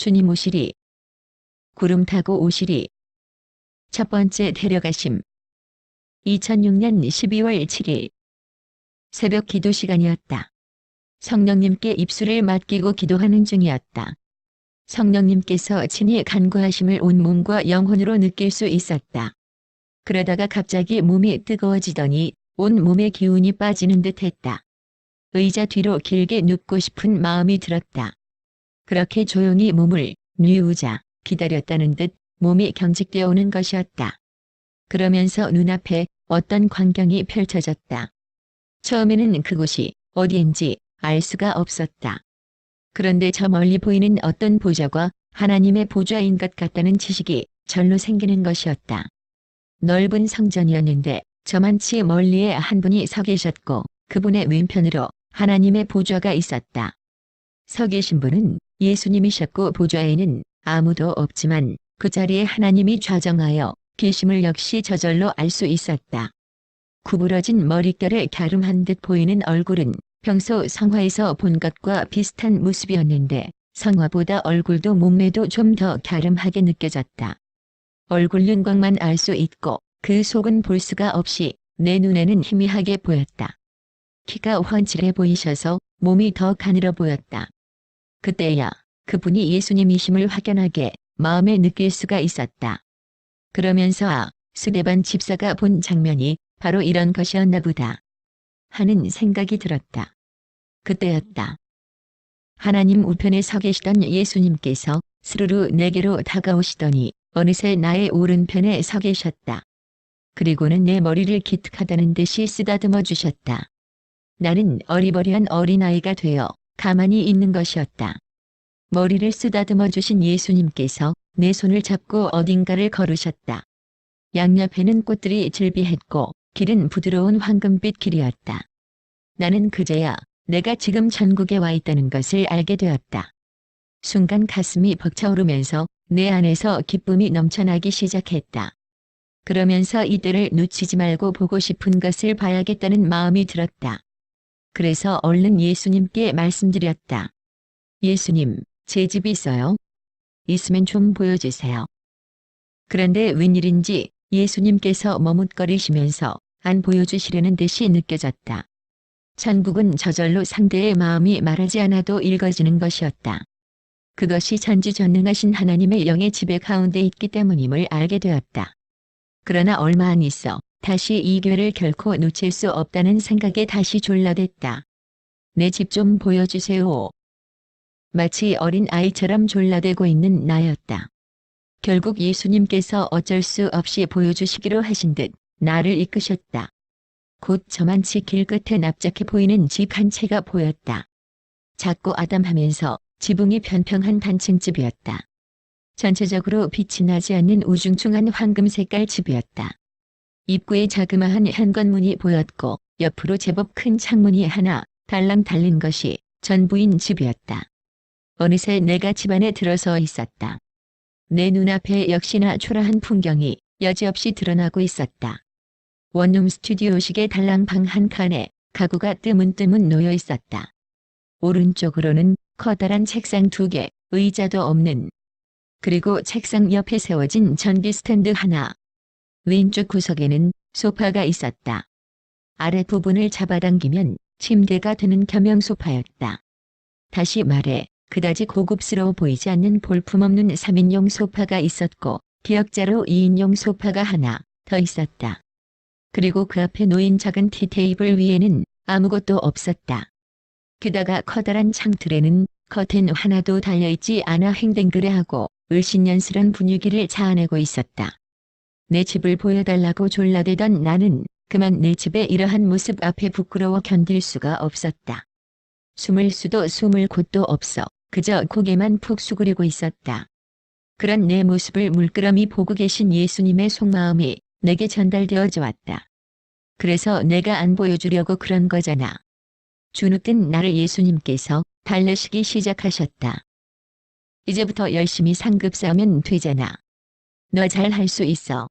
주님 오시리. 구름 타고 오시리. 첫 번째 데려가심. 2006년 12월 7일. 새벽 기도 시간이었다. 성령님께 입술을 맡기고 기도하는 중이었다. 성령님께서 친히 간구하심을 온몸과 영혼으로 느낄 수 있었다. 그러다가 갑자기 몸이 뜨거워지더니 온 몸의 기운이 빠지는 듯 했다. 의자 뒤로 길게 눕고 싶은 마음이 들었다. 그렇게 조용히 몸을 뉘우자 기다렸다는 듯 몸이 경직되어 오는 것이었다. 그러면서 눈앞에 어떤 광경이 펼쳐졌다. 처음에는 그곳이 어디인지 알 수가 없었다. 그런데 저 멀리 보이는 어떤 보좌가 하나님의 보좌인 것 같다는 지식이 절로 생기는 것이었다. 넓은 성전이었는데 저만치 멀리에 한 분이 서 계셨고 그분의 왼편으로 하나님의 보좌가 있었다. 서 계신 분은 예수님이셨고 보좌에는 아무도 없지만 그 자리에 하나님이 좌정하여 계심을 역시 저절로 알 수 있었다. 구부러진 머릿결에 갸름한 듯 보이는 얼굴은 평소 성화에서 본 것과 비슷한 모습이었는데 성화보다 얼굴도 몸매도 좀 더 갸름하게 느껴졌다. 얼굴 윤곽만 알 수 있고 그 속은 볼 수가 없이 내 눈에는 희미하게 보였다. 키가 훤칠해 보이셔서 몸이 더 가늘어 보였다. 그때야 그분이 예수님이심을 확연하게 마음에 느낄 수가 있었다. 그러면서 스데반 집사가 본 장면이 바로 이런 것이었나 보다 하는 생각이 들었다. 그때였다. 하나님 우편에 서 계시던 예수님께서 스르르 내게로 다가오시더니 어느새 나의 오른편에 서 계셨다. 그리고는 내 머리를 기특하다는 듯이 쓰다듬어 주셨다. 나는 어리버리한 어린아이가 되어 가만히 있는 것이었다. 머리를 쓰다듬어 주신 예수님께서 내 손을 잡고 어딘가를 걸으셨다. 양옆에는 꽃들이 즐비했고 길은 부드러운 황금빛 길이었다. 나는 그제야 내가 지금 천국에 와 있다는 것을 알게 되었다. 순간 가슴이 벅차오르면서 내 안에서 기쁨이 넘쳐나기 시작했다. 그러면서 이때를 놓치지 말고 보고 싶은 것을 봐야겠다는 마음이 들었다. 그래서 얼른 예수님께 말씀드렸다. 예수님, 제 집이 있어요? 있으면 좀 보여주세요. 그런데 웬일인지 예수님께서 머뭇거리시면서 안 보여주시려는 듯이 느껴졌다. 천국은 저절로 상대의 마음이 말하지 않아도 읽어지는 것이었다. 그것이 전지전능하신 하나님의 영의 지배 가운데 있기 때문임을 알게 되었다. 그러나 얼마 안 있어 다시 이 기회를 결코 놓칠 수 없다는 생각에 다시 졸라댔다. 내 집 좀 보여주세요. 마치 어린 아이처럼 졸라대고 있는 나였다. 결국 예수님께서 어쩔 수 없이 보여주시기로 하신 듯 나를 이끄셨다. 곧 저만치 길 끝에 납작해 보이는 집 한 채가 보였다. 작고 아담하면서 지붕이 평평한 단층집이었다. 전체적으로 빛이 나지 않는 우중충한 황금 색깔 집이었다. 입구에 자그마한 현관문이 보였고 옆으로 제법 큰 창문이 하나 달랑 달린 것이 전부인 집이었다. 어느새 내가 집 안에 들어서 있었다. 내 눈앞에 역시나 초라한 풍경이 여지없이 드러나고 있었다. 원룸 스튜디오식의 달랑 방 한 칸에 가구가 뜨문뜨문 놓여 있었다. 오른쪽으로는 커다란 책상 2개, 의자도 없는. 그리고 책상 옆에 세워진 전기 스탠드 하나. 왼쪽 구석에는 소파가 있었다. 아랫부분을 잡아당기면 침대가 되는 겸용 소파였다. 다시 말해 그다지 고급스러워 보이지 않는 볼품없는 3인용 소파가 있었고 기역자로 2인용 소파가 하나 더 있었다. 그리고 그 앞에 놓인 작은 티테이블 위에는 아무것도 없었다. 게다가 커다란 창틀에는 커튼 하나도 달려있지 않아 횡댕그레하고 을신연스런 분위기를 자아내고 있었다. 내 집을 보여달라고 졸라대던 나는 그만 내 집의 이러한 모습 앞에 부끄러워 견딜 수가 없었다. 숨을 수도 숨을 곳도 없어 그저 고개만 푹 수그리고 있었다. 그런 내 모습을 물끄러미 보고 계신 예수님의 속마음이 내게 전달되어져 왔다. 그래서 내가 안 보여주려고 그런 거잖아. 주눅든 나를 예수님께서 달래시기 시작하셨다. 이제부터 열심히 상급 쌓으면 되잖아. 너 잘 할 수 있어.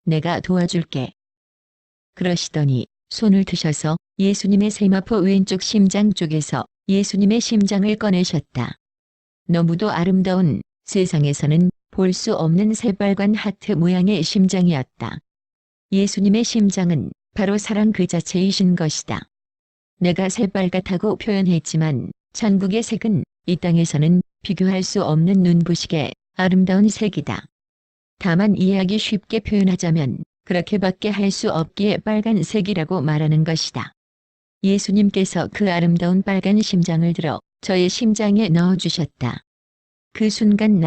내가 도와줄게. 그러시더니 손을 드셔서 예수님의 세마포 왼쪽 심장 쪽에서 예수님의 심장을 꺼내셨다. 너무도 아름다운, 세상에서는 볼 수 없는 새빨간 하트 모양의 심장이었다. 예수님의 심장은 바로 사랑 그 자체이신 것이다. 내가 새빨갛다고 표현했지만 천국의 색은 이 땅에서는 비교할 수 없는 눈부시게 아름다운 색이다. 다만 이해하기 쉽게 표현하자면 그렇게밖에 할 수 없기에 빨간색이라고 말하는 것이다. 예수님께서 그 아름다운 빨간 심장을 들어 저의 심장에 넣어주셨다. 그 순간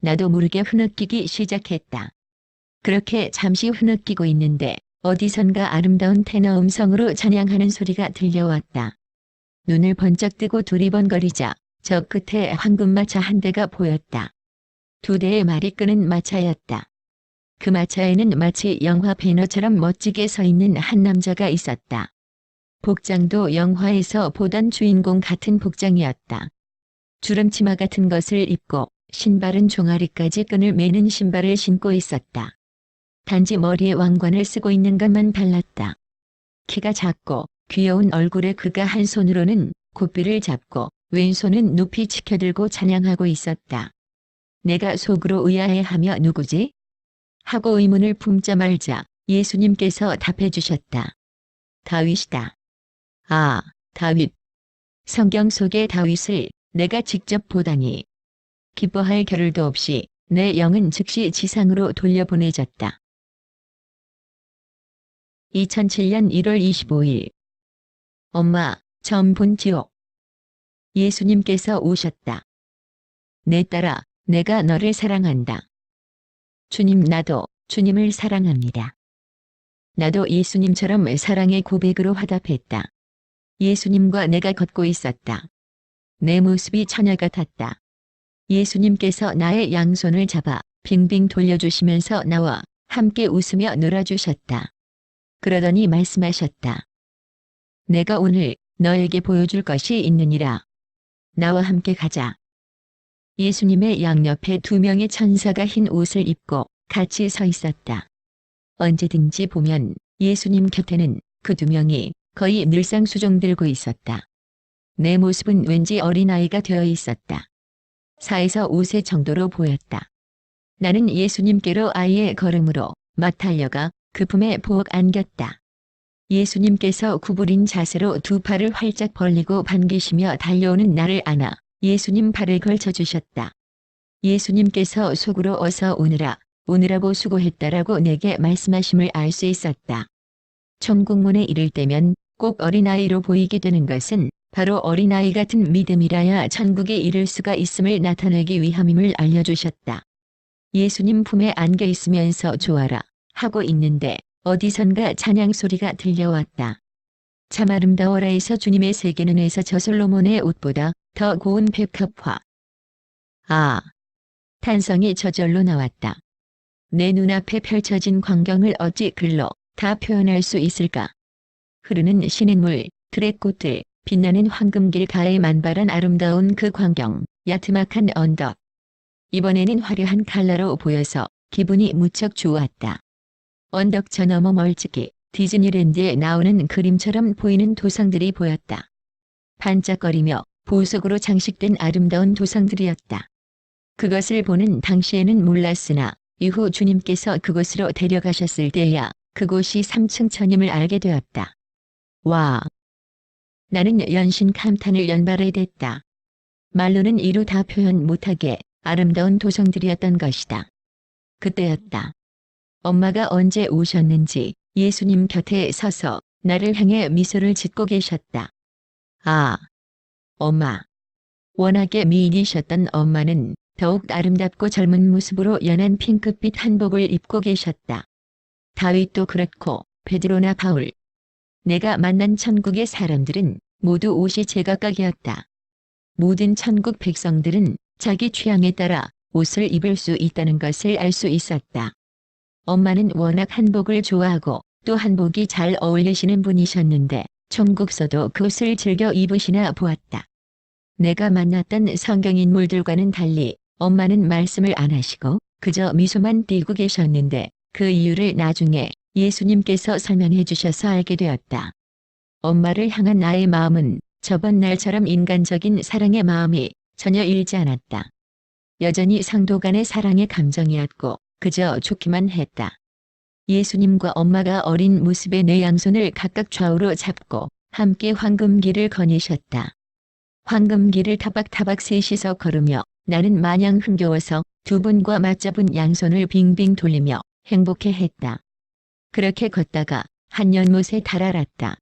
나도 모르게 흐느끼기 시작했다. 그렇게 잠시 흐느끼고 있는데 어디선가 아름다운 테너 음성으로 찬양하는 소리가 들려왔다. 눈을 번쩍 뜨고 두리번거리자 저 끝에 황금마차 한 대가 보였다. 2대의 말이 끄는 마차였다. 그 마차에는 마치 영화 배너처럼 멋지게 서 있는 한 남자가 있었다. 복장도 영화에서 보던 주인공 같은 복장이었다. 주름치마 같은 것을 입고 신발은 종아리까지 끈을 매는 신발을 신고 있었다. 단지 머리에 왕관을 쓰고 있는 것만 달랐다. 키가 작고 귀여운 얼굴에 그가 한 손으로는 콧비를 잡고 왼손은 높이 치켜들고 찬양하고 있었다. 내가 속으로 의아해하며 누구지? 하고 의문을 품자 말자 예수님께서 답해 주셨다. 다윗이다. 아, 다윗. 성경 속의 다윗을 내가 직접 보다니. 기뻐할 겨를도 없이 내 영은 즉시 지상으로 돌려보내졌다. 2007년 1월 25일. 엄마, 처음 본 지옥. 예수님께서 오셨다. 내 딸아, 내가 너를 사랑한다. 주님, 나도 주님을 사랑합니다. 나도 예수님처럼 사랑의 고백으로 화답했다. 예수님과 내가 걷고 있었다. 내 모습이 처녀 같았다. 예수님께서 나의 양손을 잡아 빙빙 돌려주시면서 나와 함께 웃으며 놀아주셨다. 그러더니 말씀하셨다. 내가 오늘 너에게 보여줄 것이 있느니라. 나와 함께 가자. 예수님의 양옆에 2명의 천사가 흰 옷을 입고 같이 서 있었다. 언제든지 보면 예수님 곁에는 그 2명이 거의 늘상 수종 들고 있었다. 내 모습은 왠지 어린아이가 되어 있었다. 4에서 5세 정도로 보였다. 나는 예수님께로 아이의 걸음으로 막 달려가 그 품에 보옥 안겼다. 예수님께서 구부린 자세로 2 팔을 활짝 벌리고 반기시며 달려오는 나를 안아 예수님 팔을 걸쳐주셨다. 예수님께서 속으로 어서 오느라고 수고했다라고 내게 말씀하심을 알 수 있었다. 천국문에 이를 때면 꼭 어린아이로 보이게 되는 것은 바로 어린아이 같은 믿음이라야 천국에 이를 수가 있음을 나타내기 위함임을 알려주셨다. 예수님 품에 안겨 있으면서 좋아라 하고 있는데 어디선가 찬양 소리가 들려왔다. 참 아름다워라에서 주님의 세계는에서 저 솔로몬의 옷보다 더 고운 백합화. 아! 탄성이 저절로 나왔다. 내 눈앞에 펼쳐진 광경을 어찌 글로 다 표현할 수 있을까? 흐르는 시냇물, 들의 꽃들, 빛나는 황금길 가에 만발한 아름다운 그 광경, 야트막한 언덕. 이번에는 화려한 칼라로 보여서 기분이 무척 좋았다. 언덕 저 너머 멀찍이 디즈니랜드에 나오는 그림처럼 보이는 도상들이 보였다. 반짝거리며 보석으로 장식된 아름다운 도상들이었다. 그것을 보는 당시에는 몰랐으나 이후 주님께서 그곳으로 데려가셨을 때야 그곳이 3층 천임을 알게 되었다. 와! 나는 연신 감탄을 연발해 댔다. 말로는 이루 다 표현 못하게 아름다운 도성들이었던 것이다. 그때였다. 엄마가 언제 오셨는지 예수님 곁에 서서 나를 향해 미소를 짓고 계셨다. 아! 엄마! 워낙에 미인이셨던 엄마는 더욱 아름답고 젊은 모습으로 연한 핑크빛 한복을 입고 계셨다. 다윗도 그렇고 베드로나 바울. 내가 만난 천국의 사람들은 모두 옷이 제각각이었다. 모든 천국 백성들은 자기 취향에 따라 옷을 입을 수 있다는 것을 알 수 있었다. 엄마는 워낙 한복을 좋아하고 또 한복이 잘 어울리시는 분이셨는데 천국서도 그 옷을 즐겨 입으시나 보았다. 내가 만났던 성경인물들과는 달리 엄마는 말씀을 안 하시고 그저 미소만 띠고 계셨는데 그 이유를 나중에 예수님께서 설명해 주셔서 알게 되었다. 엄마를 향한 나의 마음은 저번 날처럼 인간적인 사랑의 마음이 전혀 잃지 않았다. 여전히 상도 간의 사랑의 감정이었고 그저 좋기만 했다. 예수님과 엄마가 어린 모습의 내 양손을 각각 좌우로 잡고 함께 황금길을 거니셨다. 황금길을 타박타박 셋이서 걸으며 나는 마냥 흥겨워서 두 분과 맞잡은 양손을 빙빙 돌리며 행복해했다. 그렇게 걷다가 한 연못에 달아났다.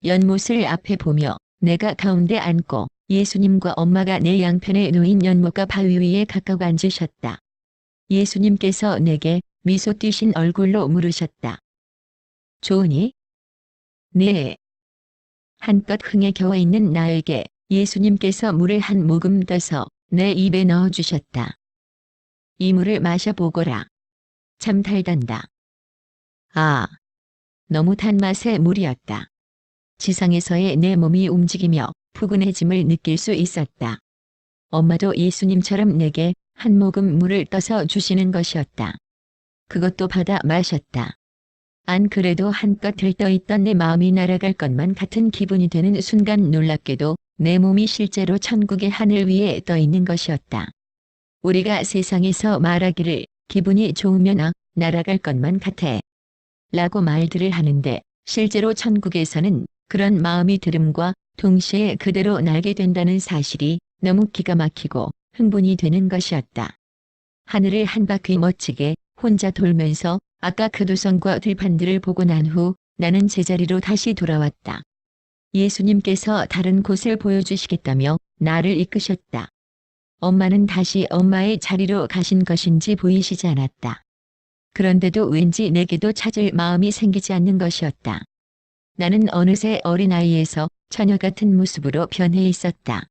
연못을 앞에 보며 내가 가운데 앉고 예수님과 엄마가 내 양편에 놓인 연못과 바위 위에 각각 앉으셨다. 예수님께서 내게 미소 띠신 얼굴로 물으셨다. 좋으니? 네. 한껏 흥에 겨워 있는 나에게 예수님께서 물을 한 모금 떠서 내 입에 넣어주셨다. 이 물을 마셔보거라. 참 달단다. 아, 너무 단맛의 물이었다. 지상에서의 내 몸이 움직이며 푸근해짐을 느낄 수 있었다. 엄마도 예수님처럼 내게 한 모금 물을 떠서 주시는 것이었다. 그것도 받아 마셨다. 안 그래도 한껏 들떠있던 내 마음이 날아갈 것만 같은 기분이 되는 순간 놀랍게도 내 몸이 실제로 천국의 하늘 위에 떠 있는 것이었다. 우리가 세상에서 말하기를 기분이 좋으면 날아갈 것만 같아 라고 말들을 하는데 실제로 천국에서는 그런 마음이 들음과 동시에 그대로 날게 된다는 사실이 너무 기가 막히고 흥분이 되는 것이었다. 하늘을 한 바퀴 멋지게 혼자 돌면서 아까 그 도성과 들판들을 보고 난 후 나는 제자리로 다시 돌아왔다. 예수님께서 다른 곳을 보여주시겠다며 나를 이끄셨다. 엄마는 다시 엄마의 자리로 가신 것인지 보이시지 않았다. 그런데도 왠지 내게도 찾을 마음이 생기지 않는 것이었다. 나는 어느새 어린아이에서 처녀 같은 모습으로 변해 있었다.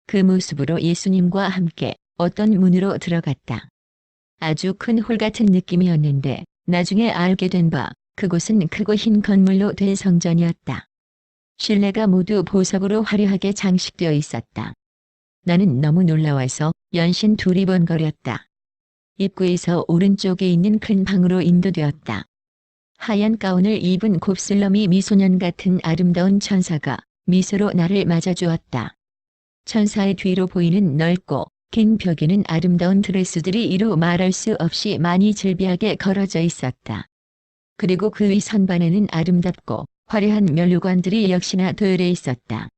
그 모습으로 예수님과 함께 어떤 문으로 들어갔다. 아주 큰 홀 같은 느낌이었는데 나중에 알게 된 바 그곳은 크고 흰 건물로 된 성전이었다. 실내가 모두 보석으로 화려하게 장식되어 있었다. 나는 너무 놀라워서 연신 두리번거렸다. 입구에서 오른쪽에 있는 큰 방으로 인도되었다. 하얀 가운을 입은 곱슬럼이 미소년 같은 아름다운 천사가 미소로 나를 맞아주었다. 천사의 뒤로 보이는 넓고 긴 벽에는 아름다운 드레스들이 이루 말할 수 없이 많이 즐비하게 걸어져 있었다. 그리고 그 위 선반에는 아름답고 화려한 면류관들이 역시나 도열해 있었다.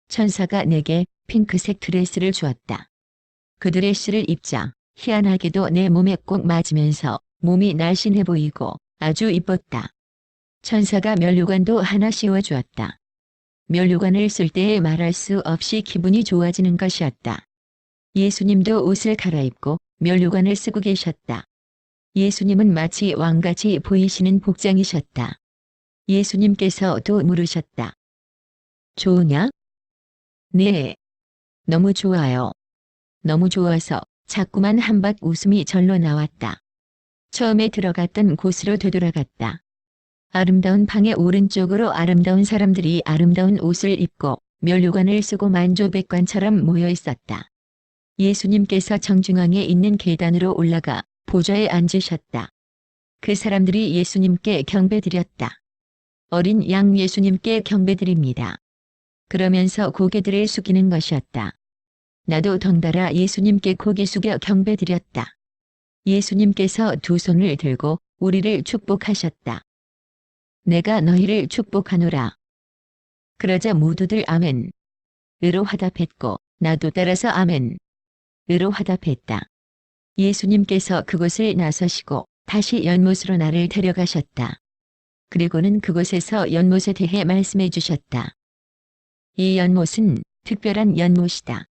천사가 내게 핑크색 드레스를 주었다. 그 드레스를 입자 희한하게도 내 몸에 꼭 맞으면서 몸이 날씬해 보이고 아주 이뻤다. 천사가 면류관도 하나 씌워주었다. 면류관을 쓸 때에 말할 수 없이 기분이 좋아지는 것이었다. 예수님도 옷을 갈아입고 면류관을 쓰고 계셨다. 예수님은 마치 왕같이 보이시는 복장이셨다. 예수님께서 또 물으셨다. 좋으냐? 네. 너무 좋아요. 너무 좋아서 자꾸만 한박 웃음이 절로 나왔다. 처음에 들어갔던 곳으로 되돌아갔다. 아름다운 방의 오른쪽으로 아름다운 사람들이 아름다운 옷을 입고 면류관을 쓰고 만조백관처럼 모여 있었다. 예수님께서 정중앙에 있는 계단으로 올라가 보좌에 앉으셨다. 그 사람들이 예수님께 경배드렸다. 어린 양 예수님께 경배드립니다. 그러면서 고개들을 숙이는 것이었다. 나도 덩달아 예수님께 고개 숙여 경배드렸다. 예수님께서 두 손을 들고 우리를 축복하셨다. 내가 너희를 축복하노라. 그러자 모두들 아멘. 으로 화답했고 나도 따라서 아멘. 으로 화답했다. 예수님께서 그곳을 나서시고 다시 연못으로 나를 데려가셨다. 그리고는 그곳에서 연못에 대해 말씀해 주셨다. 이 연못은 특별한 연못이다.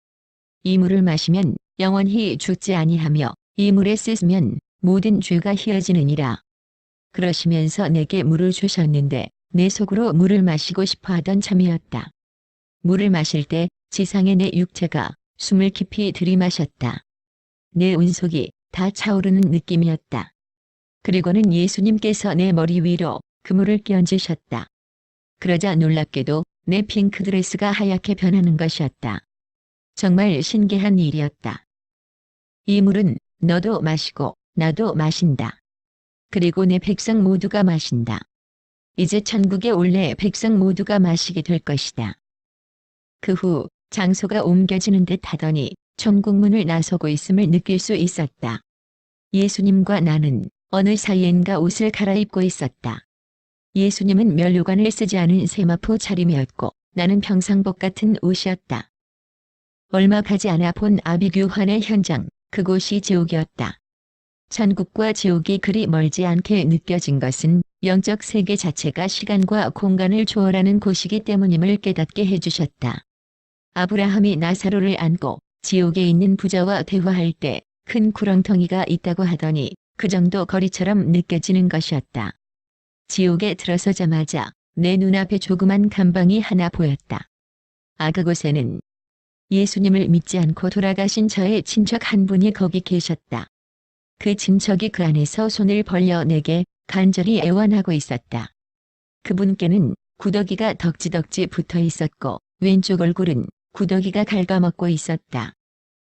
이 물을 마시면 영원히 죽지 아니하며 이 물에 씻으면 모든 죄가 희어지느니라. 그러시면서 내게 물을 주셨는데 내 속으로 물을 마시고 싶어 하던 참이었다. 물을 마실 때 지상의 내 육체가 숨을 깊이 들이마셨다. 내 운속이 다 차오르는 느낌이었다. 그리고는 예수님께서 내 머리 위로 그 물을 끼얹으셨다. 그러자 놀랍게도 내 핑크 드레스가 하얗게 변하는 것이었다. 정말 신기한 일이었다. 이 물은 너도 마시고 나도 마신다. 그리고 내 백성 모두가 마신다. 이제 천국에 올래 백성 모두가 마시게 될 것이다. 그 후 장소가 옮겨지는 듯 하더니 천국문을 나서고 있음을 느낄 수 있었다. 예수님과 나는 어느 사이엔가 옷을 갈아입고 있었다. 예수님은 면류관을 쓰지 않은 세마포 차림이었고 나는 평상복 같은 옷이었다. 얼마 가지 않아 본 아비규환의 현장, 그곳이 지옥이었다. 천국과 지옥이 그리 멀지 않게 느껴진 것은 영적 세계 자체가 시간과 공간을 초월하는 곳이기 때문임을 깨닫게 해주셨다. 아브라함이 나사로를 안고 지옥에 있는 부자와 대화할 때 큰 구렁텅이가 있다고 하더니 그 정도 거리처럼 느껴지는 것이었다. 지옥에 들어서자마자 내 눈앞에 조그만 감방이 하나 보였다. 그곳에는 예수님을 믿지 않고 돌아가신 저의 친척 한 분이 거기 계셨다. 그 친척이 그 안에서 손을 벌려 내게 간절히 애원하고 있었다. 그분께는 구더기가 덕지덕지 붙어 있었고 왼쪽 얼굴은 구더기가 갉아먹고 있었다.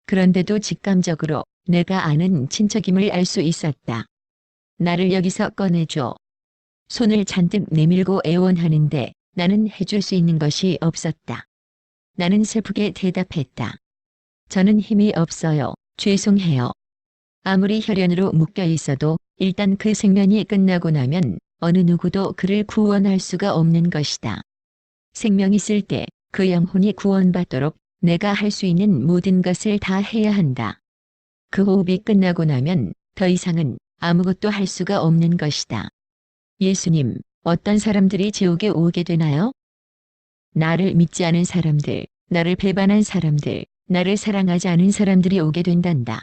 그런데도 직감적으로 내가 아는 친척임을 알 수 있었다. 나를 여기서 꺼내줘. 손을 잔뜩 내밀고 애원하는데 나는 해줄 수 있는 것이 없었다. 나는 슬프게 대답했다. 저는 힘이 없어요. 죄송해요. 아무리 혈연으로 묶여 있어도 일단 그 생명이 끝나고 나면 어느 누구도 그를 구원할 수가 없는 것이다. 생명 있을 때 그 영혼이 구원받도록 내가 할 수 있는 모든 것을 다 해야 한다. 그 호흡이 끝나고 나면 더 이상은 아무것도 할 수가 없는 것이다. 예수님, 어떤 사람들이 지옥에 오게 되나요? 나를 믿지 않은 사람들, 나를 배반한 사람들, 나를 사랑하지 않은 사람들이 오게 된단다.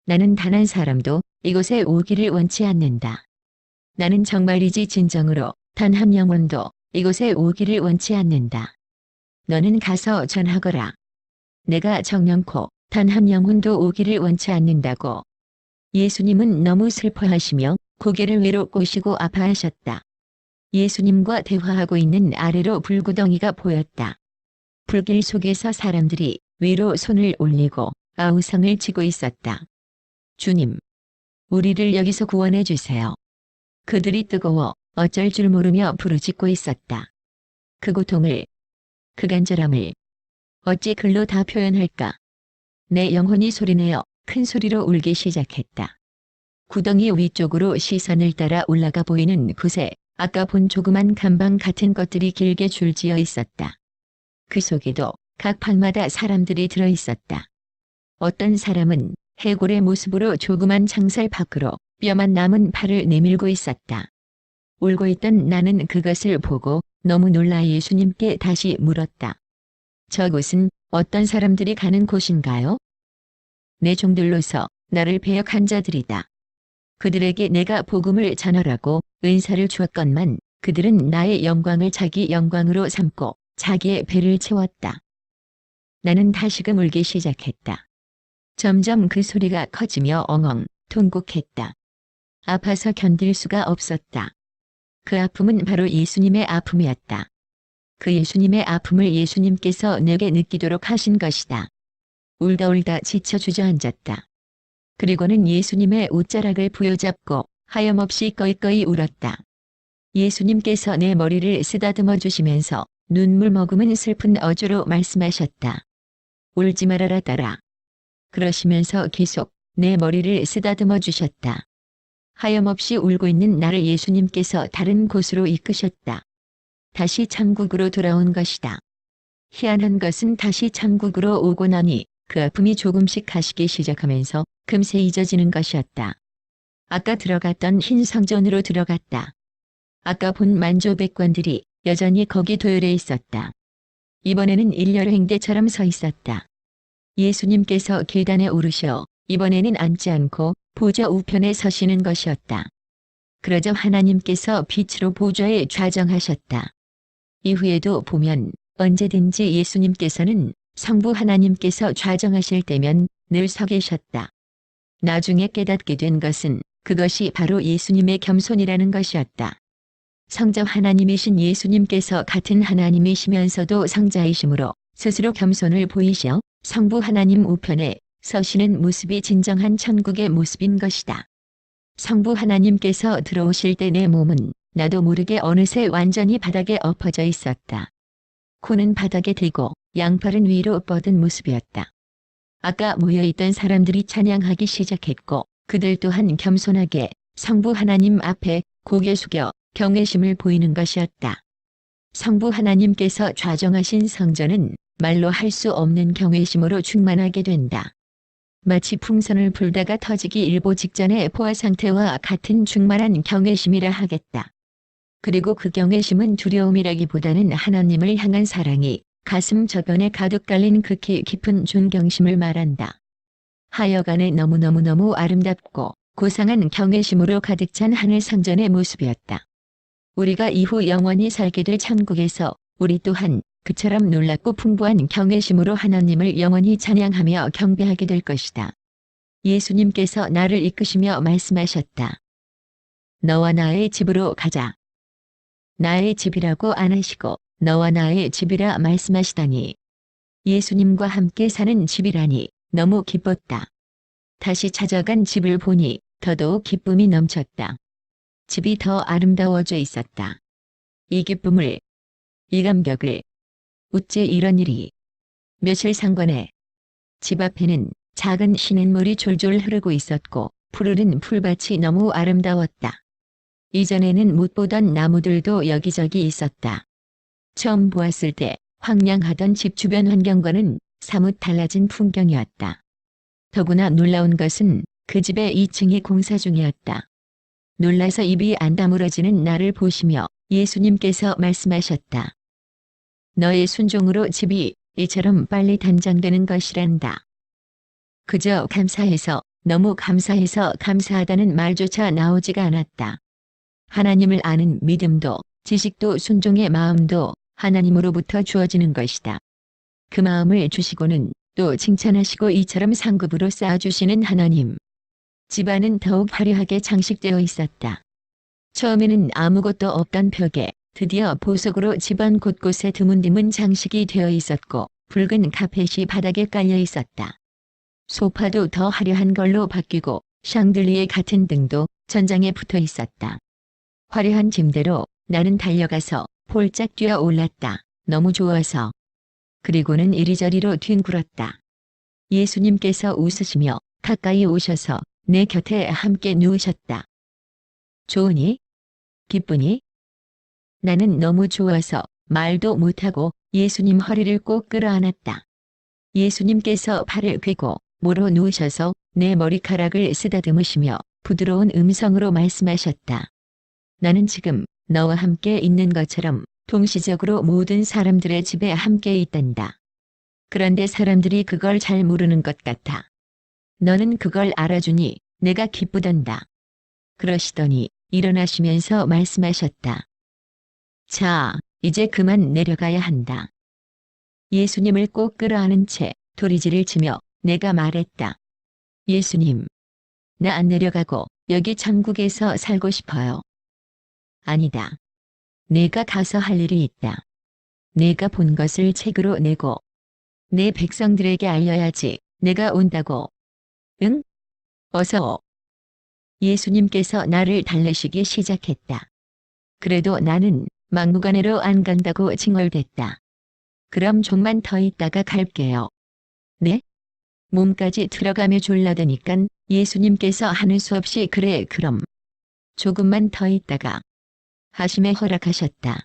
나는 단 한 사람도 이곳에 오기를 원치 않는다. 나는 정말이지 진정으로 단 한 영혼도 이곳에 오기를 원치 않는다. 너는 가서 전하거라. 내가 정령코 단 한 영혼도 오기를 원치 않는다고. 예수님은 너무 슬퍼하시며 고개를 위로 꼬시고 아파하셨다. 예수님과 대화하고 있는 아래로 불구덩이가 보였다. 불길 속에서 사람들이 위로 손을 올리고 아우성을 치고 있었다. 주님, 우리를 여기서 구원해 주세요. 그들이 뜨거워 어쩔 줄 모르며 부르짖고 있었다. 그 고통을, 그 간절함을 어찌 글로 다 표현할까? 내 영혼이 소리내어 큰 소리로 울기 시작했다. 구덩이 위쪽으로 시선을 따라 올라가 보이는 곳에 아까 본 조그만 감방 같은 것들이 길게 줄지어 있었다. 그 속에도 각 방마다 사람들이 들어 있었다. 어떤 사람은 해골의 모습으로 조그만 창살 밖으로 뼈만 남은 팔을 내밀고 있었다. 울고 있던 나는 그것을 보고 너무 놀라 예수님께 다시 물었다. 저곳은 어떤 사람들이 가는 곳인가요? 내 종들로서 나를 배역한 자들이다. 그들에게 내가 복음을 전하라고 은사를 주었건만 그들은 나의 영광을 자기 영광으로 삼고 자기의 배를 채웠다. 나는 다시금 울기 시작했다. 점점 그 소리가 커지며 엉엉 통곡했다. 아파서 견딜 수가 없었다. 그 아픔은 바로 예수님의 아픔이었다. 그 예수님의 아픔을 예수님께서 내게 느끼도록 하신 것이다. 울다 울다 지쳐 주저앉았다. 그리고는 예수님의 옷자락을 부여잡고 하염없이 꺼이꺼이 울었다. 예수님께서 내 머리를 쓰다듬어 주시면서 눈물 머금은 슬픈 어조로 말씀하셨다. 울지 말아라 딸아. 그러시면서 계속 내 머리를 쓰다듬어 주셨다. 하염없이 울고 있는 나를 예수님께서 다른 곳으로 이끄셨다. 다시 천국으로 돌아온 것이다. 희한한 것은 다시 천국으로 오고 나니 그 아픔이 조금씩 가시기 시작하면서 금세 잊어지는 것이었다. 아까 들어갔던 흰 성전으로 들어갔다. 아까 본 만조백관들이 여전히 거기 도열해 있었다. 이번에는 일렬 행대처럼 서 있었다. 예수님께서 계단에 오르셔 이번에는 앉지 않고 보좌 우편에 서시는 것이었다. 그러자 하나님께서 빛으로 보좌에 좌정하셨다. 이후에도 보면 언제든지 예수님께서는 성부 하나님께서 좌정하실 때면 늘 서 계셨다. 나중에 깨닫게 된 것은 그것이 바로 예수님의 겸손이라는 것이었다. 성자 하나님이신 예수님께서 같은 하나님이시면서도 성자이시므로 스스로 겸손을 보이셔 성부 하나님 우편에 서시는 모습이 진정한 천국의 모습인 것이다. 성부 하나님께서 들어오실 때 내 몸은 나도 모르게 어느새 완전히 바닥에 엎어져 있었다. 코는 바닥에 대고 양팔은 위로 뻗은 모습이었다. 아까 모여있던 사람들이 찬양하기 시작했고 그들 또한 겸손하게 성부 하나님 앞에 고개 숙여 경외심을 보이는 것이었다. 성부 하나님께서 좌정하신 성전은 말로 할 수 없는 경외심으로 충만하게 된다. 마치 풍선을 불다가 터지기 일보 직전의 포화 상태와 같은 충만한 경외심이라 하겠다. 그리고 그 경외심은 두려움이라기보다는 하나님을 향한 사랑이 가슴 저변에 가득 깔린 극히 깊은 존경심을 말한다. 하여간에 너무너무 아름답고 고상한 경외심으로 가득 찬 하늘 성전의 모습이었다. 우리가 이후 영원히 살게 될 천국에서 우리 또한 그처럼 놀랍고 풍부한 경외심으로 하나님을 영원히 찬양하며 경배하게 될 것이다. 예수님께서 나를 이끄시며 말씀하셨다. 너와 나의 집으로 가자. 나의 집이라고 안 하시고 너와 나의 집이라 말씀하시다니. 예수님과 함께 사는 집이라니 너무 기뻤다. 다시 찾아간 집을 보니 더더욱 기쁨이 넘쳤다. 집이 더 아름다워져 있었다. 이 기쁨을, 이 감격을, 어째 이런 일이. 며칠 상관에 집 앞에는 작은 시냇물이 졸졸 흐르고 있었고 푸르른 풀밭이 너무 아름다웠다. 이전에는 못 보던 나무들도 여기저기 있었다. 처음 보았을 때 황량하던 집 주변 환경과는 사뭇 달라진 풍경이었다. 더구나 놀라운 것은 그 집의 2층이 공사 중이었다. 놀라서 입이 안 다물어지는 나를 보시며 예수님께서 말씀하셨다. 너의 순종으로 집이 이처럼 빨리 단장되는 것이란다. 그저 감사해서, 너무 감사해서 감사하다는 말조차 나오지가 않았다. 하나님을 아는 믿음도 지식도 순종의 마음도 하나님으로부터 주어지는 것이다. 그 마음을 주시고는 또 칭찬하시고 이처럼 상급으로 쌓아주시는 하나님. 집안은 더욱 화려하게 장식되어 있었다. 처음에는 아무것도 없던 벽에 드디어 보석으로 집안 곳곳에 드문드문 장식이 되어 있었고 붉은 카펫이 바닥에 깔려 있었다. 소파도 더 화려한 걸로 바뀌고 샹들리에 같은 등도 천장에 붙어 있었다. 화려한 짐대로 나는 달려가서 폴짝 뛰어 올랐다. 너무 좋아서. 그리고는 이리저리로 뒹굴었다. 예수님께서 웃으시며 가까이 오셔서 내 곁에 함께 누우셨다. 좋으니? 기쁘니? 나는 너무 좋아서 말도 못하고 예수님 허리를 꼭 끌어안았다. 예수님께서 발을 꿰고 모로 누우셔서 내 머리카락을 쓰다듬으시며 부드러운 음성으로 말씀하셨다. 나는 지금 너와 함께 있는 것처럼 동시적으로 모든 사람들의 집에 함께 있단다. 그런데 사람들이 그걸 잘 모르는 것 같아. 너는 그걸 알아주니 내가 기쁘단다. 그러시더니 일어나시면서 말씀하셨다. 자, 이제 그만 내려가야 한다. 예수님을 꼭 끌어안은 채 도리지를 치며 내가 말했다. 예수님, 나 안 내려가고 여기 천국에서 살고 싶어요. 아니다. 내가 가서 할 일이 있다. 내가 본 것을 책으로 내고 내 백성들에게 알려야지. 내가 온다고. 응? 어서 오. 예수님께서 나를 달래시기 시작했다. 그래도 나는 막무가내로 안 간다고 징얼댔다. 그럼 좀만 더 있다가 갈게요. 네? 몸까지 들어가며 졸라대니깐 예수님께서 하는 수 없이 그래 그럼. 조금만 더 있다가 하심에 허락하셨다.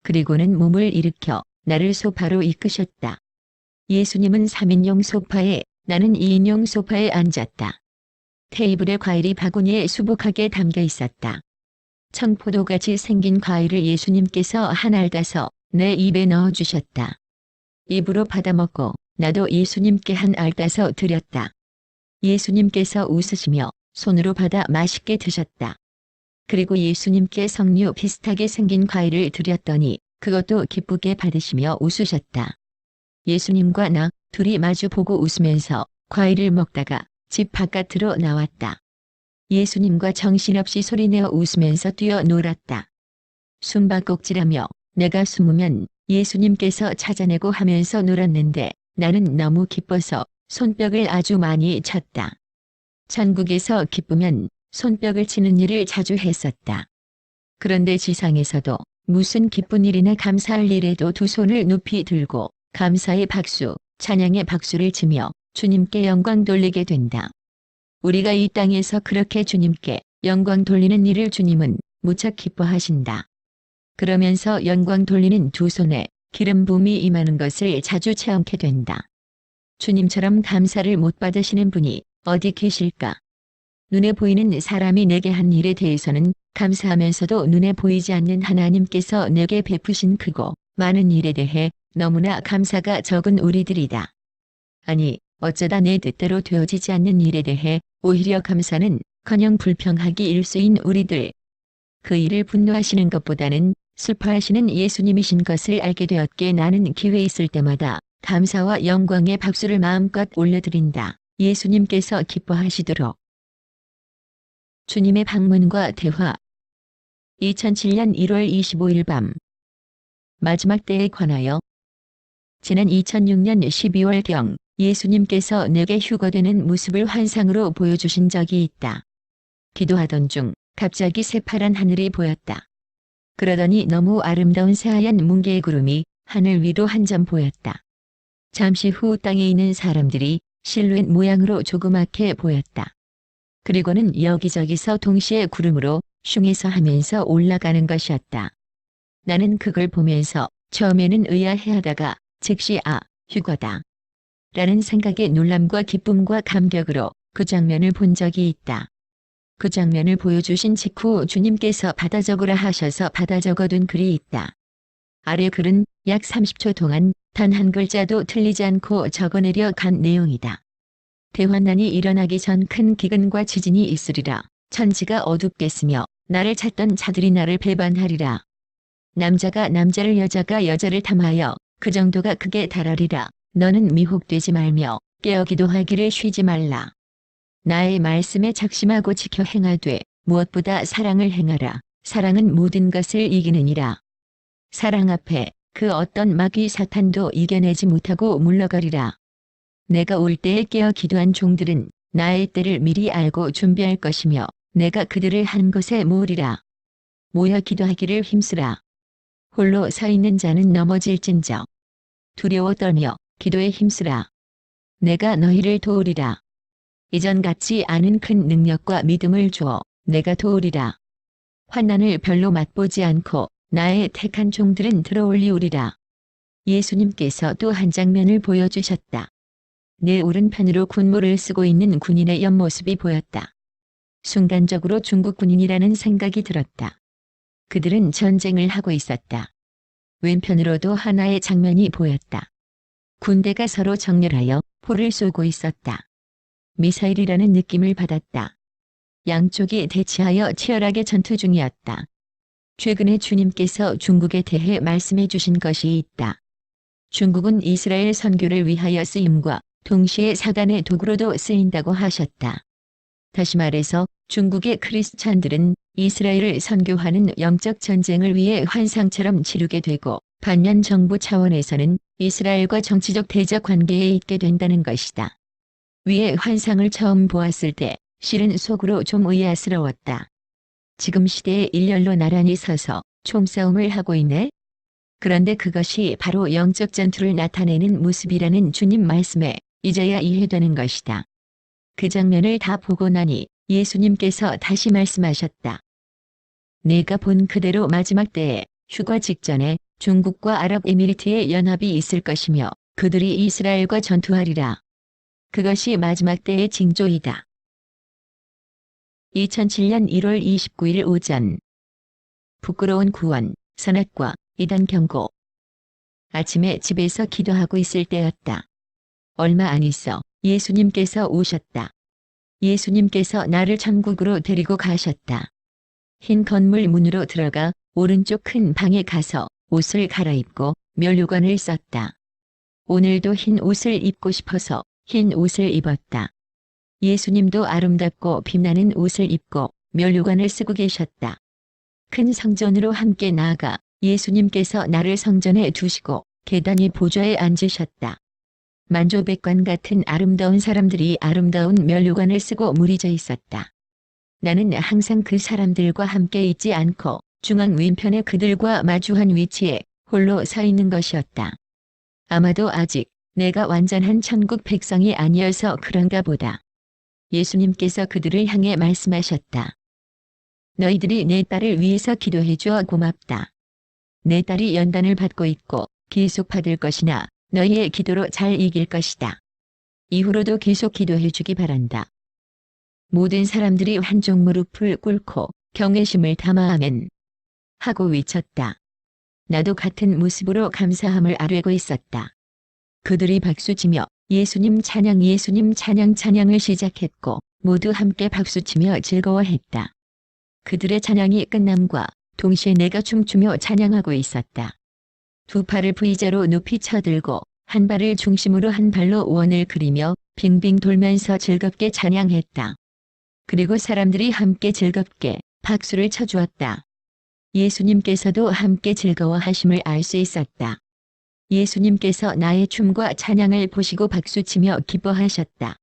그리고는 몸을 일으켜 나를 소파로 이끄셨다. 예수님은 3인용 소파에 나는 2인용 소파에 앉았다. 테이블에 과일이 바구니에 수북하게 담겨 있었다. 청포도같이 생긴 과일을 예수님께서 한 알 따서 내 입에 넣어주셨다. 입으로 받아먹고 나도 예수님께 한 알 따서 드렸다. 예수님께서 웃으시며 손으로 받아 맛있게 드셨다. 그리고 예수님께 석류 비슷하게 생긴 과일을 드렸더니 그것도 기쁘게 받으시며 웃으셨다. 예수님과 나 둘이 마주보고 웃으면서 과일을 먹다가 집 바깥으로 나왔다. 예수님과 정신없이 소리내어 웃으면서 뛰어놀았다. 숨바꼭질하며 내가 숨으면 예수님께서 찾아내고 하면서 놀았는데 나는 너무 기뻐서 손뼉을 아주 많이 쳤다. 천국에서 기쁘면 손뼉을 치는 일을 자주 했었다. 그런데 지상에서도 무슨 기쁜 일이나 감사할 일에도 두 손을 높이 들고 감사의 박수, 찬양의 박수를 치며 주님께 영광 돌리게 된다. 우리가 이 땅에서 그렇게 주님께 영광 돌리는 일을 주님은 무척 기뻐하신다. 그러면서 영광 돌리는 두 손에 기름 부음이 임하는 것을 자주 체험케 된다. 주님처럼 감사를 못 받으시는 분이 어디 계실까? 눈에 보이는 사람이 내게 한 일에 대해서는 감사하면서도 눈에 보이지 않는 하나님께서 내게 베푸신 크고 많은 일에 대해 너무나 감사가 적은 우리들이다. 아니, 어쩌다 내 뜻대로 되어지지 않는 일에 대해 오히려 감사는커녕 불평하기 일쑤인 우리들. 그 일을 분노하시는 것보다는 슬퍼하시는 예수님이신 것을 알게 되었기에 나는 기회 있을 때마다 감사와 영광의 박수를 마음껏 올려드린다. 예수님께서 기뻐하시도록. 주님의 방문과 대화. 2007년 1월 25일 밤. 마지막 때에 관하여. 지난 2006년 12월경 예수님께서 내게 휴거되는 모습을 환상으로 보여주신 적이 있다. 기도하던 중 갑자기 새파란 하늘이 보였다. 그러더니 너무 아름다운 새하얀 뭉게의 구름이 하늘 위로 한 점 보였다. 잠시 후 땅에 있는 사람들이 실루엣 모양으로 조그맣게 보였다. 그리고는 여기저기서 동시에 구름으로 슝해서 하면서 올라가는 것이었다. 나는 그걸 보면서 처음에는 의아해하다가 즉시 휴거다. 라는 생각에 놀람과 기쁨과 감격으로 그 장면을 본 적이 있다. 그 장면을 보여주신 직후 주님께서 받아 적으라 하셔서 받아 적어둔 글이 있다. 아래 글은 약 30초 동안 단 한 글자도 틀리지 않고 적어내려 간 내용이다. 대환난이 일어나기 전 큰 기근과 지진이 있으리라. 천지가 어둡겠으며 나를 찾던 자들이 나를 배반하리라. 남자가 남자를 여자가 여자를 탐하여 그 정도가 극에 달하리라. 너는 미혹되지 말며 깨어 기도하기를 쉬지 말라. 나의 말씀에 작심하고 지켜 행하되 무엇보다 사랑을 행하라. 사랑은 모든 것을 이기느니라. 사랑 앞에 그 어떤 마귀 사탄도 이겨내지 못하고 물러가리라. 내가 올 때에 깨어 기도한 종들은 나의 때를 미리 알고 준비할 것이며 내가 그들을 한 곳에 모으리라. 모여 기도하기를 힘쓰라. 홀로 서 있는 자는 넘어질진저. 두려워 떨며 기도에 힘쓰라. 내가 너희를 도우리라. 이전 같지 않은 큰 능력과 믿음을 주어 내가 도우리라. 환난을 별로 맛보지 않고 나의 택한 종들은 들어올리우리라. 예수님께서 또 한 장면을 보여주셨다. 내 오른편으로 군무를 쓰고 있는 군인의 옆모습이 보였다. 순간적으로 중국 군인이라는 생각이 들었다. 그들은 전쟁을 하고 있었다. 왼편으로도 하나의 장면이 보였다. 군대가 서로 정렬하여 포를 쏘고 있었다. 미사일이라는 느낌을 받았다. 양쪽이 대치하여 치열하게 전투 중이었다. 최근에 주님께서 중국에 대해 말씀해 주신 것이 있다. 중국은 이스라엘 선교를 위하여 쓰임과 동시에 사단의 도구로도 쓰인다고 하셨다. 다시 말해서 중국의 크리스찬들은 이스라엘을 선교하는 영적 전쟁을 위해 환상처럼 치르게 되고 반면 정부 차원에서는 이스라엘과 정치적 대적 관계에 있게 된다는 것이다. 위의 환상을 처음 보았을 때 실은 속으로 좀 의아스러웠다. 지금 시대에 일렬로 나란히 서서 총싸움을 하고 있네? 그런데 그것이 바로 영적 전투를 나타내는 모습이라는 주님 말씀에 이제야 이해되는 것이다. 그 장면을 다 보고 나니 예수님께서 다시 말씀하셨다. 내가 본 그대로 마지막 때에 휴가 직전에 중국과 아랍에미리트의 연합이 있을 것이며 그들이 이스라엘과 전투하리라. 그것이 마지막 때의 징조이다. 2007년 1월 29일 오전. 부끄러운 구원, 선악과 이단 경고. 아침에 집에서 기도하고 있을 때였다. 얼마 안 있어 예수님께서 오셨다. 예수님께서 나를 천국으로 데리고 가셨다. 흰 건물 문으로 들어가 오른쪽 큰 방에 가서 옷을 갈아입고 면류관을 썼다. 오늘도 흰 옷을 입고 싶어서 흰 옷을 입었다. 예수님도 아름답고 빛나는 옷을 입고 면류관을 쓰고 계셨다. 큰 성전으로 함께 나아가 예수님께서 나를 성전에 두시고 계단 위 보좌에 앉으셨다. 만조백관 같은 아름다운 사람들이 아름다운 면류관을 쓰고 무리져 있었다. 나는 항상 그 사람들과 함께 있지 않고 중앙 왼편에 그들과 마주한 위치에 홀로 서 있는 것이었다. 아마도 아직 내가 완전한 천국 백성이 아니어서 그런가 보다. 예수님께서 그들을 향해 말씀하셨다. 너희들이 내 딸을 위해서 기도해 주어 고맙다. 내 딸이 연단을 받고 있고 계속 받을 것이나 너희의 기도로 잘 이길 것이다. 이후로도 계속 기도해 주기 바란다. 모든 사람들이 한쪽 무릎을 꿇고 경외심을 담아 아멘 하고 외쳤다. 나도 같은 모습으로 감사함을 아뢰고 있었다. 그들이 박수치며 예수님 찬양 찬양을 시작했고 모두 함께 박수치며 즐거워했다. 그들의 찬양이 끝남과 동시에 내가 춤추며 찬양하고 있었다. 두 팔을 V자로 높이 쳐들고 한 발을 중심으로 한 발로 원을 그리며 빙빙 돌면서 즐겁게 찬양했다. 그리고 사람들이 함께 즐겁게 박수를 쳐주었다. 예수님께서도 함께 즐거워하심을 알 수 있었다. 예수님께서 나의 춤과 찬양을 보시고 박수치며 기뻐하셨다.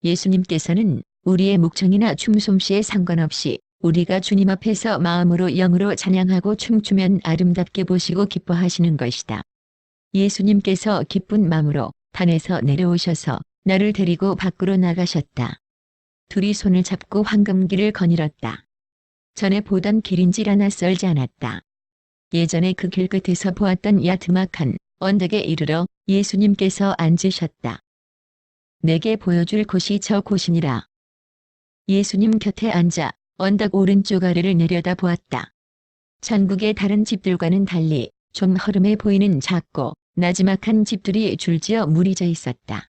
예수님께서는 우리의 목청이나 춤솜씨에 상관없이 우리가 주님 앞에서 마음으로 영으로 찬양하고 춤추면 아름답게 보시고 기뻐하시는 것이다. 예수님께서 기쁜 마음으로 산에서 내려오셔서 나를 데리고 밖으로 나가셨다. 둘이 손을 잡고 황금길을 거닐었다. 전에 보던 길인지 하나 썰지 않았다. 예전에 그 길 끝에서 보았던 야트막한 언덕에 이르러 예수님께서 앉으셨다. 내게 보여줄 곳이 저 곳이니라. 예수님 곁에 앉아 언덕 오른쪽 아래를 내려다 보았다. 천국의 다른 집들과는 달리 좀 허름해 보이는 작고 나지막한 집들이 줄지어 무리져 있었다.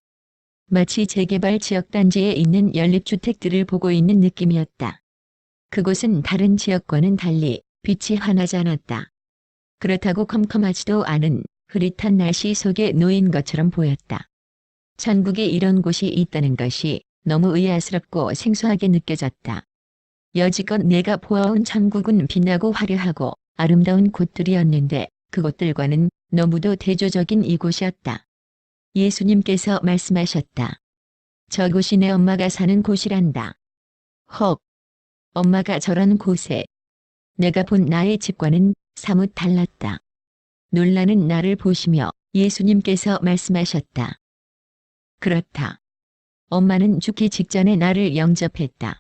마치 재개발 지역 단지에 있는 연립주택들을 보고 있는 느낌이었다. 그곳은 다른 지역과는 달리 빛이 환하지 않았다. 그렇다고 컴컴하지도 않은 흐릿한 날씨 속에 놓인 것처럼 보였다. 천국에 이런 곳이 있다는 것이 너무 의아스럽고 생소하게 느껴졌다. 여지껏 내가 보아온 천국은 빛나고 화려하고 아름다운 곳들이었는데 그곳들과는 너무도 대조적인 이곳이었다. 예수님께서 말씀하셨다. 저곳이 내 엄마가 사는 곳이란다. 헉! 엄마가 저런 곳에 내가 본 나의 집과는 사뭇 달랐다. 놀라는 나를 보시며 예수님께서 말씀하셨다. 그렇다. 엄마는 죽기 직전에 나를 영접했다.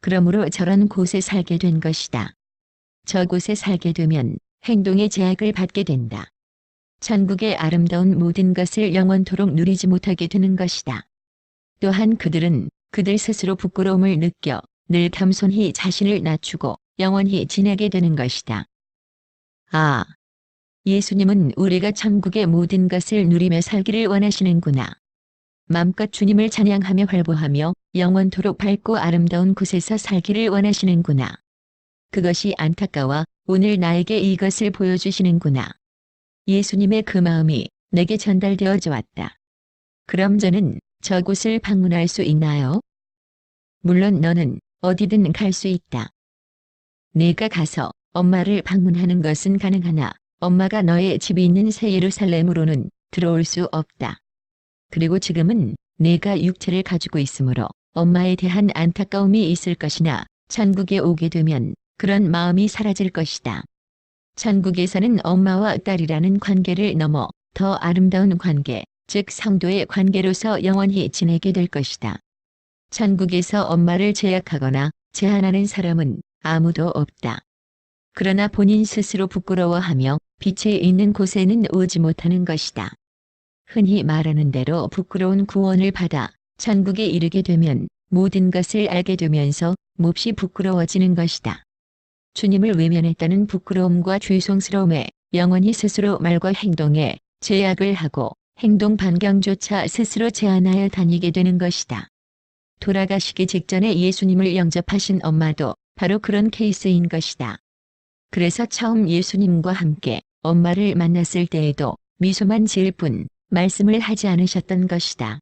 그러므로 저런 곳에 살게 된 것이다. 저곳에 살게 되면 행동의 제약을 받게 된다. 천국의 아름다운 모든 것을 영원토록 누리지 못하게 되는 것이다. 또한 그들은 그들 스스로 부끄러움을 느껴 늘 겸손히 자신을 낮추고 영원히 지내게 되는 것이다. 아, 예수님은 우리가 천국의 모든 것을 누리며 살기를 원하시는구나. 마음껏 주님을 찬양하며 활보하며 영원토록 밝고 아름다운 곳에서 살기를 원하시는구나. 그것이 안타까워 오늘 나에게 이것을 보여주시는구나. 예수님의 그 마음이 내게 전달되어져 왔다. 그럼 저는 저곳을 방문할 수 있나요? 물론 너는 어디든 갈 수 있다. 내가 가서 엄마를 방문하는 것은 가능하나 엄마가 너의 집이 있는 새 예루살렘으로는 들어올 수 없다. 그리고 지금은 내가 육체를 가지고 있으므로 엄마에 대한 안타까움이 있을 것이나 천국에 오게 되면 그런 마음이 사라질 것이다. 천국에서는 엄마와 딸이라는 관계를 넘어 더 아름다운 관계, 즉 성도의 관계로서 영원히 지내게 될 것이다. 천국에서 엄마를 제약하거나 제한하는 사람은 아무도 없다. 그러나 본인 스스로 부끄러워하며 빛에 있는 곳에는 오지 못하는 것이다. 흔히 말하는 대로 부끄러운 구원을 받아 천국에 이르게 되면 모든 것을 알게 되면서 몹시 부끄러워지는 것이다. 주님을 외면했다는 부끄러움과 죄송스러움에 영원히 스스로 말과 행동에 제약을 하고 행동 반경조차 스스로 제한하여 다니게 되는 것이다. 돌아가시기 직전에 예수님을 영접하신 엄마도 바로 그런 케이스인 것이다. 그래서 처음 예수님과 함께 엄마를 만났을 때에도 미소만 지을 뿐 말씀을 하지 않으셨던 것이다.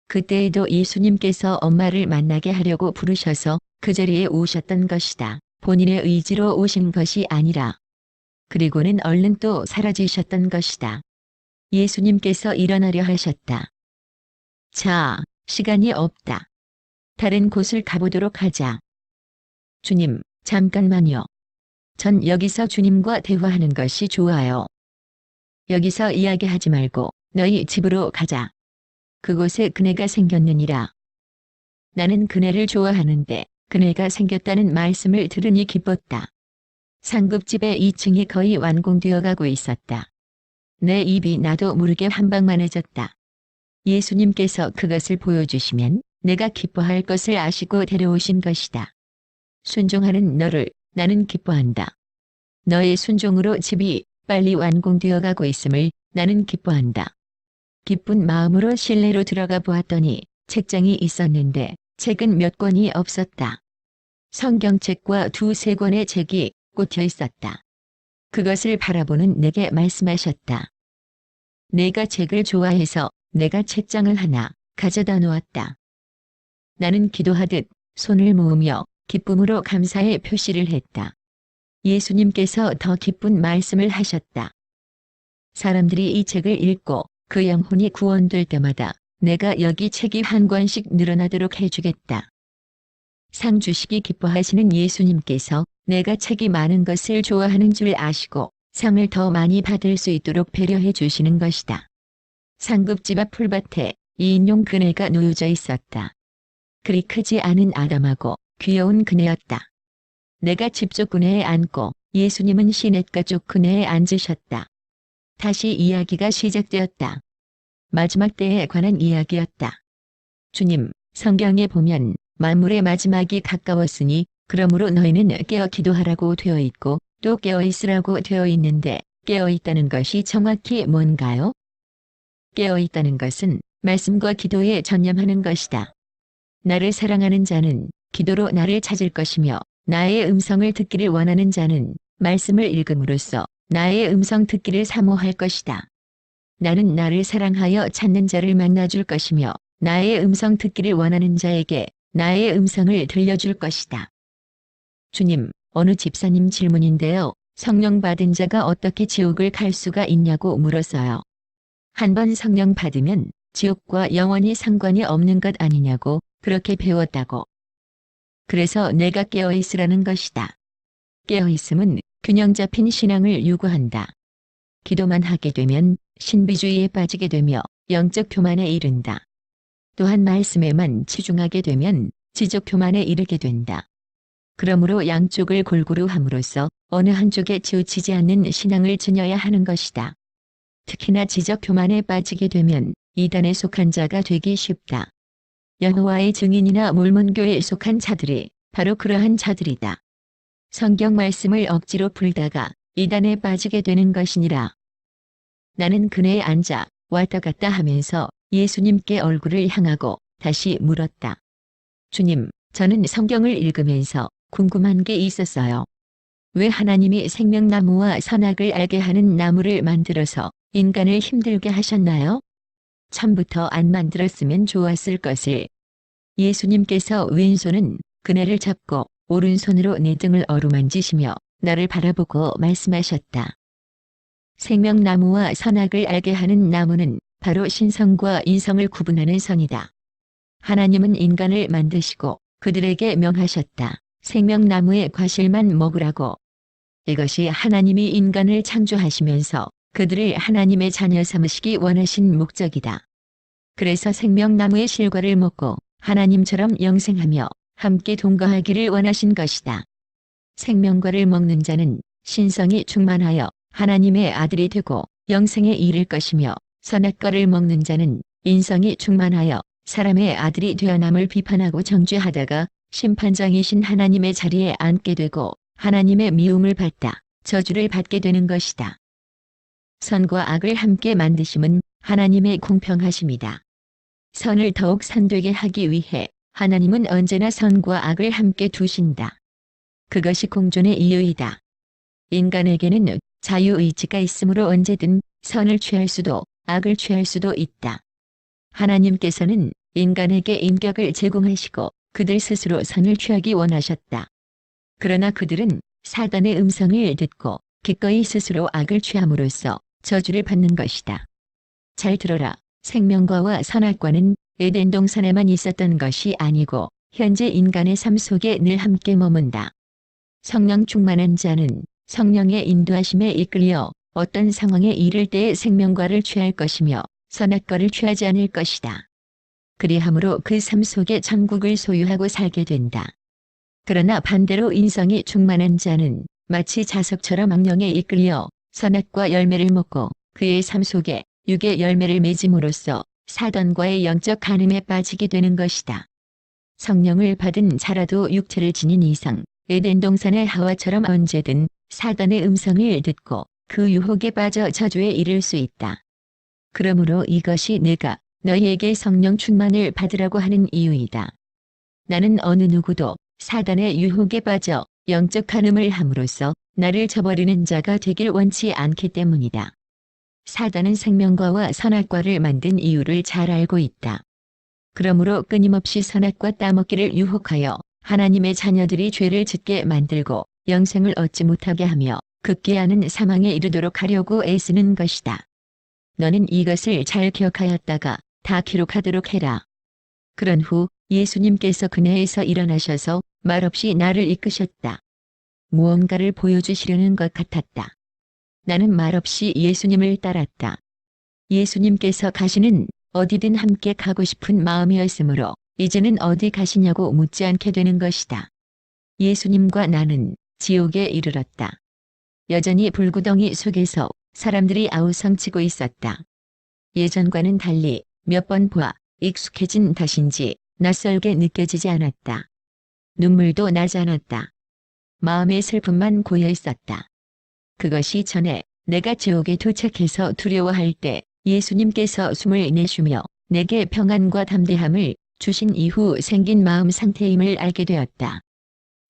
그때에도 예수님께서 엄마를 만나게 하려고 부르셔서 그 자리에 오셨던 것이다. 본인의 의지로 오신 것이 아니라. 그리고는 얼른 또 사라지셨던 것이다. 예수님께서 일어나려 하셨다. 자, 시간이 없다. 다른 곳을 가보도록 하자. 주님, 잠깐만요. 전 여기서 주님과 대화하는 것이 좋아요. 여기서 이야기하지 말고 너희 집으로 가자. 그곳에 그네가 생겼느니라. 나는 그네를 좋아하는데 그네가 생겼다는 말씀을 들으니 기뻤다. 상급집의 2층이 거의 완공되어 가고 있었다. 내 입이 나도 모르게 한방만해졌다. 예수님께서 그것을 보여주시면 내가 기뻐할 것을 아시고 데려오신 것이다. 순종하는 너를 나는 기뻐한다. 너의 순종으로 집이 빨리 완공되어 가고 있음을 나는 기뻐한다. 기쁜 마음으로 실내로 들어가 보았더니 책장이 있었는데 책은 몇 권이 없었다. 성경책과 2-3권의 책이 꽂혀 있었다. 그것을 바라보는 내게 말씀하셨다. 내가 책을 좋아해서 내가 책장을 하나 가져다 놓았다. 나는 기도하듯 손을 모으며 기쁨으로 감사의 표시를 했다. 예수님께서 더 기쁜 말씀을 하셨다. 사람들이 이 책을 읽고 그 영혼이 구원될 때마다 내가 여기 책이 한 권씩 늘어나도록 해주겠다. 상 주시기 기뻐하시는 예수님께서 내가 책이 많은 것을 좋아하는 줄 아시고 상을 더 많이 받을 수 있도록 배려해 주시는 것이다. 상급집 앞 풀밭에 2인용 그네가 놓여져 있었다. 그리 크지 않은 아담하고 귀여운 그네였다. 내가 집쪽 그네에 앉고 예수님은 시냇가 쪽 그네에 앉으셨다. 다시 이야기가 시작되었다. 마지막 때에 관한 이야기였다. 주님, 성경에 보면 만물의 마지막이 가까웠으니 그러므로 너희는 깨어 기도하라고 되어 있고 또 깨어 있으라고 되어 있는데 깨어 있다는 것이 정확히 뭔가요? 깨어 있다는 것은 말씀과 기도에 전념하는 것이다. 나를 사랑하는 자는 기도로 나를 찾을 것이며 나의 음성을 듣기를 원하는 자는 말씀을 읽음으로써 나의 음성 듣기를 사모할 것이다. 나는 나를 사랑하여 찾는 자를 만나줄 것이며 나의 음성 듣기를 원하는 자에게 나의 음성을 들려줄 것이다. 주님, 어느 집사님 질문인데요. 성령 받은 자가 어떻게 지옥을 갈 수가 있냐고 물었어요. 한 번 성령 받으면 지옥과 영원히 상관이 없는 것 아니냐고 그렇게 배웠다고. 그래서 내가 깨어있으라는 것이다. 깨어있음은 균형 잡힌 신앙을 요구한다. 기도만 하게 되면 신비주의에 빠지게 되며 영적 교만에 이른다. 또한 말씀에만 치중하게 되면 지적 교만에 이르게 된다. 그러므로 양쪽을 골고루 함으로써 어느 한쪽에 치우치지 않는 신앙을 지녀야 하는 것이다. 특히나 지적 교만에 빠지게 되면 이단에 속한 자가 되기 쉽다. 여호와의 증인이나 몰몬교에 속한 자들이 바로 그러한 자들이다. 성경 말씀을 억지로 풀다가 이단에 빠지게 되는 것이니라. 나는 그네에 앉아 왔다 갔다 하면서 예수님께 얼굴을 향하고 다시 물었다. 주님, 저는 성경을 읽으면서 궁금한 게 있었어요. 왜 하나님이 생명나무와 선악을 알게 하는 나무를 만들어서 인간을 힘들게 하셨나요? 처음부터 안 만들었으면 좋았을 것을. 예수님께서 왼손은 그네를 잡고 오른손으로 내 등을 어루만지시며 나를 바라보고 말씀하셨다. 생명나무와 선악을 알게 하는 나무는 바로 신성과 인성을 구분하는 성이다. 하나님은 인간을 만드시고 그들에게 명하셨다. 생명나무의 과실만 먹으라고. 이것이 하나님이 인간을 창조하시면서 그들을 하나님의 자녀 삼으시기 원하신 목적이다. 그래서 생명나무의 실과를 먹고 하나님처럼 영생하며 함께 동거하기를 원하신 것이다. 생명과를 먹는 자는 신성이 충만하여 하나님의 아들이 되고 영생에 이를 것이며 선악과를 먹는 자는 인성이 충만하여 사람의 아들이 되어남을 비판하고 정죄하다가 심판장이신 하나님의 자리에 앉게 되고 하나님의 미움을 받다 저주를 받게 되는 것이다. 선과 악을 함께 만드심은 하나님의 공평하심이다. 선을 더욱 산되게 하기 위해 하나님은 언제나 선과 악을 함께 두신다. 그것이 공존의 이유이다. 인간에게는 자유의지가 있으므로 언제든 선을 취할 수도 악을 취할 수도 있다. 하나님께서는 인간에게 인격을 제공하시고 그들 스스로 선을 취하기 원하셨다. 그러나 그들은 사단의 음성을 듣고 기꺼이 스스로 악을 취함으로써 저주를 받는 것이다. 잘 들어라. 생명과와 선악과는 에덴 동산에만 있었던 것이 아니고 현재 인간의 삶 속에 늘 함께 머문다. 성령 충만한 자는 성령의 인도하심에 이끌려 어떤 상황에 이를 때에 생명과를 취할 것이며 선악과를 취하지 않을 것이다. 그리함으로 그 삶 속에 천국을 소유하고 살게 된다. 그러나 반대로 인성이 충만한 자는 마치 자석처럼 악령에 이끌려 선악과 열매를 먹고 그의 삶 속에 육의 열매를 맺음으로써 사단과의 영적 간음에 빠지게 되는 것이다. 성령을 받은 자라도 육체를 지닌 이상 에덴 동산의 하와처럼 언제든 사단의 음성을 듣고 그 유혹에 빠져 저주에 이를 수 있다. 그러므로 이것이 내가 너희에게 성령 충만을 받으라고 하는 이유이다. 나는 어느 누구도 사단의 유혹에 빠져 영적 간음을 함으로써 나를 저버리는 자가 되길 원치 않기 때문이다. 사단은 생명과와 선악과를 만든 이유를 잘 알고 있다. 그러므로 끊임없이 선악과 따먹기를 유혹하여 하나님의 자녀들이 죄를 짓게 만들고 영생을 얻지 못하게 하며 극기하는 사망에 이르도록 하려고 애쓰는 것이다. 너는 이것을 잘 기억하였다가 다 기록하도록 해라. 그런 후 예수님께서 그네에서 일어나셔서 말없이 나를 이끄셨다. 무언가를 보여주시려는 것 같았다. 나는 말없이 예수님을 따랐다. 예수님께서 가시는 어디든 함께 가고 싶은 마음이었으므로 이제는 어디 가시냐고 묻지 않게 되는 것이다. 예수님과 나는 지옥에 이르렀다. 여전히 불구덩이 속에서 사람들이 아우성치고 있었다. 예전과는 달리 몇 번 보아 익숙해진 탓인지 낯설게 느껴지지 않았다. 눈물도 나지 않았다. 마음의 슬픔만 고여 있었다. 그것이 전에 내가 지옥에 도착해서 두려워할 때 예수님께서 숨을 내쉬며 내게 평안과 담대함을 주신 이후 생긴 마음 상태임을 알게 되었다.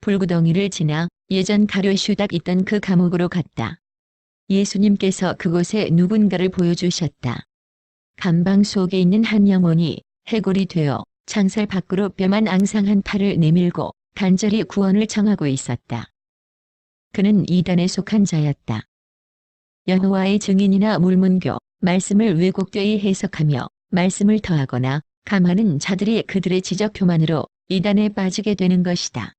불구덩이를 지나 예전 가룟슈닥 있던 그 감옥으로 갔다. 예수님께서 그곳에 누군가를 보여주셨다. 감방 속에 있는 한 영혼이 해골이 되어 창살 밖으로 뼈만 앙상한 팔을 내밀고 간절히 구원을 청하고 있었다. 그는 이단에 속한 자였다. 여호와의 증인이나 물문교, 말씀을 왜곡되이 해석하며 말씀을 더하거나 감하는 자들이 그들의 지적 교만으로 이단에 빠지게 되는 것이다.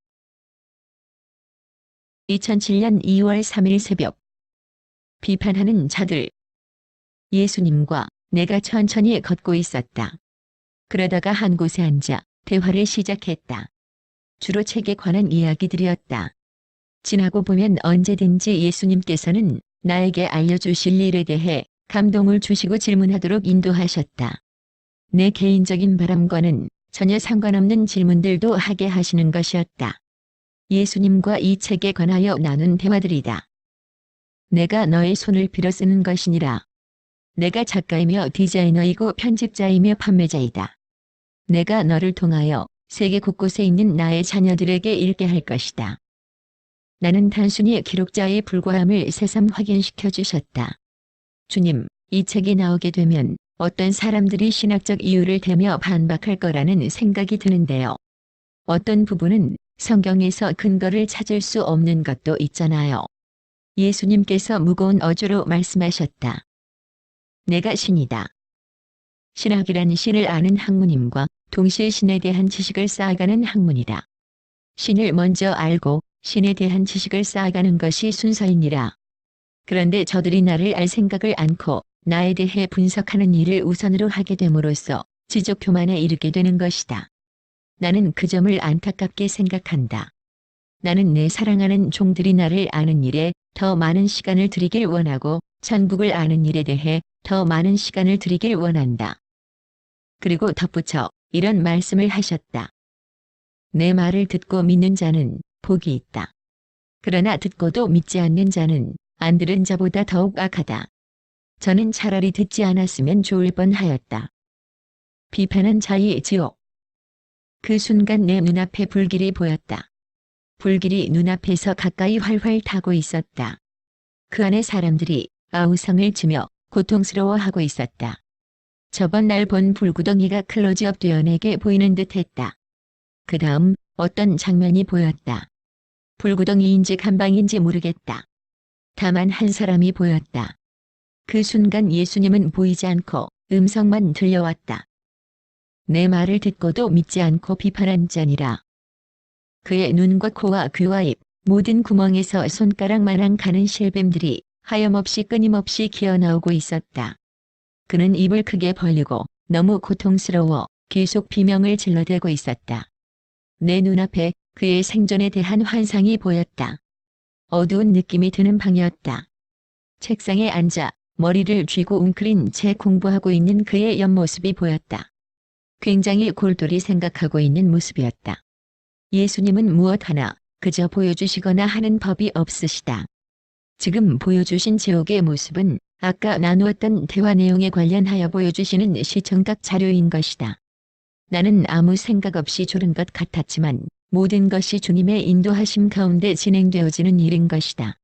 2007년 2월 3일 새벽. 비판하는 자들. 예수님과 내가 천천히 걷고 있었다. 그러다가 한 곳에 앉아 대화를 시작했다. 주로 책에 관한 이야기들이었다. 지나고 보면 언제든지 예수님께서는 나에게 알려주실 일에 대해 감동을 주시고 질문하도록 인도하셨다. 내 개인적인 바람과는 전혀 상관없는 질문들도 하게 하시는 것이었다. 예수님과 이 책에 관하여 나눈 대화들이다. 내가 너의 손을 빌어 쓰는 것이니라. 내가 작가이며 디자이너이고 편집자이며 판매자이다. 내가 너를 통하여 세계 곳곳에 있는 나의 자녀들에게 읽게 할 것이다. 나는 단순히 기록자에 불과함을 새삼 확인시켜 주셨다. 주님, 이 책이 나오게 되면 어떤 사람들이 신학적 이유를 대며 반박할 거라는 생각이 드는데요. 어떤 부분은 성경에서 근거를 찾을 수 없는 것도 있잖아요. 예수님께서 무거운 어조로 말씀하셨다. 내가 신이다. 신학이란 신을 아는 학문임과 동시에 신에 대한 지식을 쌓아가는 학문이다. 신을 먼저 알고 신에 대한 지식을 쌓아가는 것이 순서이니라. 그런데 저들이 나를 알 생각을 않고 나에 대해 분석하는 일을 우선으로 하게 됨으로써 지적 교만에 이르게 되는 것이다. 나는 그 점을 안타깝게 생각한다. 나는 내 사랑하는 종들이 나를 아는 일에 더 많은 시간을 들이길 원하고 천국을 아는 일에 대해 더 많은 시간을 들이길 원한다. 그리고 덧붙여 이런 말씀을 하셨다. 내 말을 듣고 믿는 자는 복이 있다. 그러나 듣고도 믿지 않는 자는 안 들은 자보다 더욱 악하다. 저는 차라리 듣지 않았으면 좋을 뻔하였다. 비판한 자의 지옥. 그 순간 내 눈앞에 불길이 보였다. 불길이 눈앞에서 가까이 활활 타고 있었다. 그 안에 사람들이 아우성을 치며 고통스러워하고 있었다. 저번 날 본 불구덩이가 클로즈업 되어 내게 보이는 듯했다. 그 다음 어떤 장면이 보였다. 불구덩이인지 감방인지 모르겠다. 다만 한 사람이 보였다. 그 순간 예수님은 보이지 않고 음성만 들려왔다. 내 말을 듣고도 믿지 않고 비판한 자니라. 그의 눈과 코와 귀와 입, 모든 구멍에서 손가락만한 가는 실뱀들이 하염없이 끊임없이 기어나오고 있었다. 그는 입을 크게 벌리고 너무 고통스러워 계속 비명을 질러대고 있었다. 내 눈앞에 그의 생존에 대한 환상이 보였다. 어두운 느낌이 드는 방이었다. 책상에 앉아 머리를 쥐고 웅크린 채 공부하고 있는 그의 옆모습이 보였다. 굉장히 골똘히 생각하고 있는 모습이었다. 예수님은 무엇 하나 그저 보여주시거나 하는 법이 없으시다. 지금 보여주신 지옥의 모습은 아까 나누었던 대화 내용에 관련하여 보여주시는 시청각 자료인 것이다. 나는 아무 생각 없이 졸은 것 같았지만 모든 것이 주님의 인도하심 가운데 진행되어지는 일인 것이다.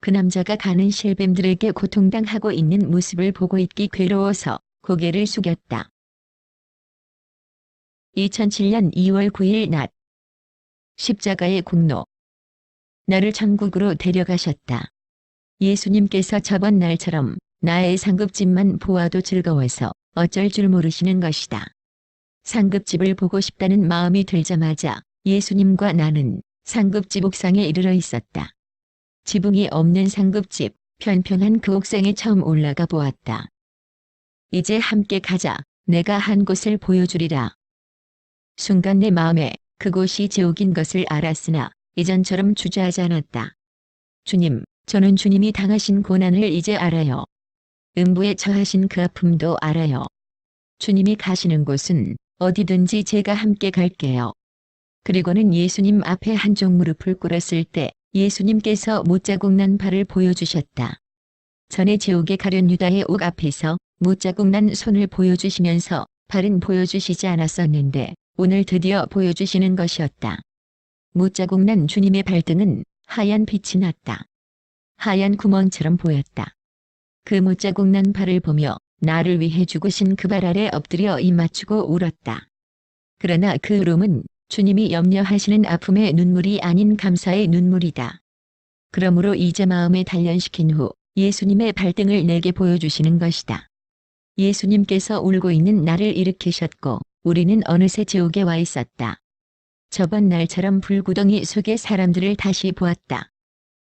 그 남자가 가는 실뱀들에게 고통당하고 있는 모습을 보고 있기 괴로워서 고개를 숙였다. 2007년 2월 9일 낮. 십자가의 공로. 나를 천국으로 데려가셨다. 예수님께서 저번 날처럼 나의 상급집만 보아도 즐거워서 어쩔 줄 모르시는 것이다. 상급집을 보고 싶다는 마음이 들자마자 예수님과 나는 상급집 옥상에 이르러 있었다. 지붕이 없는 상급집, 편편한 그 옥상에 처음 올라가 보았다. 이제 함께 가자. 내가 한 곳을 보여주리라. 순간 내 마음에 그곳이 지옥인 것을 알았으나 이전처럼 주저하지 않았다. 주님, 저는 주님이 당하신 고난을 이제 알아요. 음부에 처하신 그 아픔도 알아요. 주님이 가시는 곳은 어디든지 제가 함께 갈게요. 그리고는 예수님 앞에 한쪽 무릎을 꿇었을 때 예수님께서 못자국 난 발을 보여주셨다. 전에 지옥에 가련 유다의 옥 앞에서 못자국 난 손을 보여주시면서 발은 보여주시지 않았었는데 오늘 드디어 보여주시는 것이었다. 못자국 난 주님의 발등은 하얀 빛이 났다. 하얀 구멍처럼 보였다. 그 못자국 난 발을 보며 나를 위해 죽으신 그 발 아래 엎드려 입 맞추고 울었다. 그러나 그 울음은 주님이 염려하시는 아픔의 눈물이 아닌 감사의 눈물이다. 그러므로 이제 마음에 단련시킨 후 예수님의 발등을 내게 보여주시는 것이다. 예수님께서 울고 있는 나를 일으키셨고 우리는 어느새 지옥에 와 있었다. 저번 날처럼 불구덩이 속의 사람들을 다시 보았다.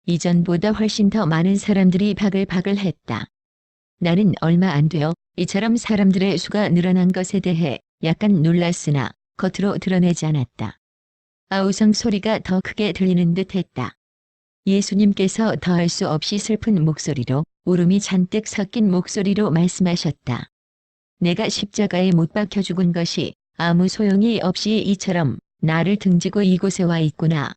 이전보다 훨씬 더 많은 사람들이 바글바글했다. 나는 얼마 안 되어 이처럼 사람들의 수가 늘어난 것에 대해 약간 놀랐으나 겉으로 드러내지 않았다. 아우성 소리가 더 크게 들리는 듯 했다. 예수님께서 더할 수 없이 슬픈 목소리로 울음이 잔뜩 섞인 목소리로 말씀하셨다. 내가 십자가에 못 박혀 죽은 것이 아무 소용이 없이 이처럼 나를 등지고 이곳에 와 있구나.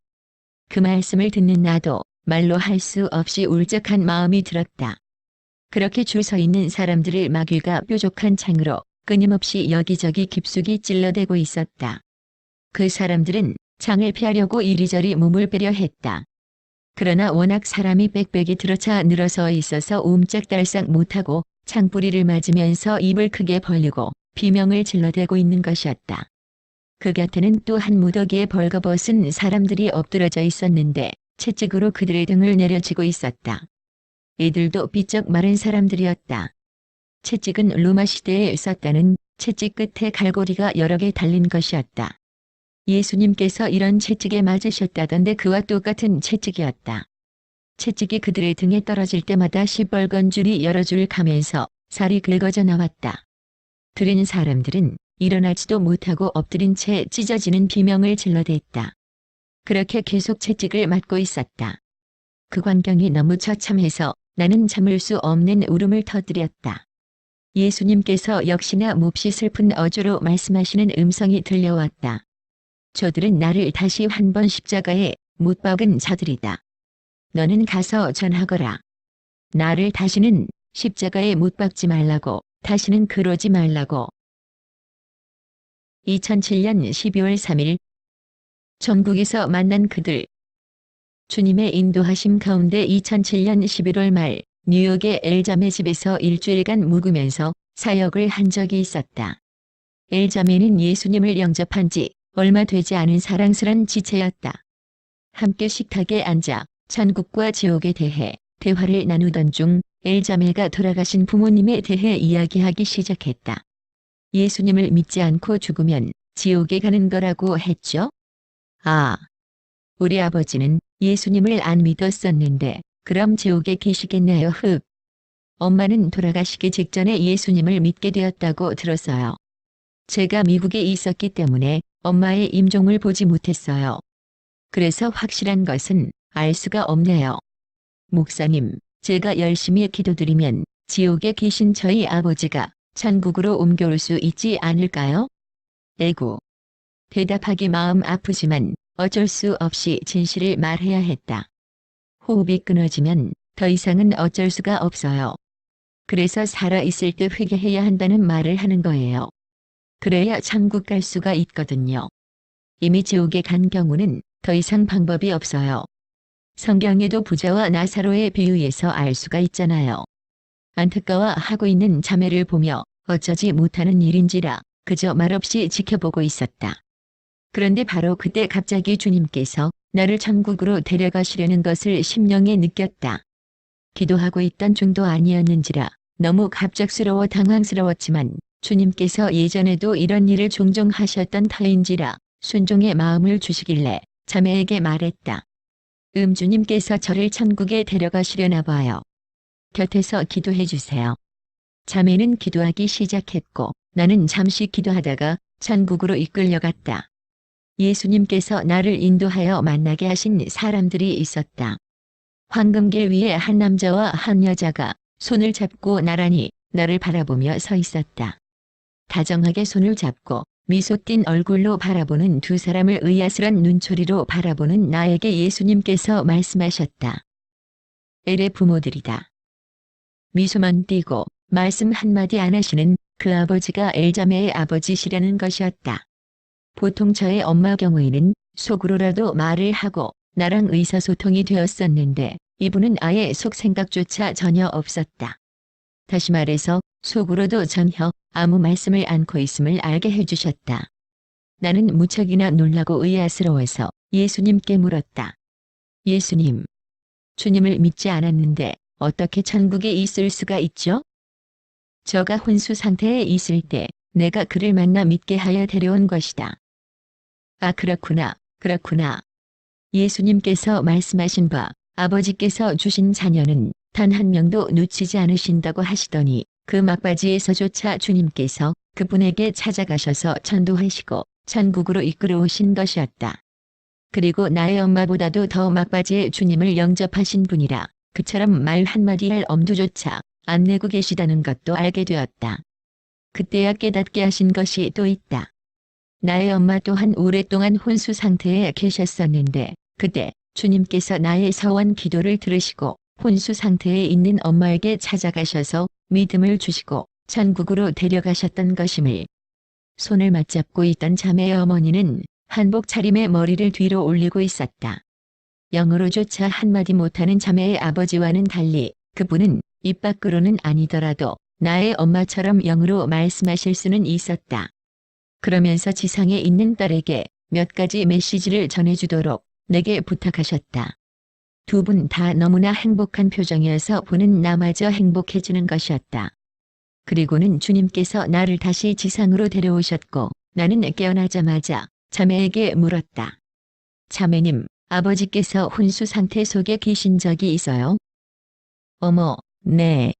그 말씀을 듣는 나도 말로 할 수 없이 울적한 마음이 들었다. 그렇게 줄 서 있는 사람들을 마귀가 뾰족한 창으로 끊임없이 여기저기 깊숙이 찔러대고 있었다. 그 사람들은 창을 피하려고 이리저리 몸을 빼려 했다. 그러나 워낙 사람이 빽빽이 들어차 늘어서 있어서 옴짝달싹 못하고 창뿌리를 맞으면서 입을 크게 벌리고 비명을 질러대고 있는 것이었다. 그 곁에는 또 한 무더기에 벌거벗은 사람들이 엎드러져 있었는데 채찍으로 그들의 등을 내려치고 있었다. 이들도 비쩍 마른 사람들이었다. 채찍은 로마 시대에 썼다는 채찍 끝에 갈고리가 여러 개 달린 것이었다. 예수님께서 이런 채찍에 맞으셨다던데 그와 똑같은 채찍이었다. 채찍이 그들의 등에 떨어질 때마다 시뻘건 줄이 여러 줄 가면서 살이 긁어져 나왔다. 들은 사람들은 일어나지도 못하고 엎드린 채 찢어지는 비명을 질러댔다. 그렇게 계속 채찍을 맞고 있었다. 그 광경이 너무 처참해서 나는 참을 수 없는 울음을 터뜨렸다. 예수님께서 역시나 몹시 슬픈 어조로 말씀하시는 음성이 들려왔다. 저들은 나를 다시 한 번 십자가에 못 박은 자들이다. 너는 가서 전하거라. 나를 다시는 십자가에 못 박지 말라고, 다시는 그러지 말라고. 2007년 12월 3일 전국에서 만난 그들. 주님의 인도하심 가운데 2007년 11월 말 뉴욕의 엘자매 집에서 일주일간 묵으면서 사역을 한 적이 있었다. 엘자매는 예수님을 영접한 지 얼마 되지 않은 사랑스런 지체였다. 함께 식탁에 앉아 천국과 지옥에 대해 대화를 나누던 중 엘자매가 돌아가신 부모님에 대해 이야기하기 시작했다. 예수님을 믿지 않고 죽으면 지옥에 가는 거라고 했죠? 아, 우리 아버지는 예수님을 안 믿었었는데 그럼 지옥에 계시겠네요. 흡. 엄마는 돌아가시기 직전에 예수님을 믿게 되었다고 들었어요. 제가 미국에 있었기 때문에 엄마의 임종을 보지 못했어요. 그래서 확실한 것은 알 수가 없네요. 목사님, 제가 열심히 기도드리면 지옥에 계신 저희 아버지가 천국으로 옮겨올 수 있지 않을까요? 에구. 대답하기 마음 아프지만 어쩔 수 없이 진실을 말해야 했다. 호흡이 끊어지면 더 이상은 어쩔 수가 없어요. 그래서 살아있을 때 회개해야 한다는 말을 하는 거예요. 그래야 천국 갈 수가 있거든요. 이미 지옥에 간 경우는 더 이상 방법이 없어요. 성경에도 부자와 나사로의 비유에서 알 수가 있잖아요. 안타까워하고 있는 자매를 보며 어쩌지 못하는 일인지라 그저 말없이 지켜보고 있었다. 그런데 바로 그때 갑자기 주님께서 나를 천국으로 데려가시려는 것을 심령에 느꼈다. 기도하고 있던 중도 아니었는지라 너무 갑작스러워 당황스러웠지만 주님께서 예전에도 이런 일을 종종 하셨던 터인지라 순종의 마음을 주시길래 자매에게 말했다. 주님께서 저를 천국에 데려가시려나 봐요. 곁에서 기도해 주세요. 자매는 기도하기 시작했고 나는 잠시 기도하다가 천국으로 이끌려갔다. 예수님께서 나를 인도하여 만나게 하신 사람들이 있었다. 황금길 위에 한 남자와 한 여자가 손을 잡고 나란히 나를 바라보며 서 있었다. 다정하게 손을 잡고 미소 띤 얼굴로 바라보는 두 사람을 의아스런 눈초리로 바라보는 나에게 예수님께서 말씀하셨다. 엘의 부모들이다. 미소만 띠고 말씀 한마디 안 하시는 그 아버지가 엘자매의 아버지시라는 것이었다. 보통 저의 엄마 경우에는 속으로라도 말을 하고 나랑 의사소통이 되었었는데 이분은 아예 속 생각조차 전혀 없었다. 다시 말해서 속으로도 전혀 아무 말씀을 않고 있음을 알게 해주셨다. 나는 무척이나 놀라고 의아스러워서 예수님께 물었다. 예수님, 주님을 믿지 않았는데 어떻게 천국에 있을 수가 있죠? 저가 혼수 상태에 있을 때 내가 그를 만나 믿게 하여 데려온 것이다. 아, 그렇구나, 그렇구나. 예수님께서 말씀하신 바 아버지께서 주신 자녀는 단 한 명도 놓치지 않으신다고 하시더니 그 막바지에서조차 주님께서 그분에게 찾아가셔서 전도하시고 천국으로 이끌어 오신 것이었다. 그리고 나의 엄마보다도 더 막바지에 주님을 영접하신 분이라 그처럼 말 한마디 할 엄두조차 안 내고 계시다는 것도 알게 되었다. 그때야 깨닫게 하신 것이 또 있다. 나의 엄마 또한 오랫동안 혼수 상태에 계셨었는데 그때 주님께서 나의 서원 기도를 들으시고 혼수 상태에 있는 엄마에게 찾아가셔서 믿음을 주시고 천국으로 데려가셨던 것임을. 손을 맞잡고 있던 자매의 어머니는 한복 차림에 머리를 뒤로 올리고 있었다. 영어로조차 한마디 못하는 자매의 아버지와는 달리 그분은 입 밖으로는 아니더라도 나의 엄마처럼 영어로 말씀하실 수는 있었다. 그러면서 지상에 있는 딸에게 몇 가지 메시지를 전해주도록 내게 부탁하셨다. 두 분 다 너무나 행복한 표정이어서 보는 나마저 행복해지는 것이었다. 그리고는 주님께서 나를 다시 지상으로 데려오셨고 나는 깨어나자마자 자매에게 물었다. 자매님, 아버지께서 혼수 상태 속에 계신 적이 있어요? 어머, 네.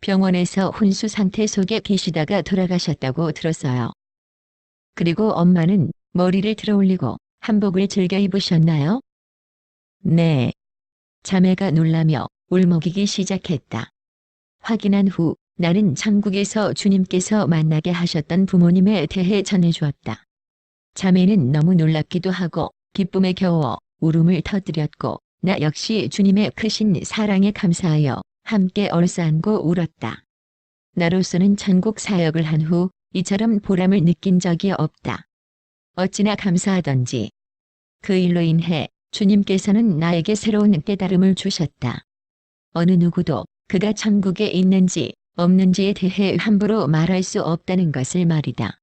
병원에서 혼수 상태 속에 계시다가 돌아가셨다고 들었어요. 그리고 엄마는 머리를 들어올리고 한복을 즐겨 입으셨나요? 네. 자매가 놀라며 울먹이기 시작했다. 확인한 후 나는 천국에서 주님께서 만나게 하셨던 부모님에 대해 전해주었다. 자매는 너무 놀랍기도 하고 기쁨에 겨워 울음을 터뜨렸고 나 역시 주님의 크신 사랑에 감사하여 함께 얼싸안고 울었다. 나로서는 천국 사역을 한 후 이처럼 보람을 느낀 적이 없다. 어찌나 감사하던지. 그 일로 인해 주님께서는 나에게 새로운 깨달음을 주셨다. 어느 누구도 그가 천국에 있는지 없는지에 대해 함부로 말할 수 없다는 것을 말이다.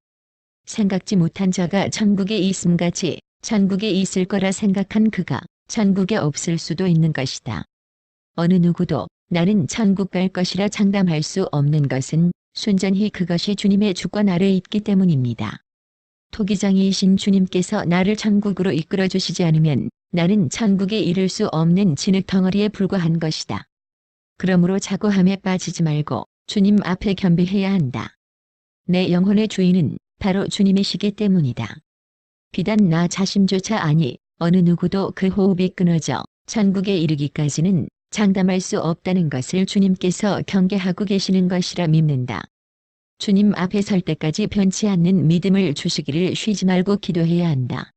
생각지 못한 자가 천국에 있음같이 천국에 있을 거라 생각한 그가 천국에 없을 수도 있는 것이다. 어느 누구도 나는 천국 갈 것이라 장담할 수 없는 것은 순전히 그것이 주님의 주권 아래 있기 때문입니다. 토기장이이신 주님께서 나를 천국으로 이끌어 주시지 않으면 나는 천국에 이를 수 없는 진흙덩어리에 불과한 것이다. 그러므로 자고함에 빠지지 말고 주님 앞에 겸비해야 한다. 내 영혼의 주인은 바로 주님이시기 때문이다. 비단 나 자신조차 아니 어느 누구도 그 호흡이 끊어져 천국에 이르기까지는 장담할 수 없다는 것을 주님께서 경계하고 계시는 것이라 믿는다. 주님 앞에 설 때까지 변치 않는 믿음을 주시기를 쉬지 말고 기도해야 한다.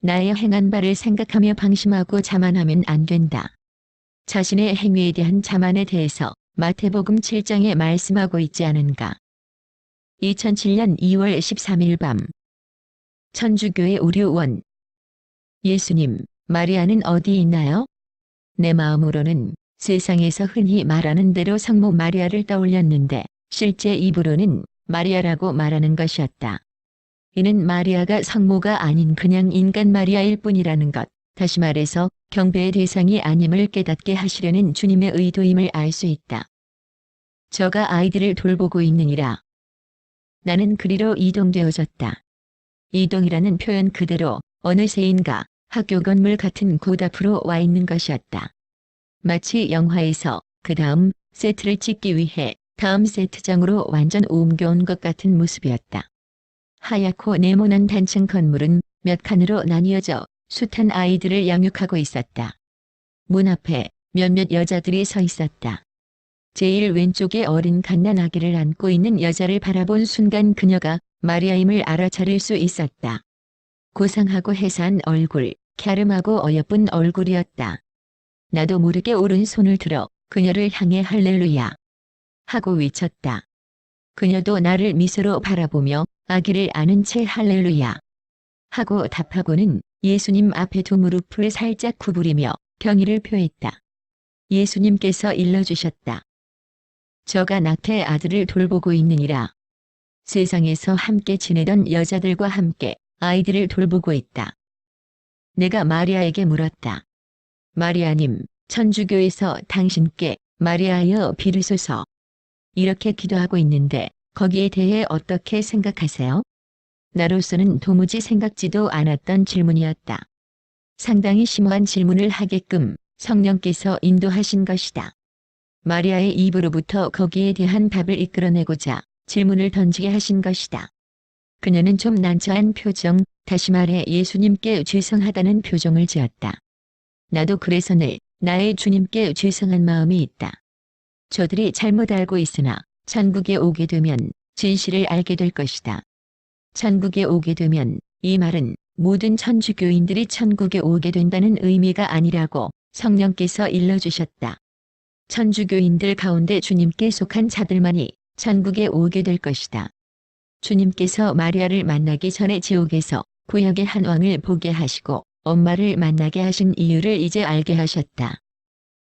나의 행한 바를 생각하며 방심하고 자만하면 안 된다. 자신의 행위에 대한 자만에 대해서 마태복음 7장에 말씀하고 있지 않은가. 2007년 2월 13일 밤 천주교회 우류원. 예수님, 마리아는 어디 있나요? 내 마음으로는 세상에서 흔히 말하는 대로 성모 마리아를 떠올렸는데 실제 입으로는 마리아라고 말하는 것이었다. 이는 마리아가 성모가 아닌 그냥 인간 마리아일 뿐이라는 것, 다시 말해서 경배의 대상이 아님을 깨닫게 하시려는 주님의 의도임을 알 수 있다. 저가 아이들을 돌보고 있느니라. 나는 그리로 이동되어졌다. 이동이라는 표현 그대로 어느새인가 학교 건물 같은 곳 앞으로 와 있는 것이었다. 마치 영화에서 그 다음 세트를 찍기 위해 다음 세트장으로 완전 옮겨온 것 같은 모습이었다. 하얗고 네모난 단층 건물은 몇 칸으로 나뉘어져 숱한 아이들을 양육하고 있었다. 문 앞에 몇몇 여자들이 서 있었다. 제일 왼쪽에 어린 갓난 아기를 안고 있는 여자를 바라본 순간 그녀가 마리아임을 알아차릴 수 있었다. 고상하고 해산 얼굴, 갸름하고 어여쁜 얼굴이었다. 나도 모르게 오른손을 들어 그녀를 향해 할렐루야 하고 외쳤다. 그녀도 나를 미소로 바라보며 아기를 안은 채 할렐루야 하고 답하고는 예수님 앞에 두 무릎을 살짝 구부리며 경의를 표했다. 예수님께서 일러주셨다. 저가 낙태 아들을 돌보고 있느니라. 세상에서 함께 지내던 여자들과 함께 아이들을 돌보고 있다. 내가 마리아에게 물었다. 마리아님, 천주교에서 당신께 마리아여 비르소서 이렇게 기도하고 있는데 거기에 대해 어떻게 생각하세요? 나로서는 도무지 생각지도 않았던 질문이었다. 상당히 심오한 질문을 하게끔 성령께서 인도하신 것이다. 마리아의 입으로부터 거기에 대한 답을 이끌어내고자 질문을 던지게 하신 것이다. 그녀는 좀 난처한 표정, 다시 말해 예수님께 죄송하다는 표정을 지었다. 나도 그래서 늘 나의 주님께 죄송한 마음이 있다. 저들이 잘못 알고 있으나 천국에 오게 되면 진실을 알게 될 것이다. 천국에 오게 되면 이 말은 모든 천주교인들이 천국에 오게 된다는 의미가 아니라고 성령께서 일러주셨다. 천주교인들 가운데 주님께 속한 자들만이 천국에 오게 될 것이다. 주님께서 마리아를 만나기 전에 지옥에서 구약의 한 왕을 보게 하시고 엄마를 만나게 하신 이유를 이제 알게 하셨다.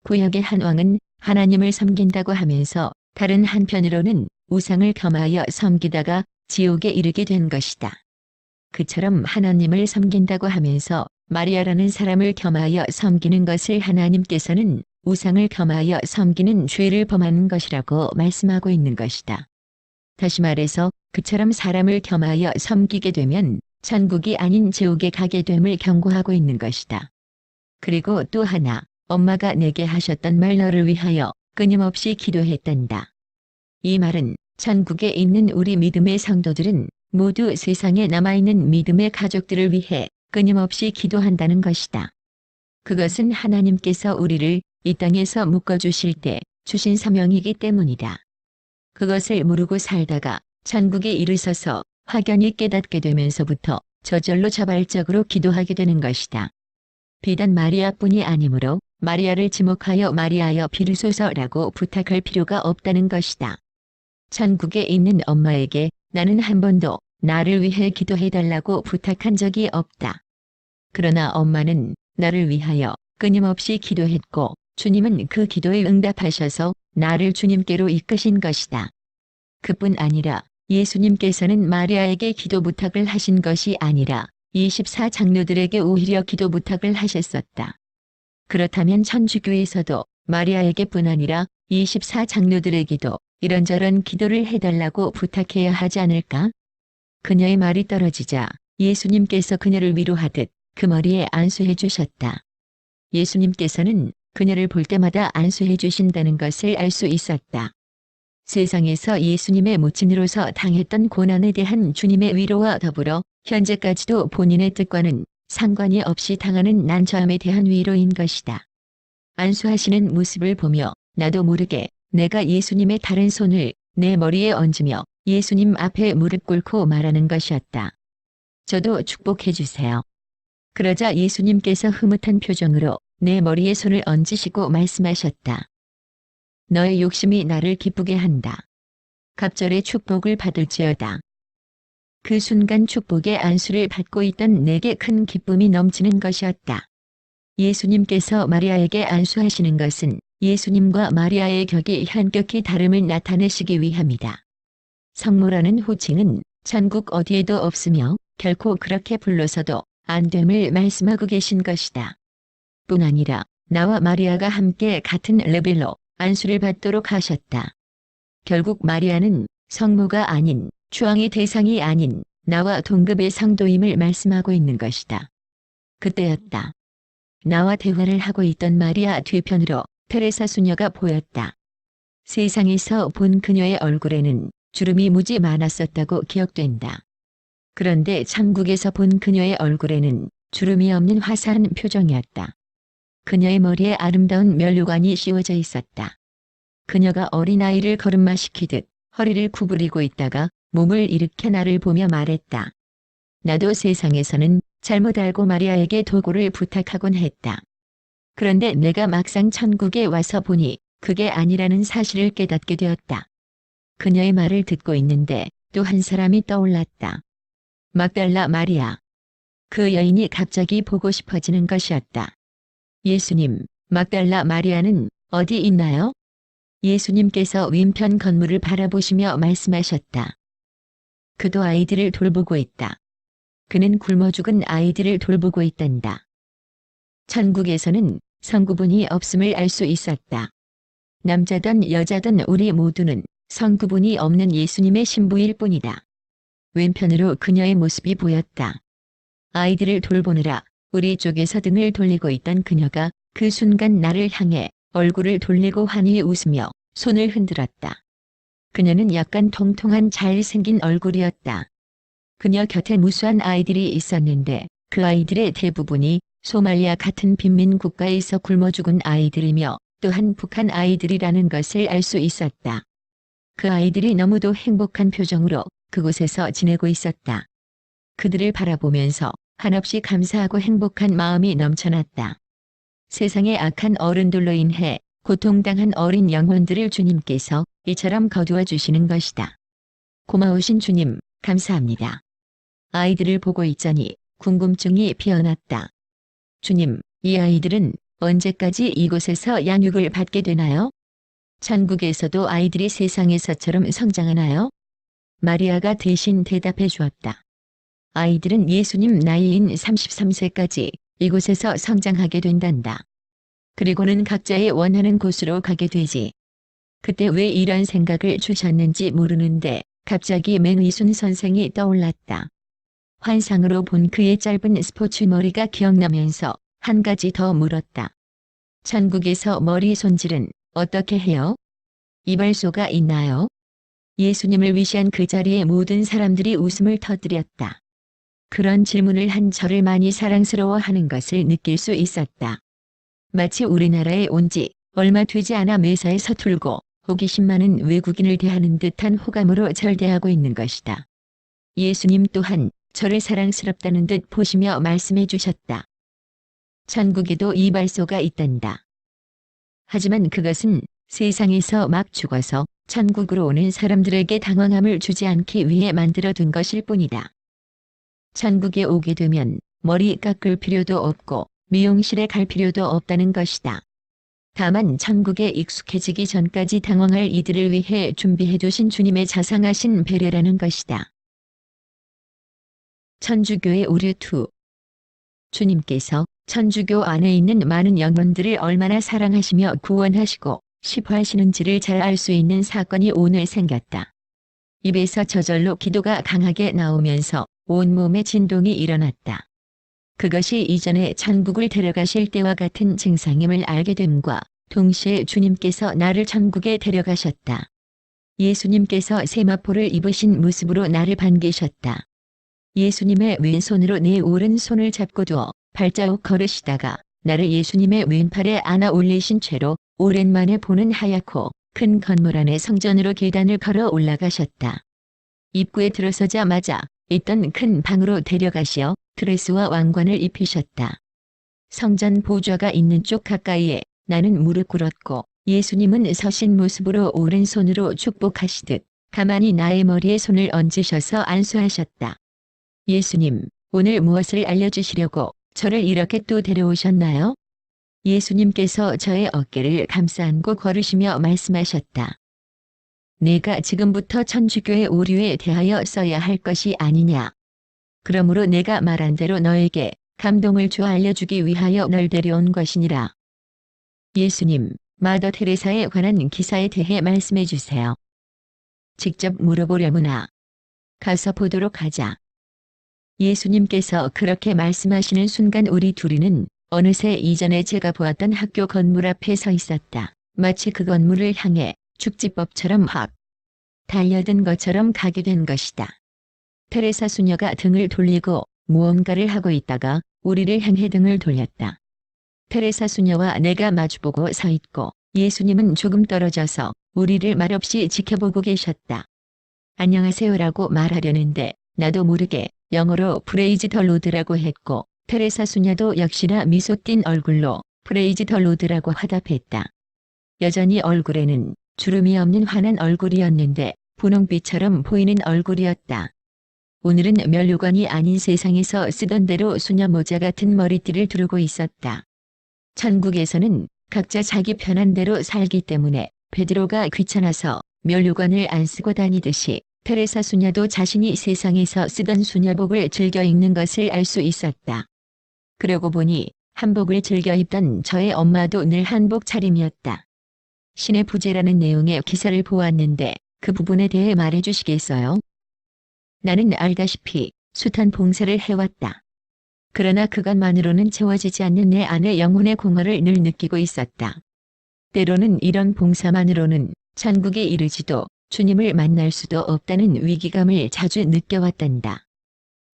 구약의 한 왕은 하나님을 섬긴다고 하면서 다른 한편으로는 우상을 겸하여 섬기다가 지옥에 이르게 된 것이다. 그처럼 하나님을 섬긴다고 하면서 마리아라는 사람을 겸하여 섬기는 것을 하나님께서는 우상을 겸하여 섬기는 죄를 범하는 것이라고 말씀하고 있는 것이다. 다시 말해서 그처럼 사람을 겸하여 섬기게 되면 천국이 아닌 지옥에 가게 됨을 경고하고 있는 것이다. 그리고 또 하나, 엄마가 내게 하셨던 말 너를 위하여 끊임없이 기도했단다. 이 말은 천국에 있는 우리 믿음의 성도들은 모두 세상에 남아있는 믿음의 가족들을 위해 끊임없이 기도한다는 것이다. 그것은 하나님께서 우리를 이 땅에서 묶어주실 때 주신 사명이기 때문이다. 그것을 모르고 살다가 천국에 이르러서 확연히 깨닫게 되면서부터 저절로 자발적으로 기도하게 되는 것이다. 비단 마리아뿐이 아니므로 마리아를 지목하여 마리아여 비르소서라고 부탁할 필요가 없다는 것이다. 천국에 있는 엄마에게 나는 한 번도 나를 위해 기도해달라고 부탁한 적이 없다. 그러나 엄마는 나를 위하여 끊임없이 기도했고 주님은 그 기도에 응답하셔서 나를 주님께로 이끄신 것이다. 그뿐 아니라 예수님께서는 마리아에게 기도 부탁을 하신 것이 아니라 24장로들에게 오히려 기도 부탁을 하셨었다. 그렇다면 천주교에서도 마리아에게뿐 아니라 24장로들에게도 이런저런 기도를 해달라고 부탁해야 하지 않을까? 그녀의 말이 떨어지자 예수님께서 그녀를 위로하듯 그 머리에 안수해 주셨다. 예수님께서는 그녀를 볼 때마다 안수해 주신다는 것을 알 수 있었다. 세상에서 예수님의 모친으로서 당했던 고난에 대한 주님의 위로와 더불어 현재까지도 본인의 뜻과는 상관이 없이 당하는 난처함에 대한 위로인 것이다. 안수하시는 모습을 보며 나도 모르게 내가 예수님의 다른 손을 내 머리에 얹으며 예수님 앞에 무릎 꿇고 말하는 것이었다. 저도 축복해 주세요. 그러자 예수님께서 흐뭇한 표정으로 내 머리에 손을 얹으시고 말씀하셨다. 너의 욕심이 나를 기쁘게 한다. 갑절의 축복을 받을지어다. 그 순간 축복의 안수를 받고 있던 내게 큰 기쁨이 넘치는 것이었다. 예수님께서 마리아에게 안수하시는 것은 예수님과 마리아의 격이 현격히 다름을 나타내시기 위함이다. 성모라는 호칭은 전국 어디에도 없으며 결코 그렇게 불러서도 안 됨을 말씀하고 계신 것이다. 뿐 아니라 나와 마리아가 함께 같은 레벨로 안수를 받도록 하셨다. 결국 마리아는 성모가 아닌 추앙의 대상이 아닌 나와 동급의 성도임을 말씀하고 있는 것이다. 그때였다. 나와 대화를 하고 있던 마리아 뒤편으로 테레사 수녀가 보였다. 세상에서 본 그녀의 얼굴에는 주름이 무지 많았었다고 기억된다. 그런데 천국에서 본 그녀의 얼굴에는 주름이 없는 화사한 표정이었다. 그녀의 머리에 아름다운 면류관이 씌워져 있었다. 그녀가 어린아이를 걸음마시키듯 허리를 구부리고 있다가 몸을 일으켜 나를 보며 말했다. 나도 세상에서는 잘못 알고 마리아에게 도구를 부탁하곤 했다. 그런데 내가 막상 천국에 와서 보니 그게 아니라는 사실을 깨닫게 되었다. 그녀의 말을 듣고 있는데 또 한 사람이 떠올랐다. 막달라 마리아. 그 여인이 갑자기 보고 싶어지는 것이었다. 예수님, 막달라 마리아는 어디 있나요? 예수님께서 왼편 건물을 바라보시며 말씀하셨다. 그도 아이들을 돌보고 있다. 그는 굶어 죽은 아이들을 돌보고 있단다. 천국에서는 성구분이 없음을 알 수 있었다. 남자든 여자든 우리 모두는 성구분이 없는 예수님의 신부일 뿐이다. 왼편으로 그녀의 모습이 보였다. 아이들을 돌보느라 우리 쪽에서 등을 돌리고 있던 그녀가 그 순간 나를 향해 얼굴을 돌리고 환히 웃으며 손을 흔들었다. 그녀는 약간 통통한 잘생긴 얼굴이었다. 그녀 곁에 무수한 아이들이 있었는데 그 아이들의 대부분이 소말리아 같은 빈민 국가에서 굶어 죽은 아이들이며 또한 북한 아이들이라는 것을 알 수 있었다. 그 아이들이 너무도 행복한 표정으로 그곳에서 지내고 있었다. 그들을 바라보면서 한없이 감사하고 행복한 마음이 넘쳐났다. 세상의 악한 어른들로 인해 고통당한 어린 영혼들을 주님께서 이처럼 거두어 주시는 것이다. 고마우신 주님, 감사합니다. 아이들을 보고 있자니 궁금증이 피어났다. 주님, 이 아이들은 언제까지 이곳에서 양육을 받게 되나요? 천국에서도 아이들이 세상에서처럼 성장하나요? 마리아가 대신 대답해 주었다. 아이들은 예수님 나이인 33세까지 이곳에서 성장하게 된단다. 그리고는 각자의 원하는 곳으로 가게 되지. 그때 왜 이런 생각을 주셨는지 모르는데 갑자기 맹의순 선생이 떠올랐다. 환상으로 본 그의 짧은 스포츠 머리가 기억나면서 한 가지 더 물었다. 천국에서 머리 손질은 어떻게 해요? 이발소가 있나요? 예수님을 위시한 그 자리에 모든 사람들이 웃음을 터뜨렸다. 그런 질문을 한 저를 많이 사랑스러워하는 것을 느낄 수 있었다. 마치 우리나라에 온 지 얼마 되지 않아 매사에 서툴고 호기심 많은 외국인을 대하는 듯한 호감으로 절 대하고 있는 것이다. 예수님 또한 저를 사랑스럽다는 듯 보시며 말씀해 주셨다. 천국에도 이발소가 있단다. 하지만 그것은 세상에서 막 죽어서 천국으로 오는 사람들에게 당황함을 주지 않기 위해 만들어둔 것일 뿐이다. 천국에 오게 되면 머리 깎을 필요도 없고 미용실에 갈 필요도 없다는 것이다. 다만 천국에 익숙해지기 전까지 당황할 이들을 위해 준비해 두신 주님의 자상하신 배려라는 것이다. 천주교의 오류2. 주님께서 천주교 안에 있는 많은 영혼들을 얼마나 사랑하시며 구원하시고 시포하시는지를 잘 알 수 있는 사건이 오늘 생겼다. 입에서 저절로 기도가 강하게 나오면서 온몸에 진동이 일어났다. 그것이 이전에 천국을 데려가실 때와 같은 증상임을 알게 됨과 동시에 주님께서 나를 천국에 데려가셨다. 예수님께서 세마포를 입으신 모습으로 나를 반기셨다. 예수님의 왼손으로 내 오른손을 잡고 두어 발자국 걸으시다가 나를 예수님의 왼팔에 안아 올리신 채로 오랜만에 보는 하얗고 큰 건물 안의 성전으로 계단을 걸어 올라가셨다. 입구에 들어서자마자 있던 큰 방으로 데려가시어 드레스와 왕관을 입히셨다. 성전 보좌가 있는 쪽 가까이에 나는 무릎 꿇었고 예수님은 서신 모습으로 오른손으로 축복하시듯 가만히 나의 머리에 손을 얹으셔서 안수하셨다. 예수님, 오늘 무엇을 알려주시려고 저를 이렇게 또 데려오셨나요? 예수님께서 저의 어깨를 감싸 안고 걸으시며 말씀하셨다. 내가 지금부터 천주교의 오류에 대하여 써야 할 것이 아니냐. 그러므로 내가 말한 대로 너에게 감동을 주어 알려주기 위하여 널 데려온 것이니라. 예수님, 마더 테레사에 관한 기사에 대해 말씀해 주세요. 직접 물어보려무나. 가서 보도록 하자. 예수님께서 그렇게 말씀하시는 순간 우리 둘이는 어느새 이전에 제가 보았던 학교 건물 앞에 서 있었다. 마치 그 건물을 향해 축지법처럼 확 달려든 것처럼 가게 된 것이다. 테레사 수녀가 등을 돌리고 무언가를 하고 있다가 우리를 향해 등을 돌렸다. 테레사 수녀와 내가 마주보고 서 있고 예수님은 조금 떨어져서 우리를 말없이 지켜보고 계셨다. 안녕하세요라고 말하려는데 나도 모르게 영어로 프레이즈 더 로드라고 했고 테레사 수녀도 역시나 미소 띤 얼굴로 프레이즈 더 로드라고 화답했다. 여전히 얼굴에는 주름이 없는 환한 얼굴이었는데 분홍빛처럼 보이는 얼굴이었다. 오늘은 면류관이 아닌 세상에서 쓰던 대로 수녀 모자 같은 머리띠를 두르고 있었다. 천국에서는 각자 자기 편한 대로 살기 때문에 베드로가 귀찮아서 면류관을 안 쓰고 다니듯이 테레사 수녀도 자신이 세상에서 쓰던 수녀복을 즐겨 입는 것을 알 수 있었다. 그러고 보니 한복을 즐겨 입던 저의 엄마도 늘 한복 차림이었다. 신의 부재라는 내용의 기사를 보았는데 그 부분에 대해 말해 주시겠어요? 나는 알다시피 숱한 봉사를 해왔다. 그러나 그것만으로는 채워지지 않는 내 안의 영혼의 공허를 늘 느끼고 있었다. 때로는 이런 봉사만으로는 천국에 이르지도 주님을 만날 수도 없다는 위기감을 자주 느껴왔단다.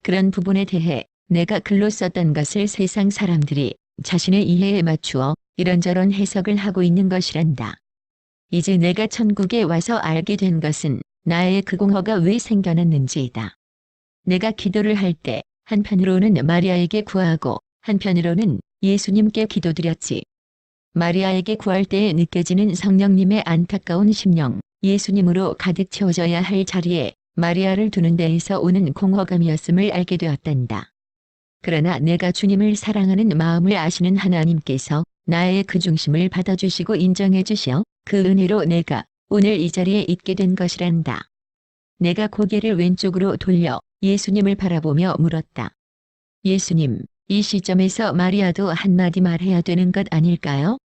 그런 부분에 대해 내가 글로 썼던 것을 세상 사람들이 자신의 이해에 맞추어 이런저런 해석을 하고 있는 것이란다. 이제 내가 천국에 와서 알게 된 것은 나의 그 공허가 왜 생겨났는지이다. 내가 기도를 할 때 한편으로는 마리아에게 구하고 한편으로는 예수님께 기도드렸지. 마리아에게 구할 때에 느껴지는 성령님의 안타까운 심령, 예수님으로 가득 채워져야 할 자리에 마리아를 두는 데에서 오는 공허감이었음을 알게 되었단다. 그러나 내가 주님을 사랑하는 마음을 아시는 하나님께서 나의 그 중심을 받아주시고 인정해 주시어 그 은혜로 내가 오늘 이 자리에 있게 된 것이란다. 내가 고개를 왼쪽으로 돌려 예수님을 바라보며 물었다. 예수님, 이 시점에서 마리아도 한마디 말해야 되는 것 아닐까요?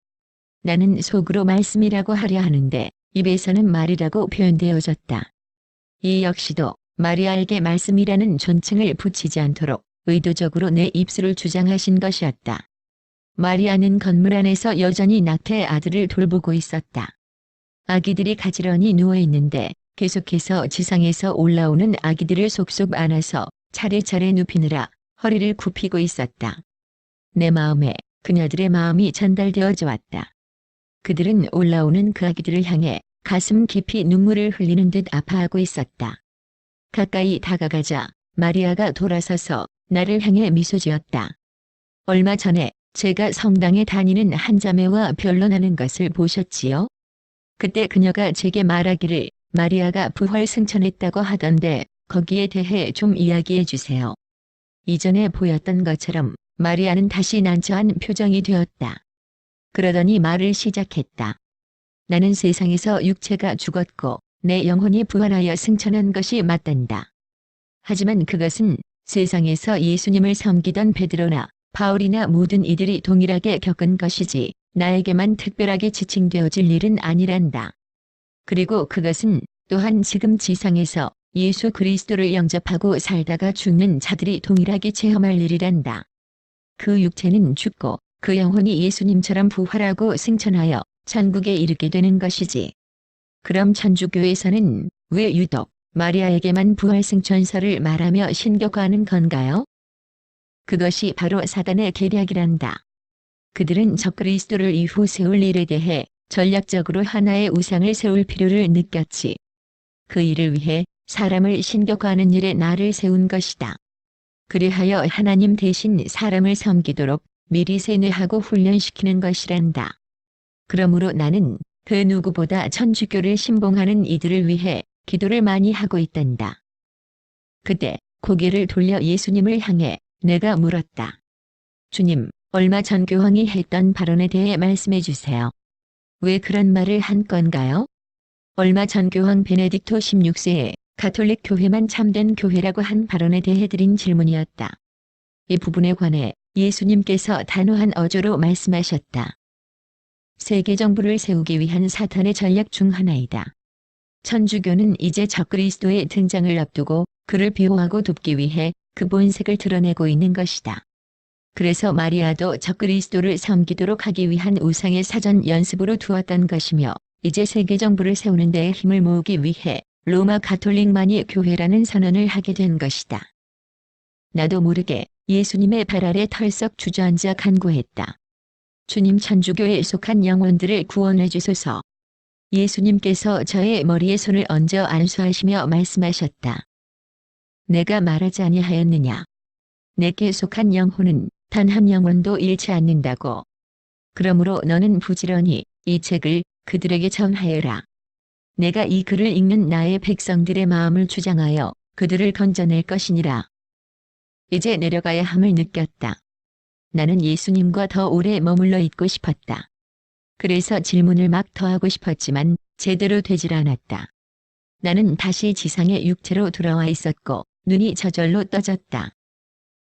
나는 속으로 말씀이라고 하려 하는데 입에서는 말이라고 표현되어졌다. 이 역시도 마리아에게 말씀이라는 존칭을 붙이지 않도록 의도적으로 내 입술을 주장하신 것이었다. 마리아는 건물 안에서 여전히 낙태의 아들을 돌보고 있었다. 아기들이 가지런히 누워있는데 계속해서 지상에서 올라오는 아기들을 속속 안아서 차례차례 눕히느라 허리를 굽히고 있었다. 내 마음에 그녀들의 마음이 전달되어져 왔다. 그들은 올라오는 그 아기들을 향해 가슴 깊이 눈물을 흘리는 듯 아파하고 있었다. 가까이 다가가자 마리아가 돌아서서 나를 향해 미소 지었다. 얼마 전에 제가 성당에 다니는 한 자매와 변론하는 것을 보셨지요? 그때 그녀가 제게 말하기를 마리아가 부활 승천했다고 하던데 거기에 대해 좀 이야기해 주세요. 이전에 보였던 것처럼 마리아는 다시 난처한 표정이 되었다. 그러더니 말을 시작했다. 나는 세상에서 육체가 죽었고 내 영혼이 부활하여 승천한 것이 맞단다. 하지만 그것은 세상에서 예수님을 섬기던 베드로나 바울이나 모든 이들이 동일하게 겪은 것이지 나에게만 특별하게 지칭되어질 일은 아니란다. 그리고 그것은 또한 지금 지상에서 예수 그리스도를 영접하고 살다가 죽는 자들이 동일하게 체험할 일이란다. 그 육체는 죽고 그 영혼이 예수님처럼 부활하고 승천하여 천국에 이르게 되는 것이지. 그럼 천주교에서는 왜 유독 마리아에게만 부활 승천설을 말하며 신격화하는 건가요? 그것이 바로 사단의 계략이란다. 그들은 적그리스도를 이후 세울 일에 대해 전략적으로 하나의 우상을 세울 필요를 느꼈지. 그 일을 위해 사람을 신격화하는 일에 나를 세운 것이다. 그리하여 하나님 대신 사람을 섬기도록 미리 세뇌하고 훈련시키는 것이란다. 그러므로 나는 그 누구보다 천주교를 신봉하는 이들을 위해 기도를 많이 하고 있단다. 그때 고개를 돌려 예수님을 향해 내가 물었다. 주님, 얼마 전 교황이 했던 발언에 대해 말씀해 주세요. 왜 그런 말을 한 건가요? 얼마 전 교황 베네딕토 16세에 가톨릭 교회만 참된 교회라고 한 발언에 대해 드린 질문이었다. 이 부분에 관해 예수님께서 단호한 어조로 말씀하셨다. 세계 정부를 세우기 위한 사탄의 전략 중 하나이다. 천주교는 이제 적그리스도의 등장을 앞두고 그를 비호하고 돕기 위해 그 본색을 드러내고 있는 것이다. 그래서 마리아도 적그리스도를 섬기도록 하기 위한 우상의 사전 연습으로 두었던 것이며 이제 세계 정부를 세우는 데에 힘을 모으기 위해 로마 가톨릭만이 교회라는 선언을 하게 된 것이다. 나도 모르게 예수님의 발 아래 털썩 주저앉아 간구했다. 주님, 천주교에 속한 영혼들을 구원해 주소서. 예수님께서 저의 머리에 손을 얹어 안수하시며 말씀하셨다. 내가 말하지 아니하였느냐. 내게 속한 영혼은 단 한 영혼도 잃지 않는다고. 그러므로 너는 부지런히 이 책을 그들에게 전하여라. 내가 이 글을 읽는 나의 백성들의 마음을 주장하여 그들을 건져낼 것이니라. 이제 내려가야 함을 느꼈다. 나는 예수님과 더 오래 머물러 있고 싶었다. 그래서 질문을 막 더하고 싶었지만 제대로 되질 않았다. 나는 다시 지상의 육체로 돌아와 있었고 눈이 저절로 떠졌다.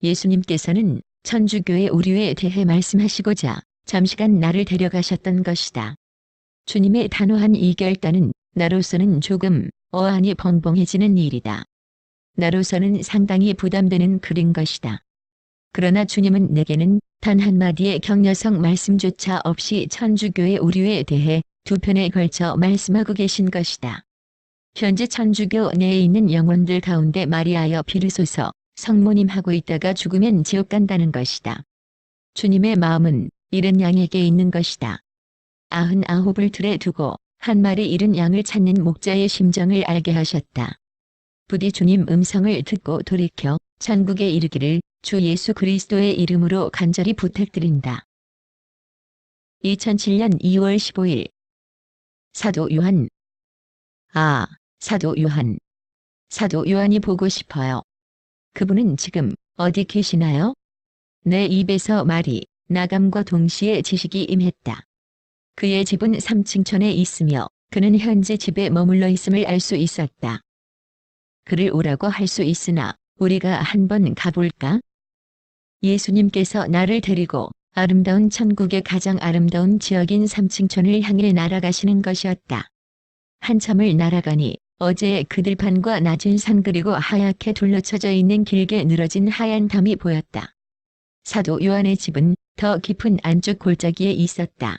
예수님께서는 천주교의 오류에 대해 말씀하시고자 잠시간 나를 데려가셨던 것이다. 주님의 단호한 이 결단은 나로서는 조금 어안이 벙벙해지는 일이다. 나로서는 상당히 부담되는 글인 것이다. 그러나 주님은 내게는 단 한마디의 격려성 말씀조차 없이 천주교의 오류에 대해 두 편에 걸쳐 말씀하고 계신 것이다. 현재 천주교 내에 있는 영혼들 가운데 마리아여 비르소서, 성모님하고 있다가 죽으면 지옥 간다는 것이다. 주님의 마음은 잃은 양에게 있는 것이다. 99을 틀에 두고 한 마리 잃은 양을 찾는 목자의 심정을 알게 하셨다. 부디 주님 음성을 듣고 돌이켜 천국에 이르기를 주 예수 그리스도의 이름으로 간절히 부탁드린다. 2007년 2월 15일 사도 요한. 사도 요한. 사도 요한이 보고 싶어요. 그분은 지금 어디 계시나요? 내 입에서 말이 나감과 동시에 지식이 임했다. 그의 집은 삼층천에 있으며 그는 현재 집에 머물러 있음을 알 수 있었다. 그를 오라고 할 수 있으나 우리가 한번 가볼까? 예수님께서 나를 데리고 아름다운 천국의 가장 아름다운 지역인 삼층천을 향해 날아가시는 것이었다. 한참을 날아가니 어제의 그 들판과 낮은 산 그리고 하얗게 둘러쳐져 있는 길게 늘어진 하얀 담이 보였다. 사도 요한의 집은 더 깊은 안쪽 골짜기에 있었다.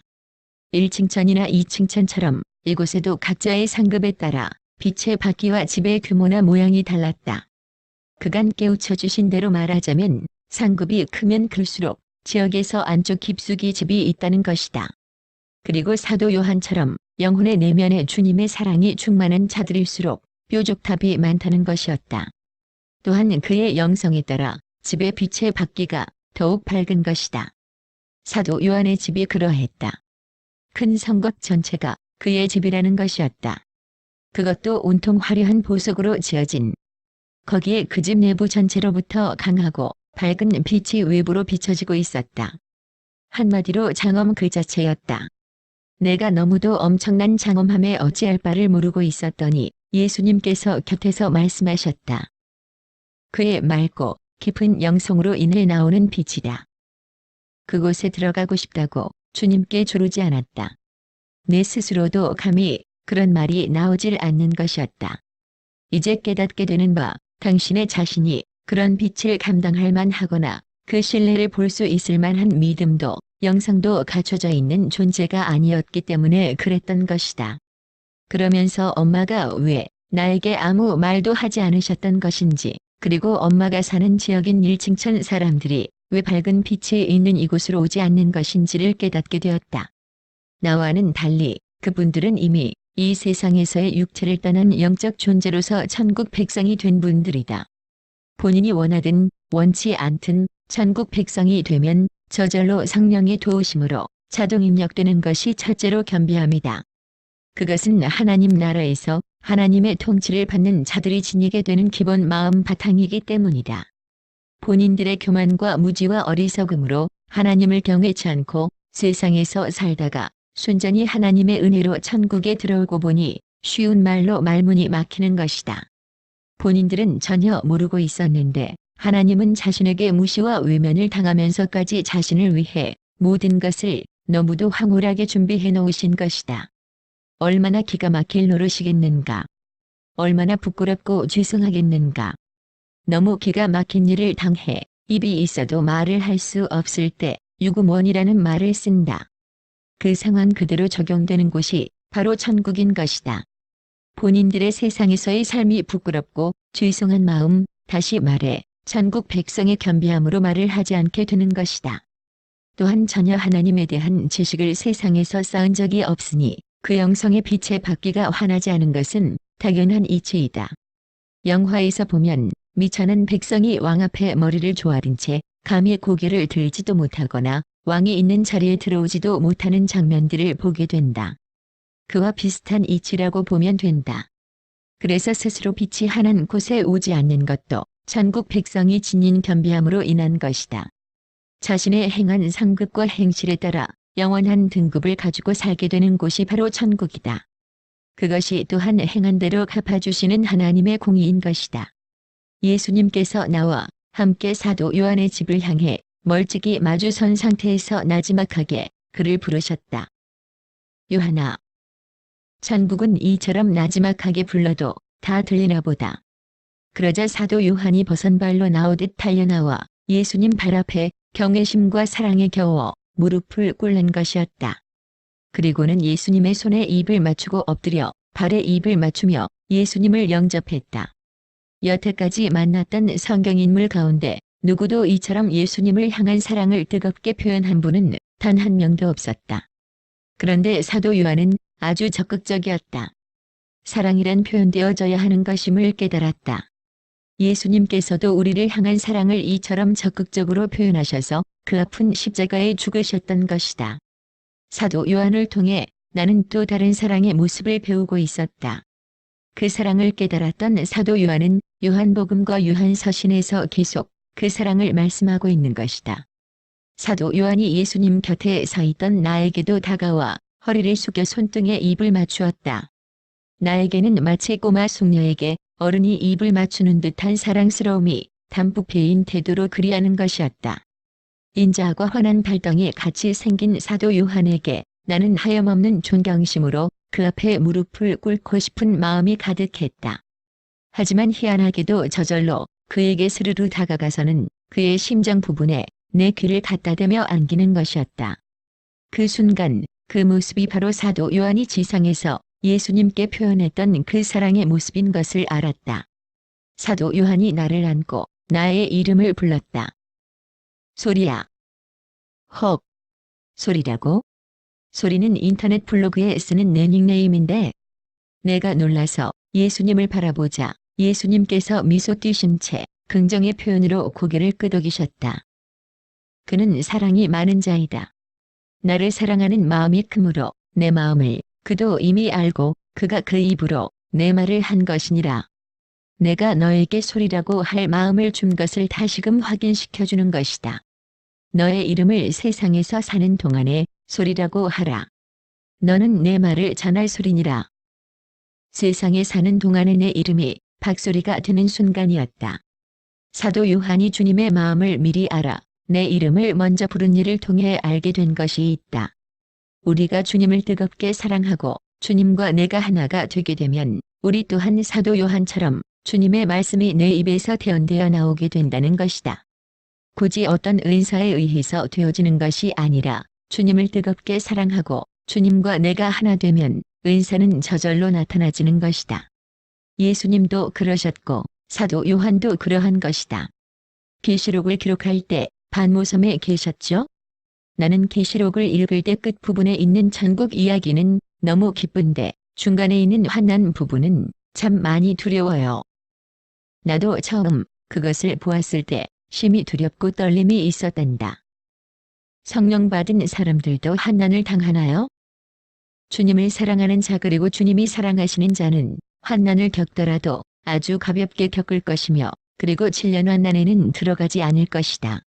1층천이나 2층천처럼 이곳에도 각자의 상급에 따라 빛의 바퀴와 집의 규모나 모양이 달랐다. 그간 깨우쳐 주신 대로 말하자면 상급이 크면 클수록 지역에서 안쪽 깊숙이 집이 있다는 것이다. 그리고 사도 요한처럼 영혼의 내면에 주님의 사랑이 충만한 자들일수록 뾰족탑이 많다는 것이었다. 또한 그의 영성에 따라 집의 빛의 바퀴가 더욱 밝은 것이다. 사도 요한의 집이 그러했다. 큰 성곽 전체가 그의 집이라는 것이었다. 그것도 온통 화려한 보석으로 지어진. 거기에 그 집 내부 전체로부터 강하고 밝은 빛이 외부로 비춰지고 있었다. 한마디로 장엄 그 자체였다. 내가 너무도 엄청난 장엄함에 어찌할 바를 모르고 있었더니 예수님께서 곁에서 말씀하셨다. 그의 맑고 깊은 영성으로 인해 나오는 빛이다. 그곳에 들어가고 싶다고 주님께 조르지 않았다. 내 스스로도 감히 그런 말이 나오질 않는 것이었다. 이제 깨닫게 되는 바, 당신의 자신이 그런 빛을 감당할 만하거나 그 신뢰를 볼 수 있을 만한 믿음도 영성도 갖춰져 있는 존재가 아니었기 때문에 그랬던 것이다. 그러면서 엄마가 왜 나에게 아무 말도 하지 않으셨던 것인지, 그리고 엄마가 사는 지역인 1층천 사람들이 왜 밝은 빛이 있는 이곳으로 오지 않는 것인지를 깨닫게 되었다. 나와는 달리 그분들은 이미 이 세상에서의 육체를 떠난 영적 존재로서 천국 백성이 된 분들이다. 본인이 원하든 원치 않든 천국 백성이 되면 저절로 성령의 도우심으로 자동 입력되는 것이 첫째로 겸비함이다. 그것은 하나님 나라에서 하나님의 통치를 받는 자들이 지니게 되는 기본 마음 바탕이기 때문이다. 본인들의 교만과 무지와 어리석음으로 하나님을 경외치 않고 세상에서 살다가 순전히 하나님의 은혜로 천국에 들어오고 보니 쉬운 말로 말문이 막히는 것이다. 본인들은 전혀 모르고 있었는데 하나님은 자신에게 무시와 외면을 당하면서까지 자신을 위해 모든 것을 너무도 황홀하게 준비해 놓으신 것이다. 얼마나 기가 막힐 노릇이겠는가. 얼마나 부끄럽고 죄송하겠는가. 너무 기가 막힌 일을 당해 입이 있어도 말을 할 수 없을 때 유구무원이라는 말을 쓴다. 그 상황 그대로 적용되는 곳이 바로 천국인 것이다. 본인들의 세상에서의 삶이 부끄럽고 죄송한 마음, 다시 말해 천국 백성의 겸비함으로 말을 하지 않게 되는 것이다. 또한 전혀 하나님에 대한 지식을 세상에서 쌓은 적이 없으니 그 영성의 빛에 받기가 환하지 않은 것은 당연한 이치이다. 영화에서 보면 미천한 백성이 왕 앞에 머리를 조아린 채 감히 고개를 들지도 못하거나 왕이 있는 자리에 들어오지도 못하는 장면들을 보게 된다. 그와 비슷한 이치라고 보면 된다. 그래서 스스로 빛이 환한 곳에 오지 않는 것도 천국 백성이 지닌 겸비함으로 인한 것이다. 자신의 행한 상급과 행실에 따라 영원한 등급을 가지고 살게 되는 곳이 바로 천국이다. 그것이 또한 행한 대로 갚아주시는 하나님의 공의인 것이다. 예수님께서 나와 함께 사도 요한의 집을 향해 멀찍이 마주선 상태에서 나지막하게 그를 부르셨다. 요한아. 천국은 이처럼 나지막하게 불러도 다 들리나 보다. 그러자 사도 요한이 버선발로 나오듯 달려나와 예수님 발 앞에 경외심과 사랑에 겨워 무릎을 꿇는 것이었다. 그리고는 예수님의 손에 입을 맞추고 엎드려 발에 입을 맞추며 예수님을 영접했다. 여태까지 만났던 성경인물 가운데 누구도 이처럼 예수님을 향한 사랑을 뜨겁게 표현한 분은 단 한 명도 없었다. 그런데 사도 요한은 아주 적극적이었다. 사랑이란 표현되어져야 하는 것임을 깨달았다. 예수님께서도 우리를 향한 사랑을 이처럼 적극적으로 표현하셔서 그 아픈 십자가에 죽으셨던 것이다. 사도 요한을 통해 나는 또 다른 사랑의 모습을 배우고 있었다. 그 사랑을 깨달았던 사도 요한은 요한복음과 요한서신에서 계속 그 사랑을 말씀하고 있는 것이다. 사도 요한이 예수님 곁에 서 있던 나에게도 다가와 허리를 숙여 손등에 입을 맞추었다. 나에게는 마치 꼬마 숙녀에게 어른이 입을 맞추는 듯한 사랑스러움이 담뿍 배인 태도로 그리하는 것이었다. 인자하고 환한 발덩이 같이 생긴 사도 요한에게 나는 하염없는 존경심으로 그 앞에 무릎을 꿇고 싶은 마음이 가득했다. 하지만 희한하게도 저절로 그에게 스르르 다가가서는 그의 심장 부분에 내 귀를 갖다 대며 안기는 것이었다. 그 순간 그 모습이 바로 사도 요한이 지상에서 예수님께 표현했던 그 사랑의 모습인 것을 알았다. 사도 요한이 나를 안고 나의 이름을 불렀다. 소리야. 헉. 소리라고? 소리는 인터넷 블로그에 쓰는 내 닉네임인데. 내가 놀라서 예수님을 바라보자 예수님께서 미소 띄신 채 긍정의 표현으로 고개를 끄덕이셨다. 그는 사랑이 많은 자이다. 나를 사랑하는 마음이 크므로 내 마음을 그도 이미 알고 그가 그 입으로 내 말을 한 것이니라. 내가 너에게 소리라고 할 마음을 준 것을 다시금 확인시켜주는 것이다. 너의 이름을 세상에서 사는 동안에 소리라고 하라. 너는 내 말을 전할 소리니라. 세상에 사는 동안에 내 이름이 박소리가 되는 순간이었다. 사도 요한이 주님의 마음을 미리 알아 내 이름을 먼저 부른 일을 통해 알게 된 것이 있다. 우리가 주님을 뜨겁게 사랑하고 주님과 내가 하나가 되게 되면 우리 또한 사도 요한처럼 주님의 말씀이 내 입에서 태연되어 나오게 된다는 것이다. 굳이 어떤 은사에 의해서 되어지는 것이 아니라 주님을 뜨겁게 사랑하고 주님과 내가 하나 되면 은사는 저절로 나타나지는 것이다. 예수님도 그러셨고 사도 요한도 그러한 것이다. 계시록을 기록할 때 반모섬에 계셨죠? 나는 계시록을 읽을 때 끝부분에 있는 천국 이야기는 너무 기쁜데 중간에 있는 환난 부분은 참 많이 두려워요. 나도 처음 그것을 보았을 때 심히 두렵고 떨림이 있었단다. 성령 받은 사람들도 환난을 당하나요? 주님을 사랑하는 자 그리고 주님이 사랑하시는 자는 환난을 겪더라도 아주 가볍게 겪을 것이며 그리고 7년 환난에는 들어가지 않을 것이다.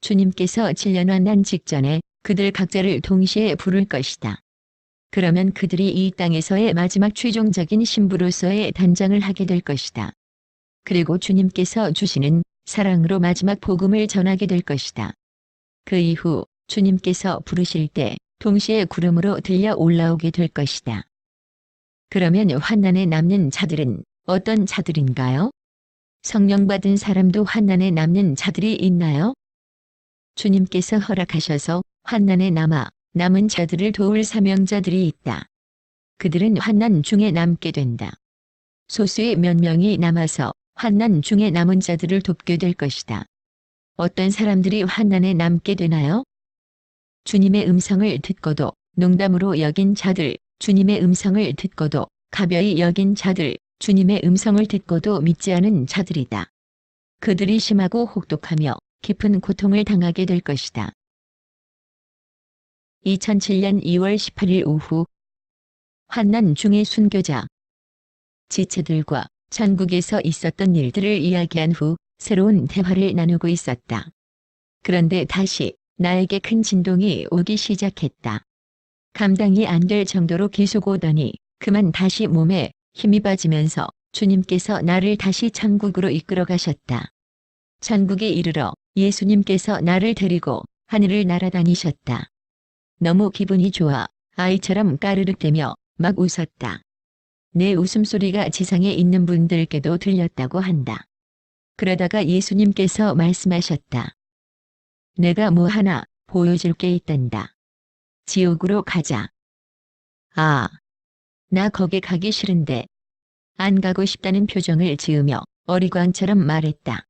주님께서 7년 환난 직전에 그들 각자를 동시에 부를 것이다. 그러면 그들이 이 땅에서의 마지막 최종적인 신부로서의 단장을 하게 될 것이다. 그리고 주님께서 주시는 사랑으로 마지막 복음을 전하게 될 것이다. 그 이후 주님께서 부르실 때 동시에 구름으로 들려 올라오게 될 것이다. 그러면 환난에 남는 자들은 어떤 자들인가요? 성령 받은 사람도 환난에 남는 자들이 있나요? 주님께서 허락하셔서 환난에 남은 자들을 도울 사명자들이 있다. 그들은 환난 중에 남게 된다. 소수의 몇 명이 남아서 환난 중에 남은 자들을 돕게 될 것이다. 어떤 사람들이 환난에 남게 되나요? 주님의 음성을 듣고도 농담으로 여긴 자들, 주님의 음성을 듣고도 가벼이 여긴 자들, 주님의 음성을 듣고도 믿지 않은 자들이다. 그들이 심하고 혹독하며 깊은 고통을 당하게 될 것이다. 2007년 2월 18일 오후 환난 중의 순교자 지체들과 천국에서 있었던 일들을 이야기한 후 새로운 대화를 나누고 있었다. 그런데 다시 나에게 큰 진동이 오기 시작했다. 감당이 안 될 정도로 계속 오더니 그만 다시 몸에 힘이 빠지면서 주님께서 나를 다시 천국으로 이끌어 가셨다. 천국에 이르러 예수님께서 나를 데리고 하늘을 날아다니셨다. 너무 기분이 좋아 아이처럼 까르륵대며 막 웃었다. 내 웃음소리가 지상에 있는 분들께도 들렸다고 한다. 그러다가 예수님께서 말씀하셨다. 내가 뭐 하나 보여줄 게 있단다. 지옥으로 가자. 아, 나 거기 가기 싫은데. 안 가고 싶다는 표정을 지으며 어리광처럼 말했다.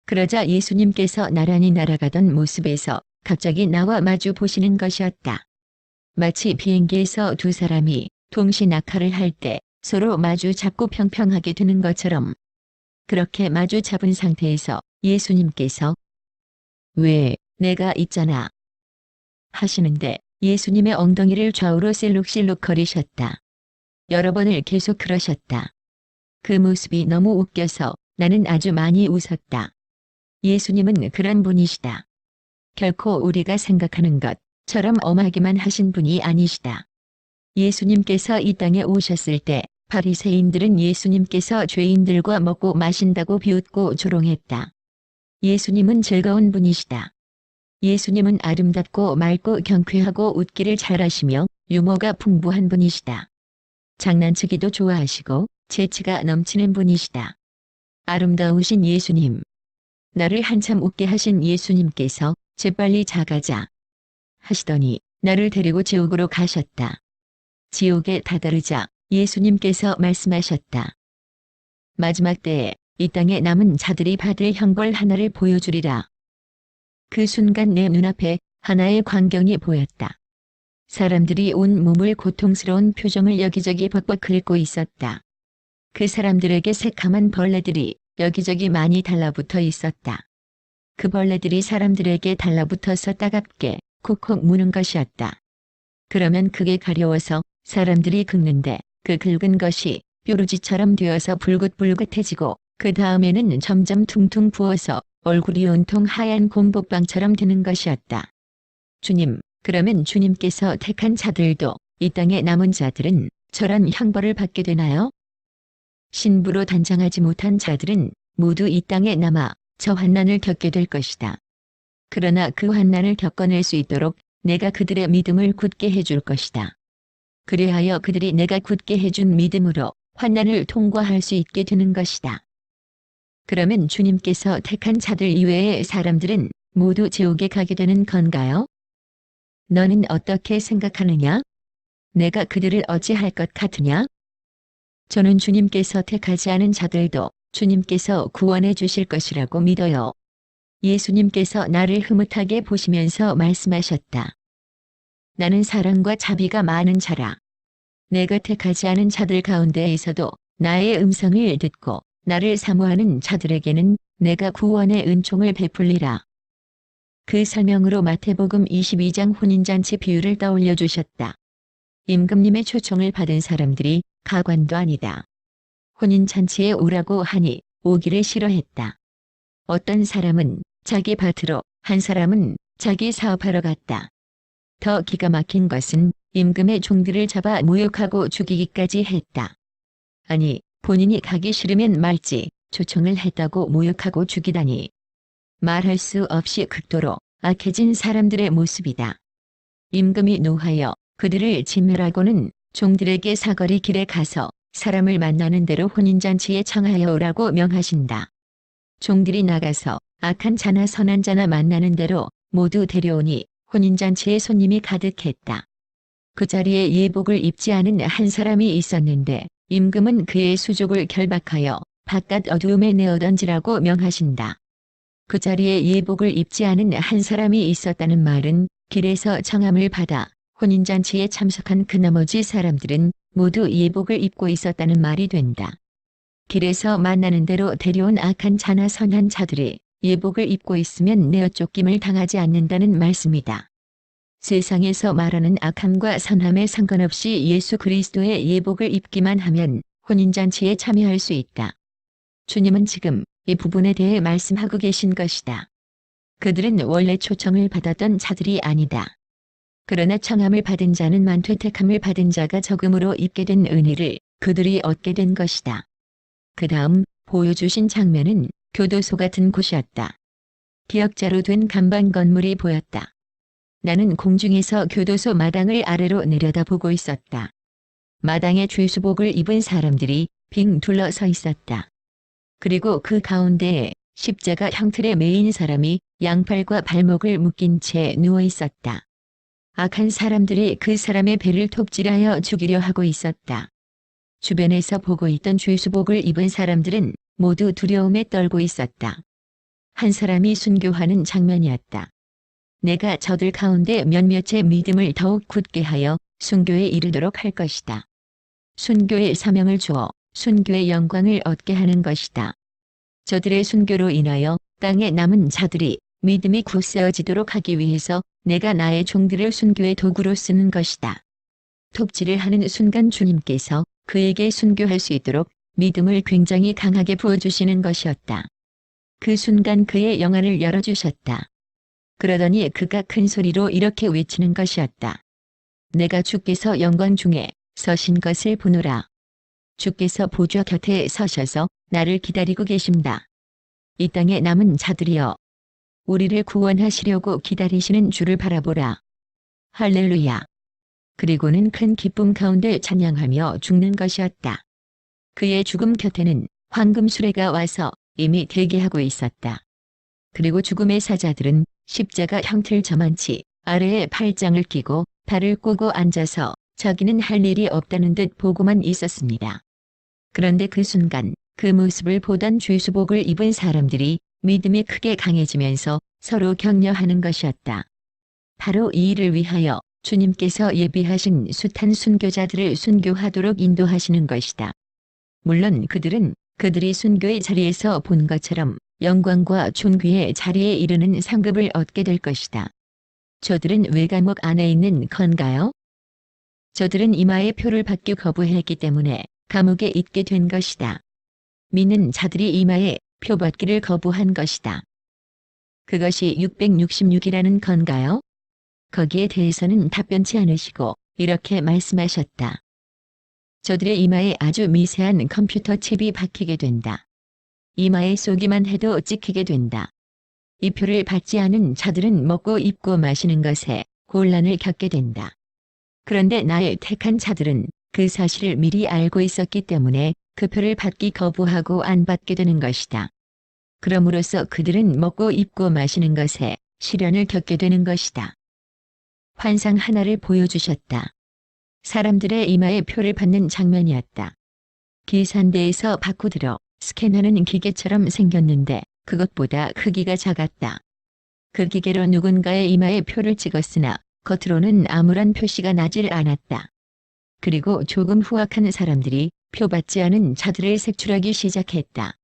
그러자 예수님께서 나란히 날아가던 모습에서 갑자기 나와 마주 보시는 것이었다. 마치 비행기에서 두 사람이 동시 낙하를 할 때 서로 마주 잡고 평평하게 드는 것처럼 그렇게 마주 잡은 상태에서 예수님께서 왜 내가 있잖아 하시는데 예수님의 엉덩이를 좌우로 실룩실룩 거리셨다. 여러 번을 계속 그러셨다. 그 모습이 너무 웃겨서 나는 아주 많이 웃었다. 예수님은 그런 분이시다. 결코 우리가 생각하는 것처럼 엄하기만 하신 분이 아니시다. 예수님께서 이 땅에 오셨을 때 바리새인들은 예수님께서 죄인들과 먹고 마신다고 비웃고 조롱했다. 예수님은 즐거운 분이시다. 예수님은 아름답고 맑고 경쾌하고 웃기를 잘하시며 유머가 풍부한 분이시다. 장난치기도 좋아하시고 재치가 넘치는 분이시다. 아름다우신 예수님. 나를 한참 웃게 하신 예수님께서 재빨리 자가자 하시더니 나를 데리고 지옥으로 가셨다. 지옥에 다다르자 예수님께서 말씀하셨다. 마지막 때에 이 땅에 남은 자들이 받을 형벌 하나를 보여주리라. 그 순간 내 눈앞에 하나의 광경이 보였다. 사람들이 온 몸을 고통스러운 표정을 여기저기 벅벅 긁고 있었다. 그 사람들에게 새카만 벌레들이 여기저기 많이 달라붙어 있었다. 그 벌레들이 사람들에게 달라붙어서 따갑게 콕콕 무는 것이었다. 그러면 그게 가려워서 사람들이 긁는데 그 긁은 것이 뾰루지처럼 되어서 불긋불긋해지고 그 다음에는 점점 퉁퉁 부어서 얼굴이 온통 하얀 공복방처럼 되는 것이었다. 주님, 그러면 주님께서 택한 자들도 이 땅에 남은 자들은 저런 형벌을 받게 되나요? 신부로 단장하지 못한 자들은 모두 이 땅에 남아 저 환난을 겪게 될 것이다. 그러나 그 환난을 겪어낼 수 있도록 내가 그들의 믿음을 굳게 해줄 것이다. 그리하여 그들이 내가 굳게 해준 믿음으로 환난을 통과할 수 있게 되는 것이다. 그러면 주님께서 택한 자들 이외의 사람들은 모두 지옥에 가게 되는 건가요? 너는 어떻게 생각하느냐? 내가 그들을 어찌할 것 같으냐? 저는 주님께서 택하지 않은 자들도 주님께서 구원해 주실 것이라고 믿어요. 예수님께서 나를 흐뭇하게 보시면서 말씀하셨다. 나는 사랑과 자비가 많은 자라. 내가 택하지 않은 자들 가운데에서도 나의 음성을 듣고 나를 사모하는 자들에게는 내가 구원의 은총을 베풀리라. 그 설명으로 마태복음 22장 혼인잔치 비유를 떠올려 주셨다. 임금님의 초청을 받은 사람들이 가관도 아니다. 혼인잔치에 오라고 하니 오기를 싫어했다. 어떤 사람은 자기 밭으로, 한 사람은 자기 사업하러 갔다. 더 기가 막힌 것은 임금의 종들을 잡아 모욕하고 죽이기까지 했다. 아니, 본인이 가기 싫으면 말지 초청을 했다고 모욕하고 죽이다니. 말할 수 없이 극도로 악해진 사람들의 모습이다. 임금이 노하여 그들을 진멸하고는 종들에게 사거리 길에 가서 사람을 만나는 대로 혼인잔치에 청하여 오라고 명하신다. 종들이 나가서 악한 자나 선한 자나 만나는 대로 모두 데려오니 혼인잔치에 손님이 가득했다. 그 자리에 예복을 입지 않은 한 사람이 있었는데 임금은 그의 수족을 결박하여 바깥 어두움에 내어던지라고 명하신다. 그 자리에 예복을 입지 않은 한 사람이 있었다는 말은 길에서 청함을 받아 혼인잔치에 참석한 그 나머지 사람들은 모두 예복을 입고 있었다는 말이 된다. 길에서 만나는 대로 데려온 악한 자나 선한 자들이 예복을 입고 있으면 내어 쫓김을 당하지 않는다는 말씀이다. 세상에서 말하는 악함과 선함에 상관없이 예수 그리스도의 예복을 입기만 하면 혼인잔치에 참여할 수 있다. 주님은 지금 이 부분에 대해 말씀하고 계신 것이다. 그들은 원래 초청을 받았던 자들이 아니다. 그러나 청함을 받은 자는 많되 택함을 받은 자가 적음으로 입게 된 은혜를 그들이 얻게 된 것이다. 그 다음 보여주신 장면은 교도소 같은 곳이었다. 기역자로 된 간방 건물이 보였다. 나는 공중에서 교도소 마당을 아래로 내려다보고 있었다. 마당에 죄수복을 입은 사람들이 빙 둘러서 있었다. 그리고 그 가운데에 십자가 형틀에 매인 사람이 양팔과 발목을 묶인 채 누워 있었다. 악한 사람들이 그 사람의 배를 톱질하여 죽이려 하고 있었다. 주변에서 보고 있던 죄수복을 입은 사람들은 모두 두려움에 떨고 있었다. 한 사람이 순교하는 장면이었다. 내가 저들 가운데 몇몇의 믿음을 더욱 굳게 하여 순교에 이르도록 할 것이다. 순교의 사명을 주어 순교의 영광을 얻게 하는 것이다. 저들의 순교로 인하여 땅에 남은 자들이 믿음이 굳세어지도록 하기 위해서 내가 나의 종들을 순교의 도구로 쓰는 것이다. 톱질을 하는 순간 주님께서 그에게 순교할 수 있도록 믿음을 굉장히 강하게 부어주시는 것이었다. 그 순간 그의 영안을 열어주셨다. 그러더니 그가 큰 소리로 이렇게 외치는 것이었다. 내가 주께서 영광 중에 서신 것을 보노라. 주께서 보좌 곁에 서셔서 나를 기다리고 계십니다. 이 땅에 남은 자들이여, 우리를 구원하시려고 기다리시는 주를 바라보라. 할렐루야. 그리고는 큰 기쁨 가운데 찬양하며 죽는 것이었다. 그의 죽음 곁에는 황금 수레가 와서 이미 대기하고 있었다. 그리고 죽음의 사자들은 십자가 형틀 저만치 아래에 팔짱을 끼고 발을 꼬고 앉아서 자기는 할 일이 없다는 듯 보고만 있었습니다. 그런데 그 순간 그 모습을 보던 죄수복을 입은 사람들이 믿음이 크게 강해지면서 서로 격려하는 것이었다. 바로 이 일을 위하여 주님께서 예비하신 숱한 순교자들을 순교하도록 인도하시는 것이다. 물론 그들은 그들이 순교의 자리에서 본 것처럼 영광과 존귀의 자리에 이르는 상급을 얻게 될 것이다. 저들은 왜 감옥 안에 있는 건가요? 저들은 이마의 표를 받기 거부했기 때문에 감옥에 있게 된 것이다. 믿는 자들이 이마에 표 받기를 거부한 것이다. 그것이 666이라는 건가요? 거기에 대해서는 답변치 않으시고 이렇게 말씀하셨다. 저들의 이마에 아주 미세한 컴퓨터 칩이 박히게 된다. 이마에 쏘기만 해도 찍히게 된다. 이 표를 받지 않은 자들은 먹고 입고 마시는 것에 곤란을 겪게 된다. 그런데 나의 택한 자들은 그 사실을 미리 알고 있었기 때문에 그 표를 받기 거부하고 안 받게 되는 것이다. 그럼으로써 그들은 먹고 입고 마시는 것에 시련을 겪게 되는 것이다. 환상 하나를 보여주셨다. 사람들의 이마에 표를 받는 장면이었다. 계산대에서 바코드로 스캔하는 기계처럼 생겼는데 그것보다 크기가 작았다. 그 기계로 누군가의 이마에 표를 찍었으나 겉으로는 아무런 표시가 나질 않았다. 그리고 조금 후학한 사람들이 표 받지 않은 자들을 색출하기 시작했다.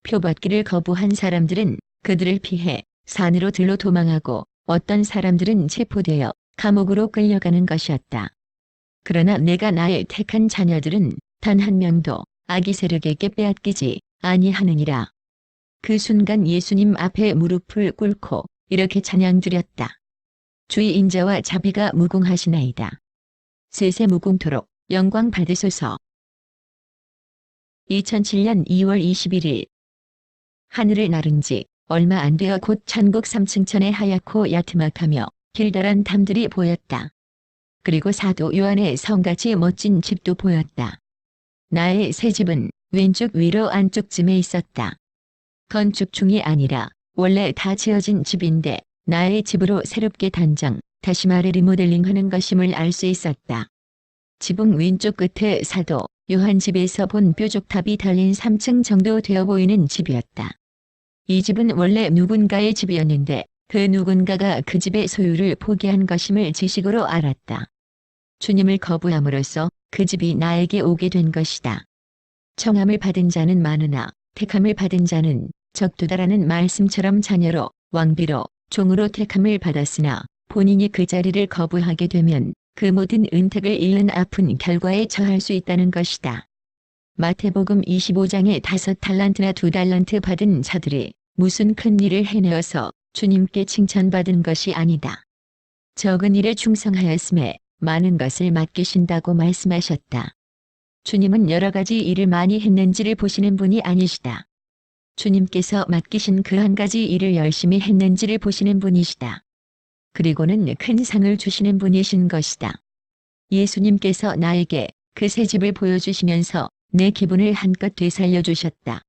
표 받기를 거부한 사람들은 그들을 피해 산으로 들로 도망하고 어떤 사람들은 체포되어 감옥으로 끌려가는 것이었다. 그러나 내가 나의 택한 자녀들은 단 한 명도 악의 세력에게 빼앗기지 아니하느니라. 그 순간 예수님 앞에 무릎을 꿇고 이렇게 찬양드렸다. 주의 인자와 자비가 무궁하시나이다. 세세 무궁토록 영광 받으소서. 2007년 2월 21일 하늘을 나른 지 얼마 안 되어 곧 천국 3층천에 하얗고 야트막하며 길다란 담들이 보였다. 그리고 사도 요한의 성같이 멋진 집도 보였다. 나의 새 집은 왼쪽 위로 안쪽쯤에 있었다. 건축중이 아니라 원래 다 지어진 집인데 나의 집으로 새롭게 단장, 다시 말해 리모델링하는 것임을 알 수 있었다. 지붕 왼쪽 끝에 사도 요한 집에서 본 뾰족탑이 달린 3층 정도 되어 보이는 집이었다. 이 집은 원래 누군가의 집이었는데 그 누군가가 그 집의 소유를 포기한 것임을 지식으로 알았다. 주님을 거부함으로써 그 집이 나에게 오게 된 것이다. 청함을 받은 자는 많으나 택함을 받은 자는 적도다라는 말씀처럼 자녀로 왕비로 종으로 택함을 받았으나 본인이 그 자리를 거부하게 되면 그 모든 은택을 잃는 아픈 결과에 처할 수 있다는 것이다. 마태복음 25장에 5달란트나 2달란트 받은 자들이 무슨 큰 일을 해내어서 주님께 칭찬받은 것이 아니다. 적은 일에 충성하였음에 많은 것을 맡기신다고 말씀하셨다. 주님은 여러 가지 일을 많이 했는지를 보시는 분이 아니시다. 주님께서 맡기신 그 한 가지 일을 열심히 했는지를 보시는 분이시다. 그리고는 큰 상을 주시는 분이신 것이다. 예수님께서 나에게 그 새 집을 보여주시면서 내 기분을 한껏 되살려 주셨다.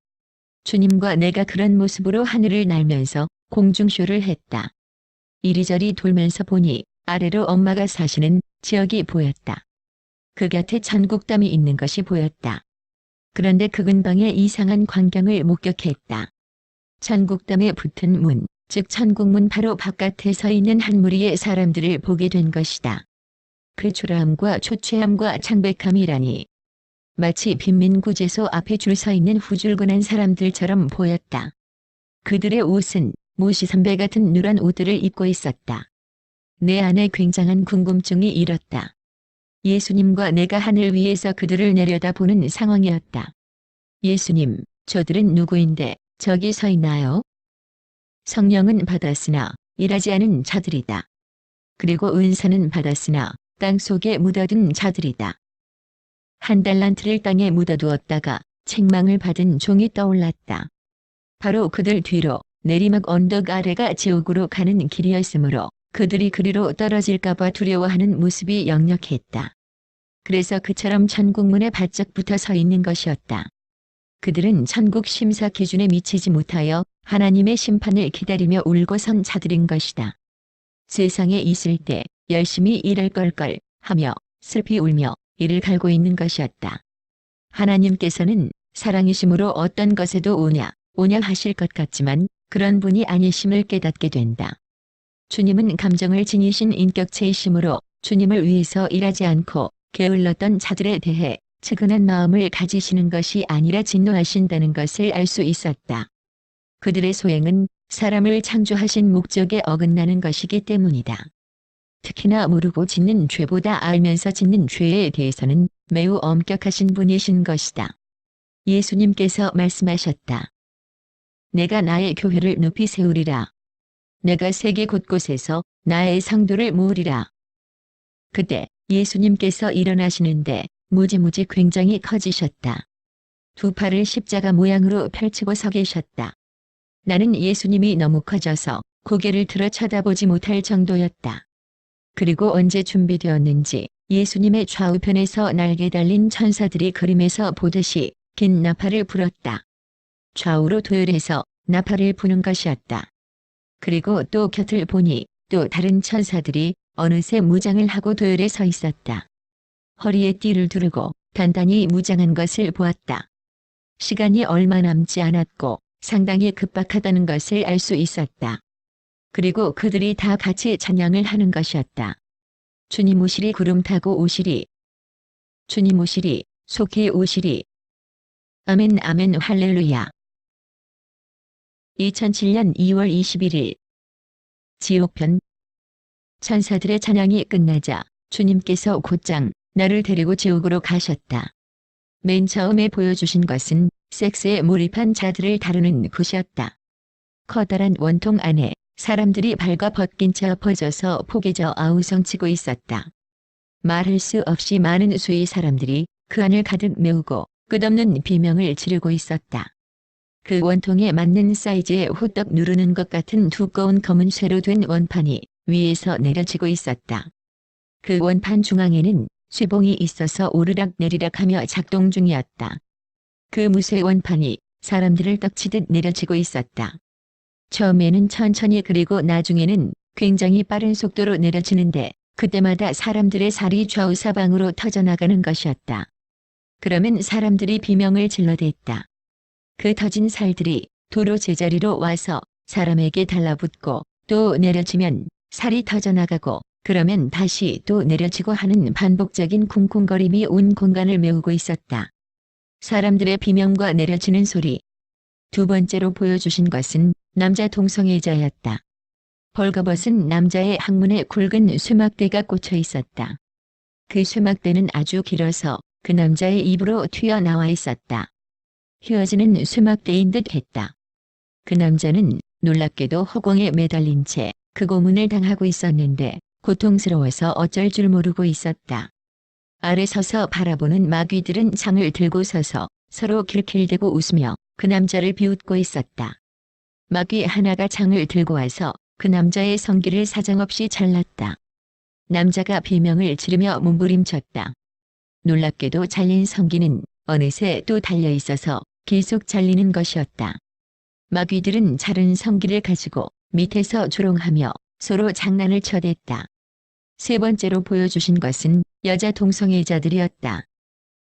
주님과 내가 그런 모습으로 하늘을 날면서 공중쇼를 했다. 이리저리 돌면서 보니 아래로 엄마가 사시는 지역이 보였다. 그 곁에 천국담이 있는 것이 보였다. 그런데 그 근방에 이상한 광경을 목격했다. 천국담에 붙은 문, 즉 천국문 바로 바깥에 서 있는 한 무리의 사람들을 보게 된 것이다. 그 초라함과 초췌함과 창백함이라니 마치 빈민구제소 앞에 줄 서 있는 후줄근한 사람들처럼 보였다. 그들의 옷은 모시삼배 같은 누런 옷들을 입고 있었다. 내 안에 굉장한 궁금증이 일었다. 예수님과 내가 하늘 위에서 그들을 내려다보는 상황이었다. 예수님, 저들은 누구인데 저기 서 있나요? 성령은 받았으나 일하지 않은 자들이다. 그리고 은사는 받았으나 땅 속에 묻어둔 자들이다. 1달란트를 땅에 묻어두었다가 책망을 받은 종이 떠올랐다. 바로 그들 뒤로 내리막 언덕 아래가 지옥으로 가는 길이었으므로 그들이 그리로 떨어질까봐 두려워하는 모습이 역력했다. 그래서 그처럼 천국문에 바짝 붙어 서 있는 것이었다. 그들은 천국 심사 기준에 미치지 못하여 하나님의 심판을 기다리며 울고 선 자들인 것이다. 세상에 있을 때 열심히 일할 걸걸 하며 슬피 울며 이를 갈고 있는 것이었다. 하나님께서는 사랑이심으로 어떤 것에도 오냐 하실 것 같지만 그런 분이 아니심을 깨닫게 된다. 주님은 감정을 지니신 인격체이심으로 주님을 위해서 일하지 않고 게을렀던 자들에 대해 측은한 마음을 가지시는 것이 아니라 진노하신다는 것을 알 수 있었다. 그들의 소행은 사람을 창조하신 목적에 어긋나는 것이기 때문이다. 특히나 모르고 짓는 죄보다 알면서 짓는 죄에 대해서는 매우 엄격하신 분이신 것이다. 예수님께서 말씀하셨다. 내가 나의 교회를 높이 세우리라. 내가 세계 곳곳에서 나의 성도를 모으리라. 그때 예수님께서 일어나시는데 무지무지 굉장히 커지셨다. 두 팔을 십자가 모양으로 펼치고 서 계셨다. 나는 예수님이 너무 커져서 고개를 들어 쳐다보지 못할 정도였다. 그리고 언제 준비되었는지 예수님의 좌우편에서 날개 달린 천사들이 그림에서 보듯이 긴 나팔을 불었다. 좌우로 도열해서 나팔을 부는 것이었다. 그리고 또 곁을 보니 또 다른 천사들이 어느새 무장을 하고 도열에 서 있었다. 허리에 띠를 두르고 단단히 무장한 것을 보았다. 시간이 얼마 남지 않았고 상당히 급박하다는 것을 알 수 있었다. 그리고 그들이 다 같이 찬양을 하는 것이었다. 주님 오시리, 구름 타고 오시리. 주님 오시리, 속히 오시리. 아멘 아멘 할렐루야. 2007년 2월 21일 지옥편. 천사들의 찬양이 끝나자 주님께서 곧장 나를 데리고 지옥으로 가셨다. 맨 처음에 보여주신 것은 섹스에 몰입한 자들을 다루는 곳이었다. 커다란 원통 안에 사람들이 발과 벗긴 채 엎어져서 포개져 아우성치고 있었다. 말할 수 없이 많은 수의 사람들이 그 안을 가득 메우고 끝없는 비명을 지르고 있었다. 그 원통에 맞는 사이즈에 호떡 누르는 것 같은 두꺼운 검은 쇠로 된 원판이 위에서 내려지고 있었다. 그 원판 중앙에는 쇠봉이 있어서 오르락 내리락 하며 작동 중이었다. 그 무쇠 원판이 사람들을 떡치듯 내려지고 있었다. 처음에는 천천히 그리고 나중에는 굉장히 빠른 속도로 내려지는데 그때마다 사람들의 살이 좌우사방으로 터져나가는 것이었다. 그러면 사람들이 비명을 질러댔다. 그 터진 살들이 도로 제자리로 와서 사람에게 달라붙고 또 내려지면 살이 터져나가고 그러면 다시 또 내려지고 하는 반복적인 쿵쿵거림이 온 공간을 메우고 있었다. 사람들의 비명과 내려지는 소리. 두 번째로 보여주신 것은 남자 동성애자였다. 벌거벗은 남자의 항문에 굵은 쇠막대가 꽂혀 있었다. 그 쇠막대는 아주 길어서 그 남자의 입으로 튀어나와 있었다. 휘어지는 쇠막대인 듯 했다. 그 남자는 놀랍게도 허공에 매달린 채 그 고문을 당하고 있었는데 고통스러워서 어쩔 줄 모르고 있었다. 아래 서서 바라보는 마귀들은 창을 들고 서서 서로 킬킬대고 웃으며 그 남자를 비웃고 있었다. 마귀 하나가 창을 들고 와서 그 남자의 성기를 사정없이 잘랐다. 남자가 비명을 지르며 몸부림쳤다. 놀랍게도 잘린 성기는 어느새 또 달려 있어서 계속 잘리는 것이었다. 마귀들은 자른 성기를 가지고 밑에서 조롱하며 서로 장난을 쳐댔다. 세 번째로 보여주신 것은 여자 동성애자들이었다.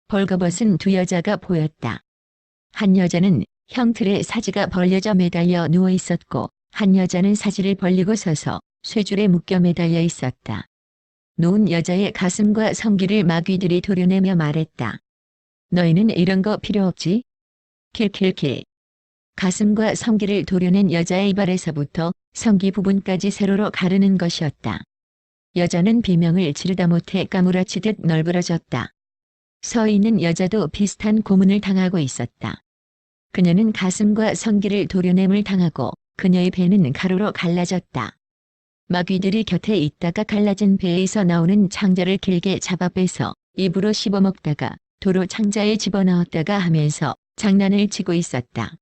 벌거벗은 두 여자가 보였다. 한 여자는 형틀에 사지가 벌려져 매달려 누워 있었고 한 여자는 사지를 벌리고 서서 쇠줄에 묶여 매달려 있었다. 누운 여자의 가슴과 성기를 마귀들이 도려내며 말했다. 너희는 이런 거 필요 없지? 킬킬킬. 가슴과 성기를 도려낸 여자의 이발에서부터 성기 부분까지 세로로 가르는 것이었다. 여자는 비명을 지르다 못해 까무라치듯 널브러졌다. 서 있는 여자도 비슷한 고문을 당하고 있었다. 그녀는 가슴과 성기를 도려냄을 당하고 그녀의 배는 가로로 갈라졌다. 마귀들이 곁에 있다가 갈라진 배에서 나오는 창자를 길게 잡아 빼서 입으로 씹어먹다가 도로 창자에 집어넣었다가 하면서 장난을 치고 있었다.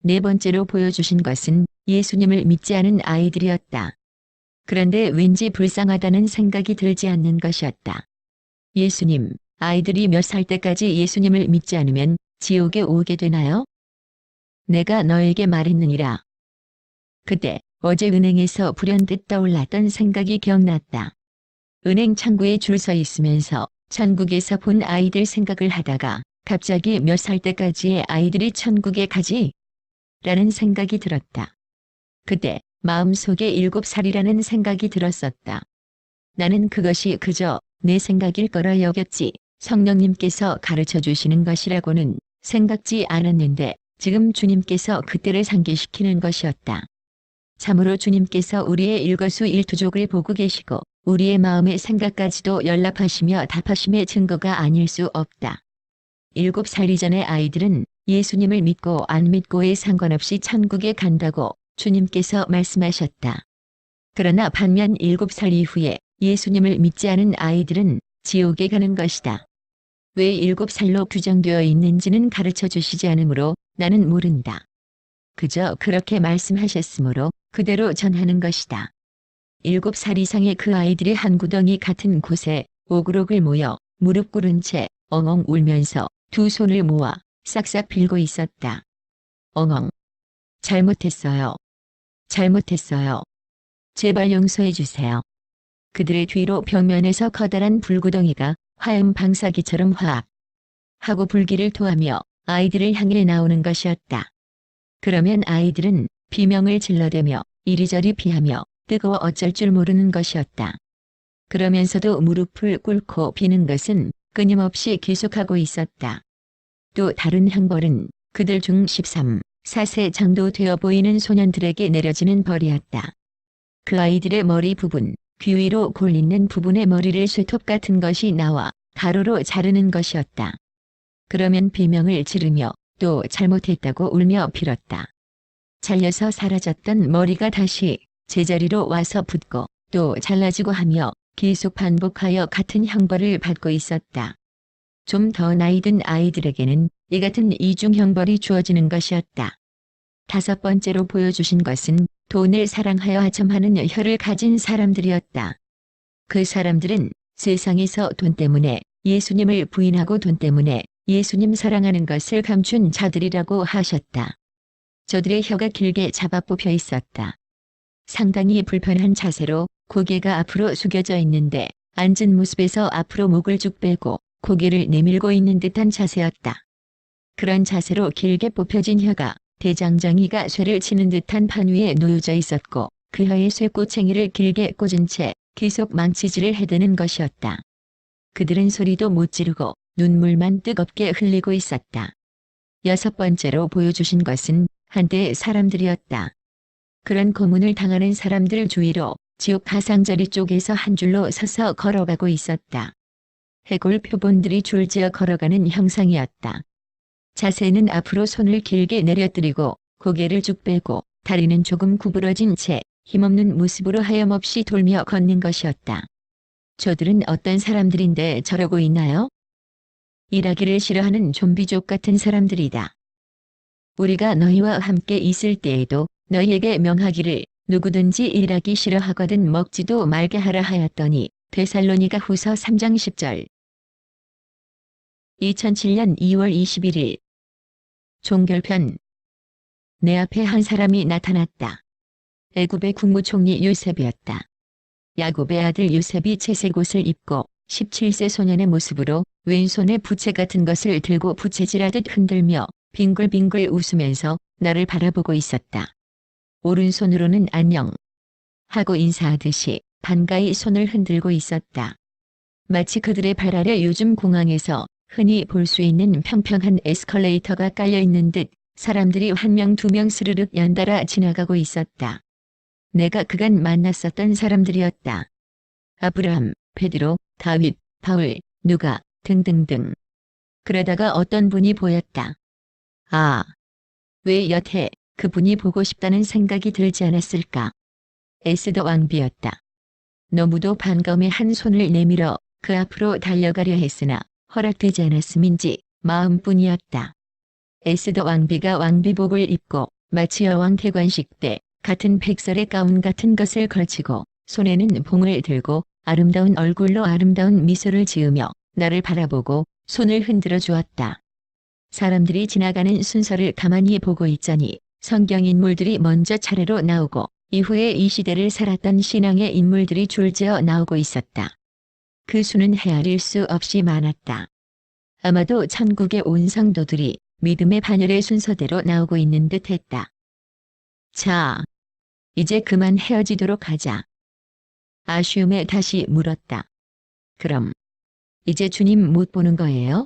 네 번째로 보여주신 것은 예수님을 믿지 않은 아이들이었다. 그런데 왠지 불쌍하다는 생각이 들지 않는 것이었다. 예수님, 아이들이 몇 살 때까지 예수님을 믿지 않으면 지옥에 오게 되나요? 내가 너에게 말했느니라. 그때 어제 은행에서 불현듯 떠올랐던 생각이 기억났다. 은행 창구에 줄 서 있으면서 천국에서 본 아이들 생각을 하다가 갑자기 몇 살 때까지의 아이들이 천국에 가지? 라는 생각이 들었다. 그때 마음속에 7살이라는 생각이 들었었다. 나는 그것이 그저 내 생각일 거라 여겼지 성령님께서 가르쳐 주시는 것이라고는 생각지 않았는데 지금 주님께서 그때를 상기시키는 것이었다. 참으로 주님께서 우리의 일거수일투족을 보고 계시고 우리의 마음의 생각까지도 연락하시며 답하심의 증거가 아닐 수 없다. 7살 이전의 아이들은 예수님을 믿고 안 믿고에 상관없이 천국에 간다고 주님께서 말씀하셨다. 그러나 반면 7살 이후에 예수님을 믿지 않은 아이들은 지옥에 가는 것이다. 왜 7살로 규정되어 있는지는 가르쳐 주시지 않으므로 나는 모른다. 그저 그렇게 말씀하셨으므로 그대로 전하는 것이다. 7살 이상의 그 아이들이 한 구덩이 같은 곳에 오그록을 모여 무릎 꿇은 채 엉엉 울면서 두 손을 모아 싹싹 빌고 있었다. 엉엉. 잘못했어요. 잘못했어요. 제발 용서해 주세요. 그들의 뒤로 벽면에서 커다란 불구덩이가 화염 방사기처럼 화악 하고 불길을 토하며 아이들을 향해 나오는 것이었다. 그러면 아이들은 비명을 질러대며 이리저리 피하며 뜨거워 어쩔 줄 모르는 것이었다. 그러면서도 무릎을 꿇고 비는 것은 끊임없이 계속하고 있었다. 또 다른 형벌은 그들 중 13, 4세 정도 되어 보이는 소년들에게 내려지는 벌이었다. 그 아이들의 머리 부분, 귀 위로 골리는 부분의 머리를 쇠톱 같은 것이 나와 가로로 자르는 것이었다. 그러면 비명을 지르며 또 잘못했다고 울며 빌었다. 잘려서 사라졌던 머리가 다시 제자리로 와서 붙고 또 잘라지고 하며 계속 반복하여 같은 형벌을 받고 있었다. 좀 더 나이 든 아이들에게는 이 같은 이중 형벌이 주어지는 것이었다. 다섯 번째로 보여주신 것은 돈을 사랑하여 하첨하는 혀를 가진 사람들이었다. 그 사람들은 세상에서 돈 때문에 예수님을 부인하고 돈 때문에 예수님 사랑하는 것을 감춘 자들이라고 하셨다. 저들의 혀가 길게 잡아 뽑혀 있었다. 상당히 불편한 자세로 고개가 앞으로 숙여져 있는데 앉은 모습에서 앞으로 목을 쭉 빼고 고개를 내밀고 있는 듯한 자세였다. 그런 자세로 길게 뽑혀진 혀가 대장장이가 쇠를 치는 듯한 판 위에 놓여져 있었고 그 혀에 쇠꼬챙이를 길게 꽂은 채 계속 망치질을 해대는 것이었다. 그들은 소리도 못 지르고 눈물만 뜨겁게 흘리고 있었다. 여섯 번째로 보여주신 것은 한때의 사람들이었다. 그런 고문을 당하는 사람들 주위로 지옥 가상자리 쪽에서 한 줄로 서서 걸어가고 있었다. 해골 표본들이 줄지어 걸어가는 형상이었다. 자세는 앞으로 손을 길게 내려뜨리고 고개를 쭉 빼고 다리는 조금 구부러진 채 힘없는 모습으로 하염없이 돌며 걷는 것이었다. 저들은 어떤 사람들인데 저러고 있나요? 일하기를 싫어하는 좀비족 같은 사람들이다. 우리가 너희와 함께 있을 때에도 너희에게 명하기를 누구든지 일하기 싫어하거든 먹지도 말게 하라 하였더니 데살로니가 후서 3장 10절. 2007년 2월 21일 종결편. 내 앞에 한 사람이 나타났다. 애굽의 국무총리 요셉이었다. 야곱의 아들 요셉이 채색 옷을 입고 17세 소년의 모습으로 왼손에 부채 같은 것을 들고 부채질하듯 흔들며 빙글빙글 웃으면서 나를 바라보고 있었다. 오른손으로는 안녕 하고 인사하듯이 반가이 손을 흔들고 있었다. 마치 그들의 발 아래 요즘 공항에서 흔히 볼 수 있는 평평한 에스컬레이터가 깔려있는 듯 사람들이 한 명 두 명 스르륵 연달아 지나가고 있었다. 내가 그간 만났었던 사람들이었다. 아브라함, 베드로, 다윗, 바울, 누가 등등등. 그러다가 어떤 분이 보였다. 아, 왜 여태 그분이 보고 싶다는 생각이 들지 않았을까? 에스더 왕비였다. 너무도 반가움에 한 손을 내밀어 그 앞으로 달려가려 했으나 허락되지 않았음인지 마음뿐이었다. 에스더 왕비가 왕비복을 입고 마치 여왕 태관식 때 같은 백설의 가운 같은 것을 걸치고 손에는 봉을 들고 아름다운 얼굴로 아름다운 미소를 지으며 나를 바라보고 손을 흔들어 주었다. 사람들이 지나가는 순서를 가만히 보고 있자니 성경 인물들이 먼저 차례로 나오고 이후에 이 시대를 살았던 신앙의 인물들이 줄지어 나오고 있었다. 그 수는 헤아릴 수 없이 많았다. 아마도 천국의 온 성도들이 믿음의 반열의 순서대로 나오고 있는 듯 했다. 자, 이제 그만 헤어지도록 하자. 아쉬움에 다시 물었다. 그럼 이제 주님 못 보는 거예요?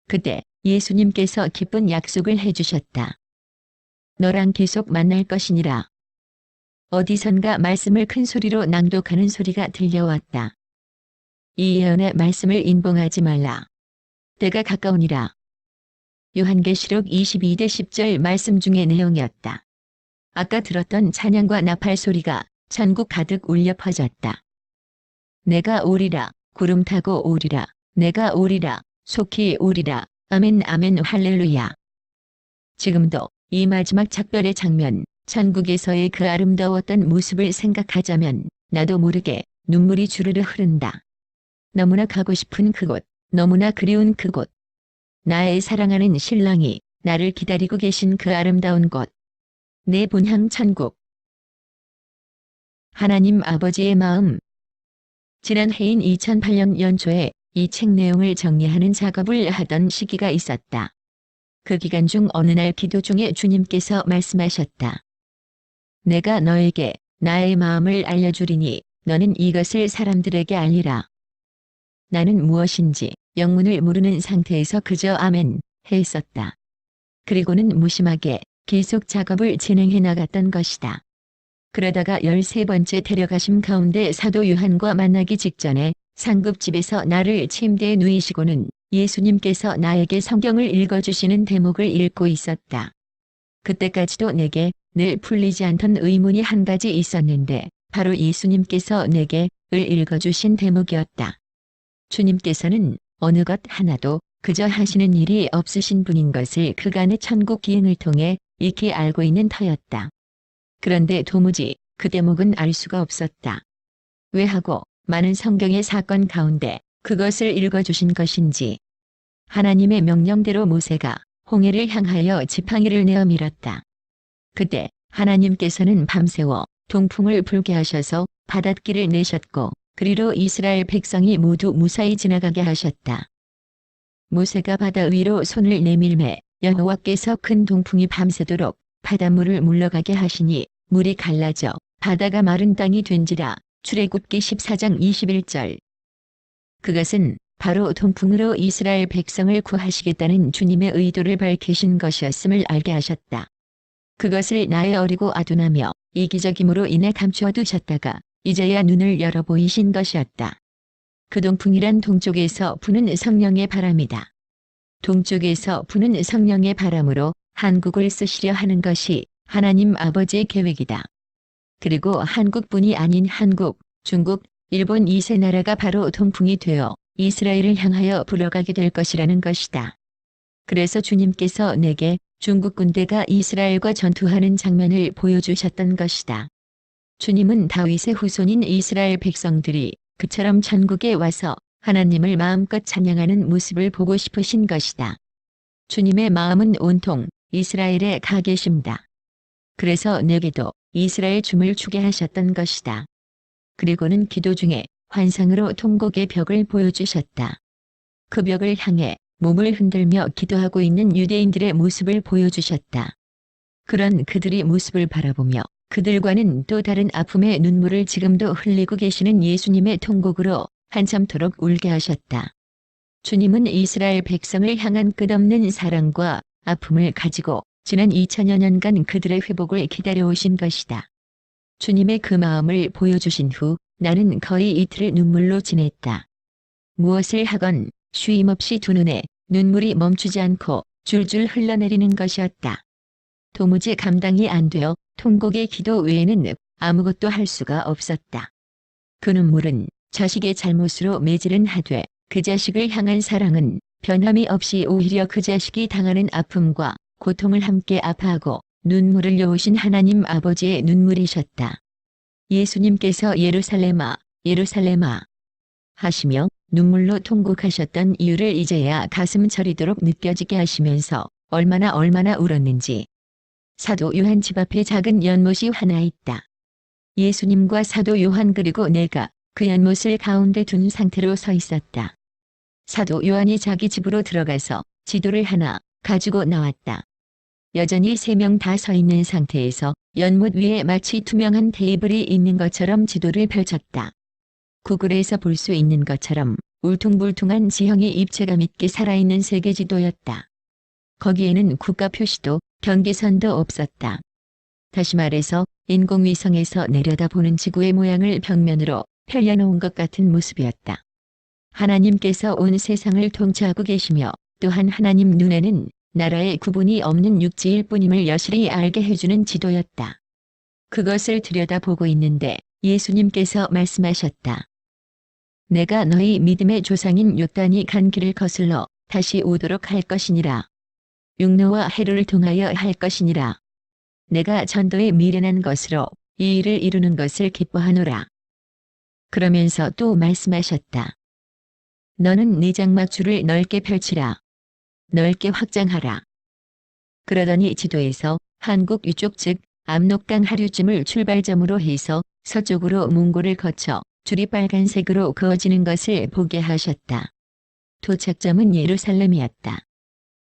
그때 예수님께서 기쁜 약속을 해주셨다. 너랑 계속 만날 것이니라. 어디선가 말씀을 큰 소리로 낭독하는 소리가 들려왔다. 이 예언의 말씀을 인봉하지 말라. 때가 가까우니라. 요한계시록 22대 10절 말씀 중의 내용이었다. 아까 들었던 찬양과 나팔 소리가 전국 가득 울려 퍼졌다. 내가 오리라, 구름 타고 오리라, 내가 오리라, 속히 오리라, 아멘 아멘 할렐루야. 지금도 이 마지막 작별의 장면, 천국에서의 그 아름다웠던 모습을 생각하자면 나도 모르게 눈물이 주르르 흐른다. 너무나 가고 싶은 그곳, 너무나 그리운 그곳. 나의 사랑하는 신랑이 나를 기다리고 계신 그 아름다운 곳. 내 본향 천국. 하나님 아버지의 마음. 지난 해인 2008년 연초에 이 책 내용을 정리하는 작업을 하던 시기가 있었다. 그 기간 중 어느 날 기도 중에 주님께서 말씀하셨다. 내가 너에게 나의 마음을 알려주리니 너는 이것을 사람들에게 알리라. 나는 무엇인지 영문을 모르는 상태에서 그저 아멘 했었다. 그리고는 무심하게 계속 작업을 진행해 나갔던 것이다. 그러다가 13번째 데려가심 가운데 사도 요한과 만나기 직전에 상급집에서 나를 침대에 누이시고는 예수님께서 나에게 성경을 읽어주시는 대목을 읽고 있었다. 그때까지도 내게 늘 풀리지 않던 의문이 한 가지 있었는데 바로 예수님께서 내게 을 읽어주신 대목이었다. 주님께서는 어느 것 하나도 그저 하시는 일이 없으신 분인 것을 그간의 천국 기행을 통해 익히 알고 있는 터였다. 그런데 도무지 그 대목은 알 수가 없었다. 왜 하고 많은 성경의 사건 가운데 그것을 읽어주신 것인지. 하나님의 명령대로 모세가 홍해를 향하여 지팡이를 내어 밀었다. 그때 하나님께서는 밤새워 동풍을 불게 하셔서 바닷길을 내셨고 그리로 이스라엘 백성이 모두 무사히 지나가게 하셨다. 모세가 바다 위로 손을 내밀매 여호와께서 큰 동풍이 밤새도록 바닷물을 물러가게 하시니 물이 갈라져 바다가 마른 땅이 된지라. 출애굽기 14장 21절. 그것은 바로 동풍으로 이스라엘 백성을 구하시겠다는 주님의 의도를 밝히신 것이었음을 알게 하셨다. 그것을 나의 어리고 아둔하며 이기적임으로 인해 감추어 두셨다가 이제야 눈을 열어 보이신 것이었다. 그 동풍이란 동쪽에서 부는 성령의 바람이다. 동쪽에서 부는 성령의 바람으로 한국을 쓰시려 하는 것이 하나님 아버지의 계획이다. 그리고 한국뿐이 아닌 한국, 중국, 일본 이 세 나라가 바로 동풍이 되어 이스라엘을 향하여 불어가게 될 것이라는 것이다. 그래서 주님께서 내게 중국 군대가 이스라엘과 전투하는 장면을 보여주셨던 것이다. 주님은 다윗의 후손인 이스라엘 백성들이 그처럼 천국에 와서 하나님을 마음껏 찬양하는 모습을 보고 싶으신 것이다. 주님의 마음은 온통 이스라엘에 가 계십니다. 그래서 내게도 이스라엘 춤을 추게 하셨던 것이다. 그리고는 기도 중에 환상으로 통곡의 벽을 보여주셨다. 그 벽을 향해 몸을 흔들며 기도하고 있는 유대인들의 모습을 보여주셨다. 그런 그들의 모습을 바라보며 그들과는 또 다른 아픔의 눈물을 지금도 흘리고 계시는 예수님의 통곡으로 한참토록 울게 하셨다. 주님은 이스라엘 백성을 향한 끝없는 사랑과 아픔을 가지고 지난 2000여 년간 그들의 회복을 기다려오신 것이다. 주님의 그 마음을 보여주신 후 나는 거의 이틀을 눈물로 지냈다. 무엇을 하건 쉼없이 두 눈에 눈물이 멈추지 않고 줄줄 흘러내리는 것이었다. 도무지 감당이 안 되어 통곡의 기도 외에는 아무것도 할 수가 없었다. 그 눈물은 자식의 잘못으로 매질은 하되 그 자식을 향한 사랑은 변함이 없이 오히려 그 자식이 당하는 아픔과 고통을 함께 아파하고 눈물을 흘려오신 하나님 아버지의 눈물이셨다. 예수님께서 예루살렘아, 예루살렘아 하시며 눈물로 통곡하셨던 이유를 이제야 가슴 저리도록 느껴지게 하시면서 얼마나 울었는지. 사도 요한 집 앞에 작은 연못이 하나 있다. 예수님과 사도 요한 그리고 내가 그 연못을 가운데 둔 상태로 서 있었다. 사도 요한이 자기 집으로 들어가서 지도를 하나 가지고 나왔다. 여전히 3명 다 서 있는 상태에서 연못 위에 마치 투명한 테이블이 있는 것처럼 지도를 펼쳤다. 구글에서 볼 수 있는 것처럼 울퉁불퉁한 지형이 입체감 있게 살아있는 세계지도였다. 거기에는 국가 표시도 경계선도 없었다. 다시 말해서 인공위성에서 내려다보는 지구의 모양을 벽면으로 펼려놓은 것 같은 모습이었다. 하나님께서 온 세상을 통치하고 계시며 또한 하나님 눈에는 나라의 구분이 없는 육지일 뿐임을 여실히 알게 해주는 지도였다. 그것을 들여다보고 있는데 예수님께서 말씀하셨다. 내가 너희 믿음의 조상인 요단이 간 길을 거슬러 다시 오도록 할 것이니라. 육로와 해로를 통하여 할 것이니라. 내가 전도에 미련한 것으로 이 일을 이루는 것을 기뻐하노라. 그러면서 또 말씀하셨다. 너는 네 장막줄을 넓게 펼치라. 넓게 확장하라. 그러더니 지도에서 한국 위쪽 즉 압록강 하류쯤을 출발점으로 해서 서쪽으로 문고를 거쳐 줄이 빨간색으로 그어지는 것을 보게 하셨다. 도착점은 예루살렘이었다.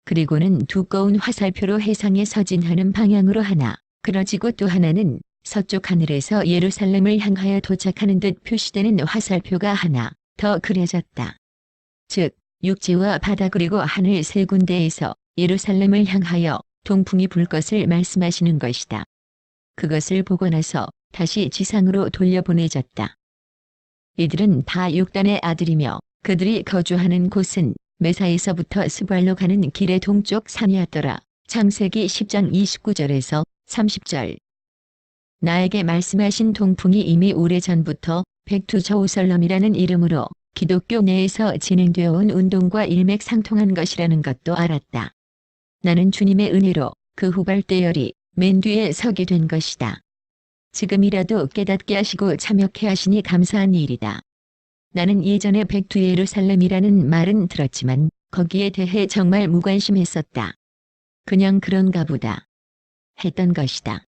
그리고는 두꺼운 화살표로 해상에 서진하는 방향으로 하나, 그러지고 또 하나는 서쪽 하늘에서 예루살렘을 향하여 도착하는 듯 표시되는 화살표가 하나 더 그려졌다. 즉, 육지와 바다 그리고 하늘 세 군데에서 예루살렘을 향하여 동풍이 불 것을 말씀하시는 것이다. 그것을 보고 나서 다시 지상으로 돌려보내졌다. 이들은 다 6단의 아들이며 그들이 거주하는 곳은 메사에서부터 스발로 가는 길의 동쪽 산이었더라. 창세기 10장 29절에서 30절. 나에게 말씀하신 동풍이 이미 오래전부터 백투저우설럼이라는 이름으로 기독교 내에서 진행되어 온 운동과 일맥상통한 것이라는 것도 알았다. 나는 주님의 은혜로 그 후발대열이 맨 뒤에 서게 된 것이다. 지금이라도 깨닫게 하시고 참여케 하시니 감사한 일이다. 나는 예전에 백투 예루살렘이라는 말은 들었지만 거기에 대해 정말 무관심했었다. 그냥 그런가 보다 했던 것이다.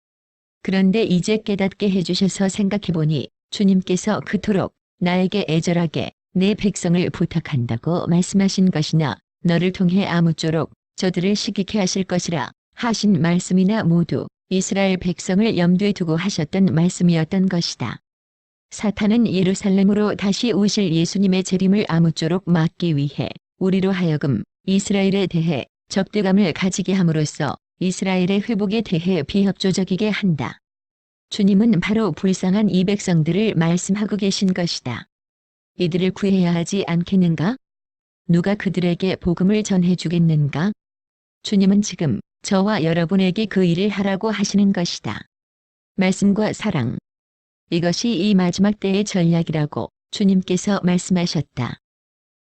그런데 이제 깨닫게 해주셔서 생각해보니 주님께서 그토록 나에게 애절하게 내 백성을 부탁한다고 말씀하신 것이나 너를 통해 아무쪼록 저들을 시기케 하실 것이라 하신 말씀이나 모두 이스라엘 백성을 염두에 두고 하셨던 말씀이었던 것이다. 사탄은 예루살렘으로 다시 오실 예수님의 재림을 아무쪼록 막기 위해 우리로 하여금 이스라엘에 대해 적대감을 가지게 함으로써 이스라엘의 회복에 대해 비협조적이게 한다. 주님은 바로 불쌍한 이 백성들을 말씀하고 계신 것이다. 이들을 구해야 하지 않겠는가? 누가 그들에게 복음을 전해주겠는가? 주님은 지금 저와 여러분에게 그 일을 하라고 하시는 것이다. 말씀과 사랑. 이것이 이 마지막 때의 전략이라고 주님께서 말씀하셨다.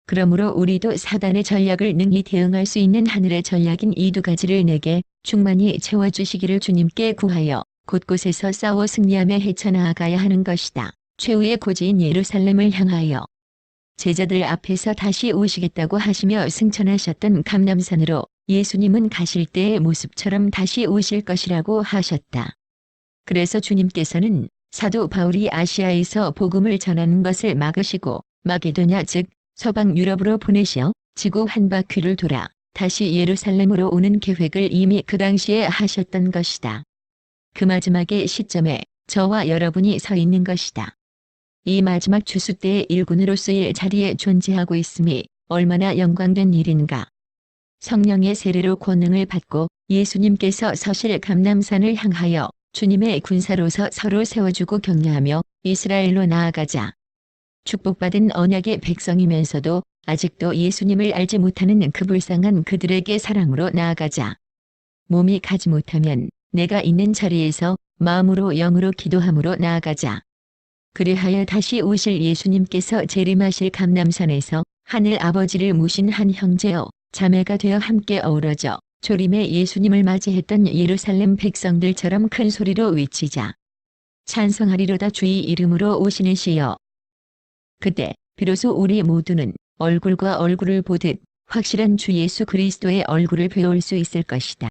그러므로 우리도 사단의 전략을 능히 대응할 수 있는 하늘의 전략인 이 두 가지를 내게 충만히 채워주시기를 주님께 구하여 곳곳에서 싸워 승리하며 헤쳐나아가야 하는 것이다. 최후의 고지인 예루살렘을 향하여 제자들 앞에서 다시 오시겠다고 하시며 승천하셨던 감람산으로 예수님은 가실 때의 모습처럼 다시 오실 것이라고 하셨다. 그래서 주님께서는 사도 바울이 아시아에서 복음을 전하는 것을 막으시고 마게도냐 즉 서방 유럽으로 보내시어 지구 한 바퀴를 돌아 다시 예루살렘으로 오는 계획을 이미 그 당시에 하셨던 것이다. 그 마지막의 시점에 저와 여러분이 서 있는 것이다. 이 마지막 추수 때의 일꾼으로서의 자리에 존재하고 있음이 얼마나 영광된 일인가. 성령의 세례로 권능을 받고 예수님께서 서실 감람산을 향하여 주님의 군사로서 서로 세워주고 격려하며 이스라엘로 나아가자. 축복받은 언약의 백성이면서도 아직도 예수님을 알지 못하는 그 불쌍한 그들에게 사랑으로 나아가자. 몸이 가지 못하면 내가 있는 자리에서 마음으로 영으로 기도함으로 나아가자. 그리하여 다시 오실 예수님께서 재림하실 감람산에서 하늘 아버지를 모신 한 형제여 자매가 되어 함께 어우러져 조림에 예수님을 맞이했던 예루살렘 백성들처럼 큰 소리로 외치자. 찬송하리로다 주의 이름으로 오시는 시여. 그때 비로소 우리 모두는 얼굴과 얼굴을 보듯 확실한 주 예수 그리스도의 얼굴을 배울 수 있을 것이다.